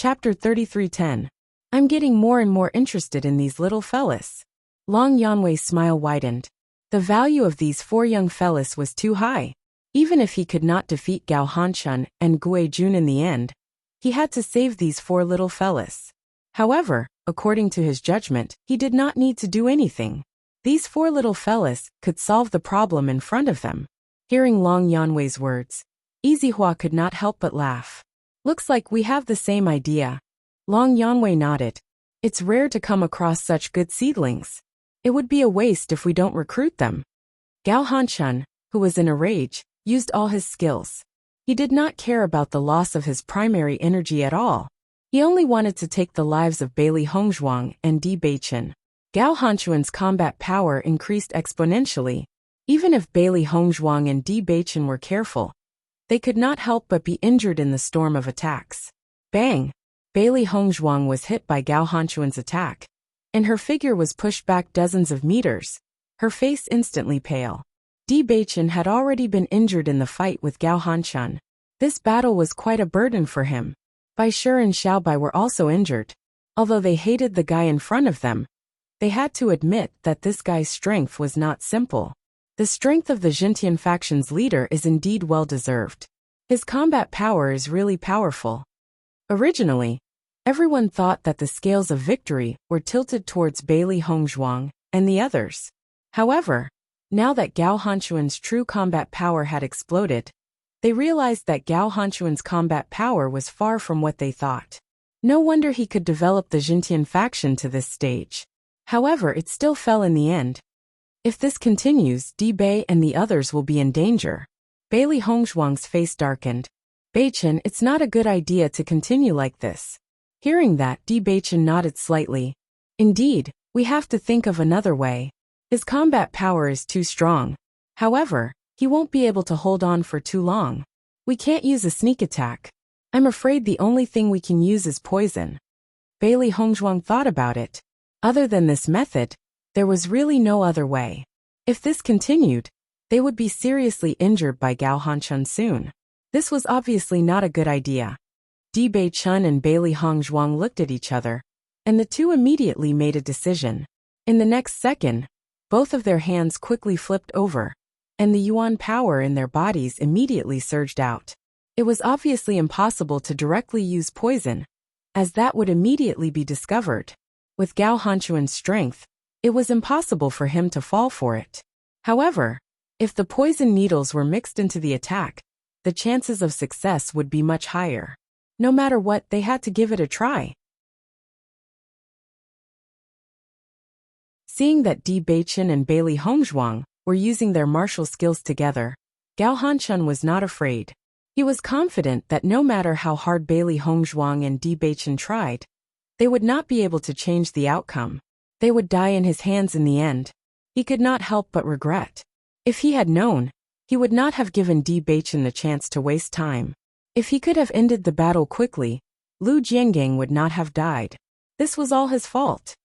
Chapter 33:10. I'm getting more and more interested in these little fellas. Long Yanwei's smile widened. The value of these four young fellas was too high. Even if he could not defeat Gao Hanchun and Gui Jun in the end, he had to save these four little fellas. However, according to his judgment, he did not need to do anything. These four little fellas could solve the problem in front of them. Hearing Long Yanwei's words, Yizihua could not help but laugh. Looks like we have the same idea. Long Yanwei nodded. It's rare to come across such good seedlings. It would be a waste if we don't recruit them. Gao Hanchun, who was in a rage, used all his skills. He did not care about the loss of his primary energy at all. He only wanted to take the lives of Bailey Hongzhuang and Di Beichen. Gao Hanchun's combat power increased exponentially. Even if Bailey Hongzhuang and Di Beichen were careful, they could not help but be injured in the storm of attacks. Bang! Bailey Hongzhuang was hit by Gao Hanchun's attack, and her figure was pushed back dozens of meters, her face instantly pale. Di Beichen had already been injured in the fight with Gao Hanchun. This battle was quite a burden for him. Bai Shi and Xiao Bai were also injured. Although they hated the guy in front of them, they had to admit that this guy's strength was not simple. The strength of the Xintian faction's leader is indeed well-deserved. His combat power is really powerful. Originally, everyone thought that the scales of victory were tilted towards Bailey Hongzhuang and the others. However, now that Gao Hanchun's true combat power had exploded, they realized that Gao Hanchuan's combat power was far from what they thought. No wonder he could develop the Jintian faction to this stage. However, it still fell in the end. If this continues, Di Bei and the others will be in danger. Bailey Hongzhuang's face darkened. Beichen, it's not a good idea to continue like this. Hearing that, Di Beichen nodded slightly. Indeed, we have to think of another way. His combat power is too strong. However, he won't be able to hold on for too long. We can't use a sneak attack. I'm afraid the only thing we can use is poison. Bailey Hongzhuang thought about it. Other than this method, there was really no other way. If this continued, they would be seriously injured by Gao Hanchun soon. This was obviously not a good idea. Di Beichun and Bailey Hongzhuang looked at each other, and the two immediately made a decision. In the next second, both of their hands quickly flipped over, and the yuan power in their bodies immediately surged out. It was obviously impossible to directly use poison, as that would immediately be discovered. With Gao Hanchuan's strength, it was impossible for him to fall for it. However, if the poison needles were mixed into the attack, the chances of success would be much higher. No matter what, they had to give it a try. Seeing that Di Beichen and Bailey Hongzhuang were using their martial skills together, Gao Hanchun was not afraid. He was confident that no matter how hard Bailey Hongzhuang and Di Beichen tried, they would not be able to change the outcome. They would die in his hands in the end. He could not help but regret. If he had known, he would not have given Di Beichen the chance to waste time. If he could have ended the battle quickly, Lu Jiangang would not have died. This was all his fault.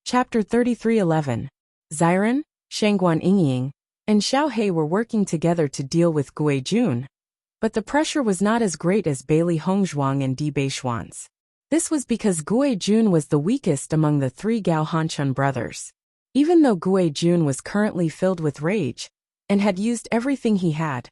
Chapter 33:11. Xiren, Shangguan Yingying, and Xiao He were working together to deal with Gui Jun, but the pressure was not as great as Bailey Hongzhuang and Di Beishuan's. This was because Gui Jun was the weakest among the three Gao Hanchun brothers. Even though Gui Jun was currently filled with rage and had used everything he had,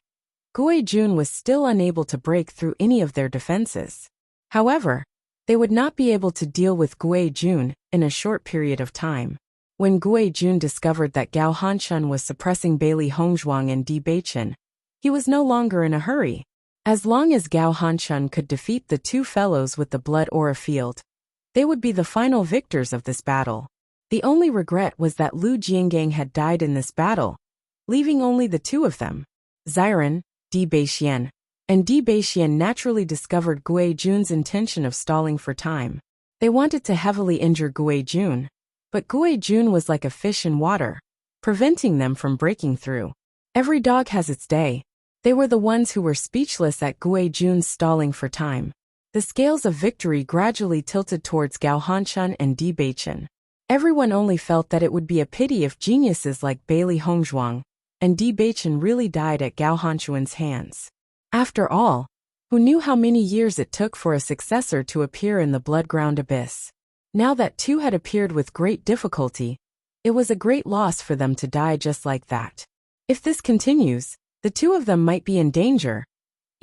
Gui Jun was still unable to break through any of their defenses. However, they would not be able to deal with Gui Jun in a short period of time. When Gui Jun discovered that Gao Hanchun was suppressing Bailey Hongzhuang and Di Beichen, he was no longer in a hurry. As long as Gao Hanchun could defeat the two fellows with the blood aura field, they would be the final victors of this battle. The only regret was that Lu Jiangang had died in this battle, leaving only the two of them. Xiren, Di Beixian, and Di Beixian naturally discovered Gui Jun's intention of stalling for time. They wanted to heavily injure Gui Jun, but Gui Jun was like a fish in water, preventing them from breaking through. Every dog has its day. They were the ones who were speechless at Gui Jun's stalling for time. The scales of victory gradually tilted towards Gao Hanchun and Di Beichen. Everyone only felt that it would be a pity if geniuses like Bailey Hongzhuang and Di Beichen really died at Gao Hanchuan's hands. After all, who knew how many years it took for a successor to appear in the blood-ground abyss? Now that two had appeared with great difficulty, it was a great loss for them to die just like that. If this continues, the two of them might be in danger.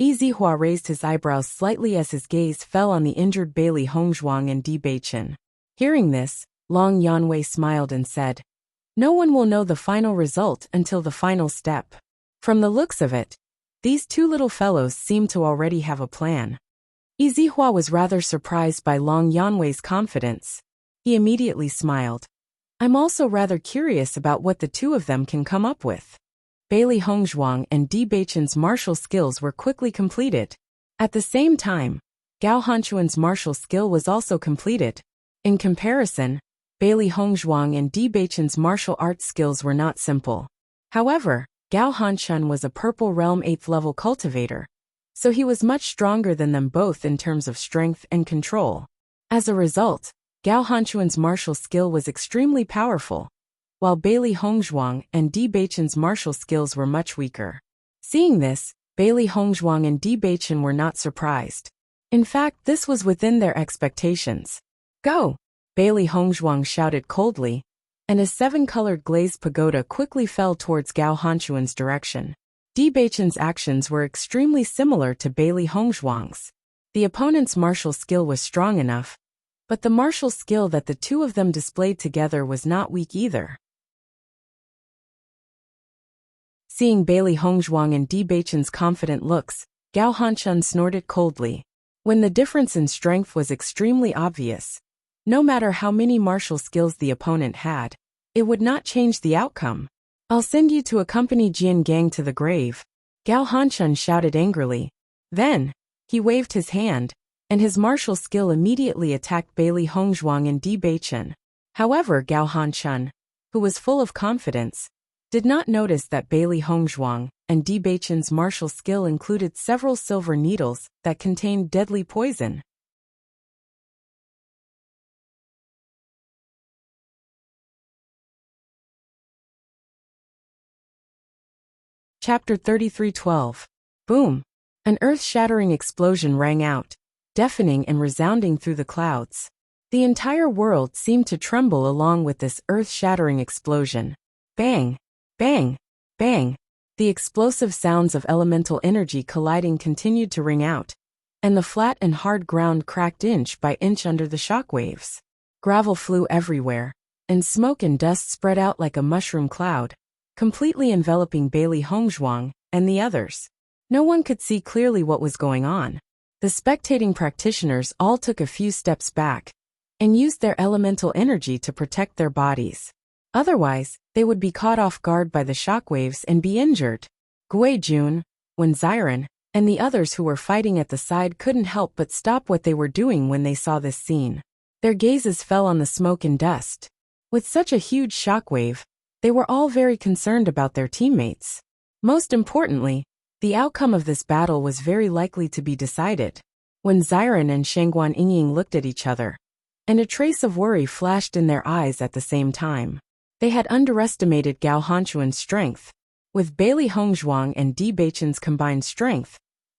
Zihua raised his eyebrows slightly as his gaze fell on the injured Bailey Hongzhuang and Di Beichen. Hearing this, Long Yanwei smiled and said, "No one will know the final result until the final step." From the looks of it, these two little fellows seem to already have a plan. Zihua was rather surprised by Long Yanwei's confidence. He immediately smiled. "I'm also rather curious about what the two of them can come up with." Bailey Hongzhuang and Di Beichen's martial skills were quickly completed. At the same time, Gao Hanchuan's martial skill was also completed. In comparison, Bailey Hongzhuang and Di Beichen's martial arts skills were not simple. However, Gao Hanchun was a Purple Realm 8th level cultivator, so he was much stronger than them both in terms of strength and control. As a result, Gao Hanchuan's martial skill was extremely powerful, while Bailey Hongzhuang and Di Beichen's martial skills were much weaker. Seeing this, Bailey Hongzhuang and Di Beichen were not surprised. In fact, this was within their expectations. "Go!" Bailey Hongzhuang shouted coldly, and a 7-colored glazed pagoda quickly fell towards Gao Hanchuan's direction. Di Beichen's actions were extremely similar to Bailey Hongzhuang's. The opponent's martial skill was strong enough, but the martial skill that the two of them displayed together was not weak either. Seeing Bailey Hongzhuang and Di Beichen's confident looks, Gao Hanshun snorted coldly. When the difference in strength was extremely obvious, no matter how many martial skills the opponent had, it would not change the outcome. I'll send you to accompany Jian Gang to the grave, Gao Hanshun shouted angrily. Then, he waved his hand, and his martial skill immediately attacked Bailey Hongzhuang and Di Beichen. However, Gao Hanshun, who was full of confidence, did not notice that Bailey Hongzhuang and Di Beichen's martial skill included several silver needles that contained deadly poison. Chapter 33:12. Boom! An earth-shattering explosion rang out, deafening and resounding through the clouds. The entire world seemed to tremble along with this earth-shattering explosion. Bang! Bang! Bang! The explosive sounds of elemental energy colliding continued to ring out, and the flat and hard ground cracked inch by inch under the shockwaves. Gravel flew everywhere, and smoke and dust spread out like a mushroom cloud, completely enveloping Bailey Hongzhuang and the others. No one could see clearly what was going on. The spectating practitioners all took a few steps back and used their elemental energy to protect their bodies. Otherwise, they would be caught off guard by the shockwaves and be injured. Gui Jun, Wen Xiren, and the others who were fighting at the side couldn't help but stop what they were doing when they saw this scene. Their gazes fell on the smoke and dust. With such a huge shockwave, they were all very concerned about their teammates. Most importantly, the outcome of this battle was very likely to be decided. When Xiren and Shangguan Yingying looked at each other, and a trace of worry flashed in their eyes at the same time. They had underestimated Gao Hanshun's strength. With Bailey Hongzhuang and Di Beichen's combined strength,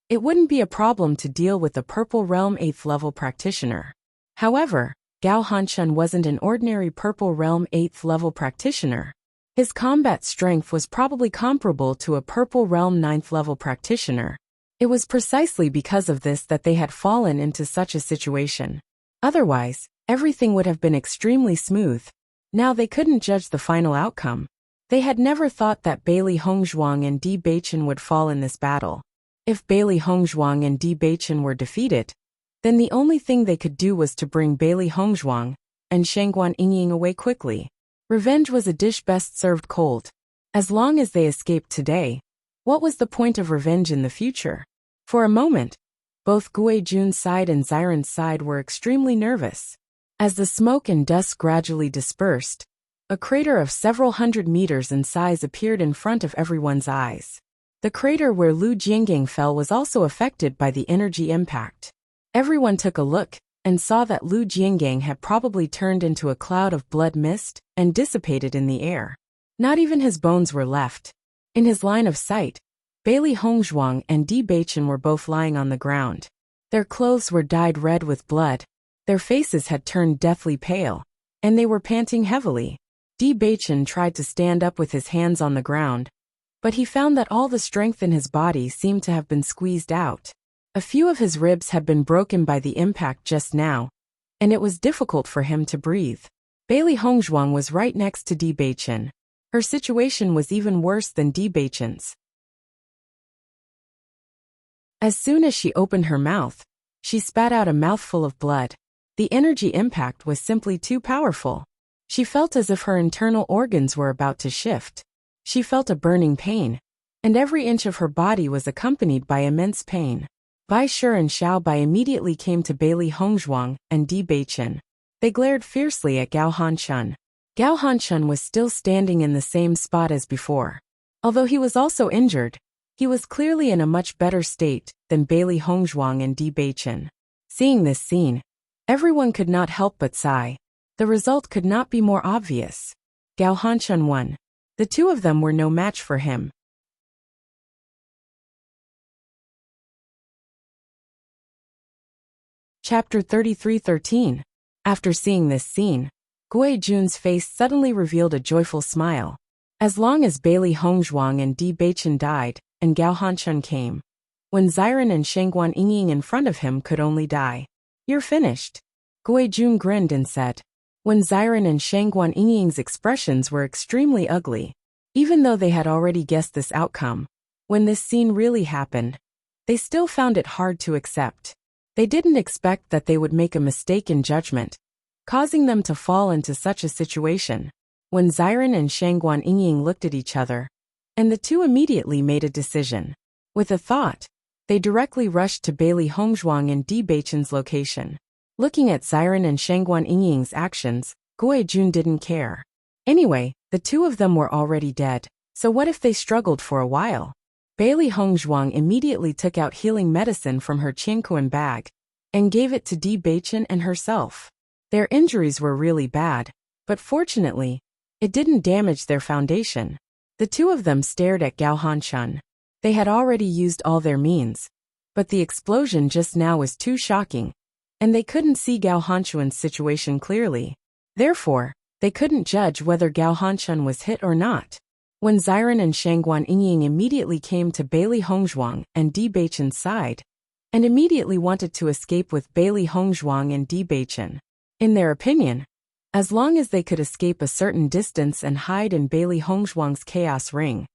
it wouldn't be a problem to deal with the Purple Realm 8th level practitioner. However, Gao Hanshun wasn't an ordinary Purple Realm 8th level practitioner. His combat strength was probably comparable to a Purple Realm 9th level practitioner. It was precisely because of this that they had fallen into such a situation. Otherwise, everything would have been extremely smooth. Now they couldn't judge the final outcome. They had never thought that Bailey Hongzhuang and Di Beichen would fall in this battle. If Bailey Hongzhuang and Di Beichen were defeated, then the only thing they could do was to bring Bailey Hongzhuang and Shangguan Yingying away quickly. Revenge was a dish best served cold. As long as they escaped today, what was the point of revenge in the future? For a moment, both Gui Jun's side and Xiren's side were extremely nervous. As the smoke and dust gradually dispersed, a crater of several hundred meters in size appeared in front of everyone's eyes. The crater where Lu Jiangang fell was also affected by the energy impact. Everyone took a look and saw that Lu Jiangang had probably turned into a cloud of blood mist and dissipated in the air. Not even his bones were left. In his line of sight, Bailey Hongzhuang and Di Beichen were both lying on the ground. Their clothes were dyed red with blood. Their faces had turned deathly pale, and they were panting heavily. Di Beichen tried to stand up with his hands on the ground, but he found that all the strength in his body seemed to have been squeezed out. A few of his ribs had been broken by the impact just now, and it was difficult for him to breathe. Bailey Hongzhuang was right next to Di Beichen. Her situation was even worse than Di Beichen's. As soon as she opened her mouth, she spat out a mouthful of blood. The energy impact was simply too powerful. She felt as if her internal organs were about to shift. She felt a burning pain, and every inch of her body was accompanied by immense pain. Bai Shi and Xiao Bai immediately came to Bailey Hongzhuang and Di Beichen. They glared fiercely at Gao Hanshun. Gao Hanshun was still standing in the same spot as before. Although he was also injured, he was clearly in a much better state than Bailey Hongzhuang and Di Beichen. Seeing this scene, everyone could not help but sigh. The result could not be more obvious. Gao Hanshun won. The two of them were no match for him. Chapter 33:13. After seeing this scene, Gui Jun's face suddenly revealed a joyful smile. As long as Bailey Hongzhuang and Di Beichen died, and Gao Hanshun came, when Xiren and Shangguan Yingying in front of him could only die. You're finished. Gui Jun grinned and said. When Xiren and Shangguan Yingying's expressions were extremely ugly. Even though they had already guessed this outcome, when this scene really happened, they still found it hard to accept. They didn't expect that they would make a mistake in judgment, causing them to fall into such a situation. When Xiren and Shangguan Yingying looked at each other, and the two immediately made a decision. With a thought, they directly rushed to Bailey Hongzhuang and Di Beichen's location. Looking at Xiren and Shangguan Yingying's actions, Gui Jun didn't care. Anyway, the two of them were already dead, so what if they struggled for a while? Bailey Hongzhuang immediately took out healing medicine from her Qianquan bag and gave it to Di Beichen and herself. Their injuries were really bad, but fortunately, it didn't damage their foundation. The two of them stared at Gao Hanchun. They had already used all their means, but the explosion just now was too shocking, and they couldn't see Gao Hanchun's situation clearly. Therefore, they couldn't judge whether Gao Hanchun was hit or not. When Xiren and Shangguan Yingying immediately came to Bailey Hongzhuang and Di Beichen's side, and immediately wanted to escape with Bailey Hongzhuang and Di Beichen. In their opinion, as long as they could escape a certain distance and hide in Bailey Hongzhuang's chaos ring,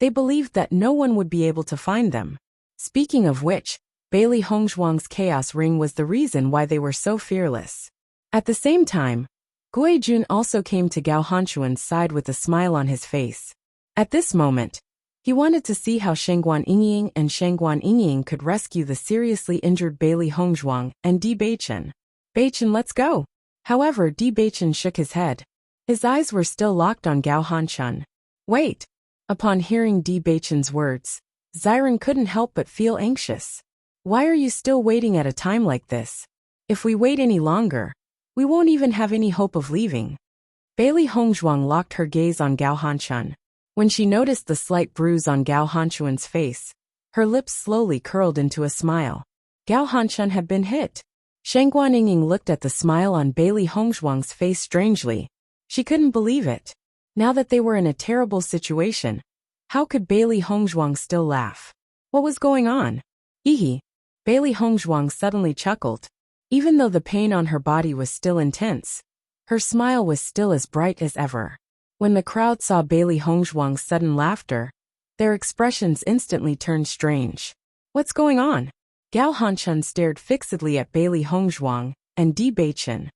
they believed that no one would be able to find them. Speaking of which, Bailey Hongzhuang's chaos ring was the reason why they were so fearless. At the same time, Gui Jun also came to Gao Hanchun's side with a smile on his face. At this moment, he wanted to see how Shangguan Yingying and Shangguan Yingying could rescue the seriously injured Bailey Hongzhuang and Di Beichen. Beichen, let's go. However, Di Beichen shook his head. His eyes were still locked on Gao Hanchun. Wait. Upon hearing Di Beichen's words, Xiren couldn't help but feel anxious. Why are you still waiting at a time like this? If we wait any longer, we won't even have any hope of leaving. Bailey Hongzhuang locked her gaze on Gao Hanchun. When she noticed the slight bruise on Gao Hanchun's face, her lips slowly curled into a smile. Gao Hanchun had been hit. Shangguan Yingying looked at the smile on Bailey Hongzhuang's face strangely. She couldn't believe it. Now that they were in a terrible situation, how could Bailey Hongzhuang still laugh? What was going on? Ehe. Bailey Hongzhuang suddenly chuckled. Even though the pain on her body was still intense, her smile was still as bright as ever. When the crowd saw Bailey Hongzhuang's sudden laughter, their expressions instantly turned strange. What's going on? Gao Hanchun stared fixedly at Bailey Hongzhuang and Di Beichen.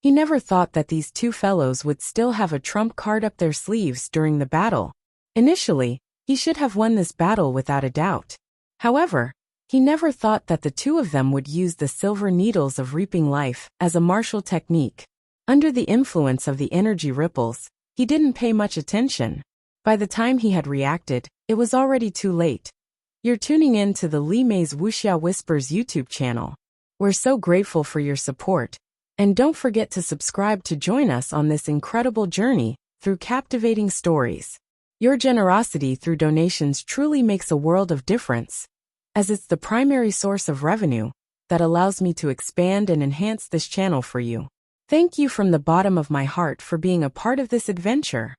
He never thought that these two fellows would still have a trump card up their sleeves during the battle. Initially, he should have won this battle without a doubt. However, he never thought that the two of them would use the silver needles of reaping life as a martial technique. Under the influence of the energy ripples, he didn't pay much attention. By the time he had reacted, it was already too late. You're tuning in to the Li Mei's Wuxia Whispers YouTube channel. We're so grateful for your support, and don't forget to subscribe to join us on this incredible journey through captivating stories. Your generosity through donations truly makes a world of difference, as it's the primary source of revenue that allows me to expand and enhance this channel for you. Thank you from the bottom of my heart for being a part of this adventure.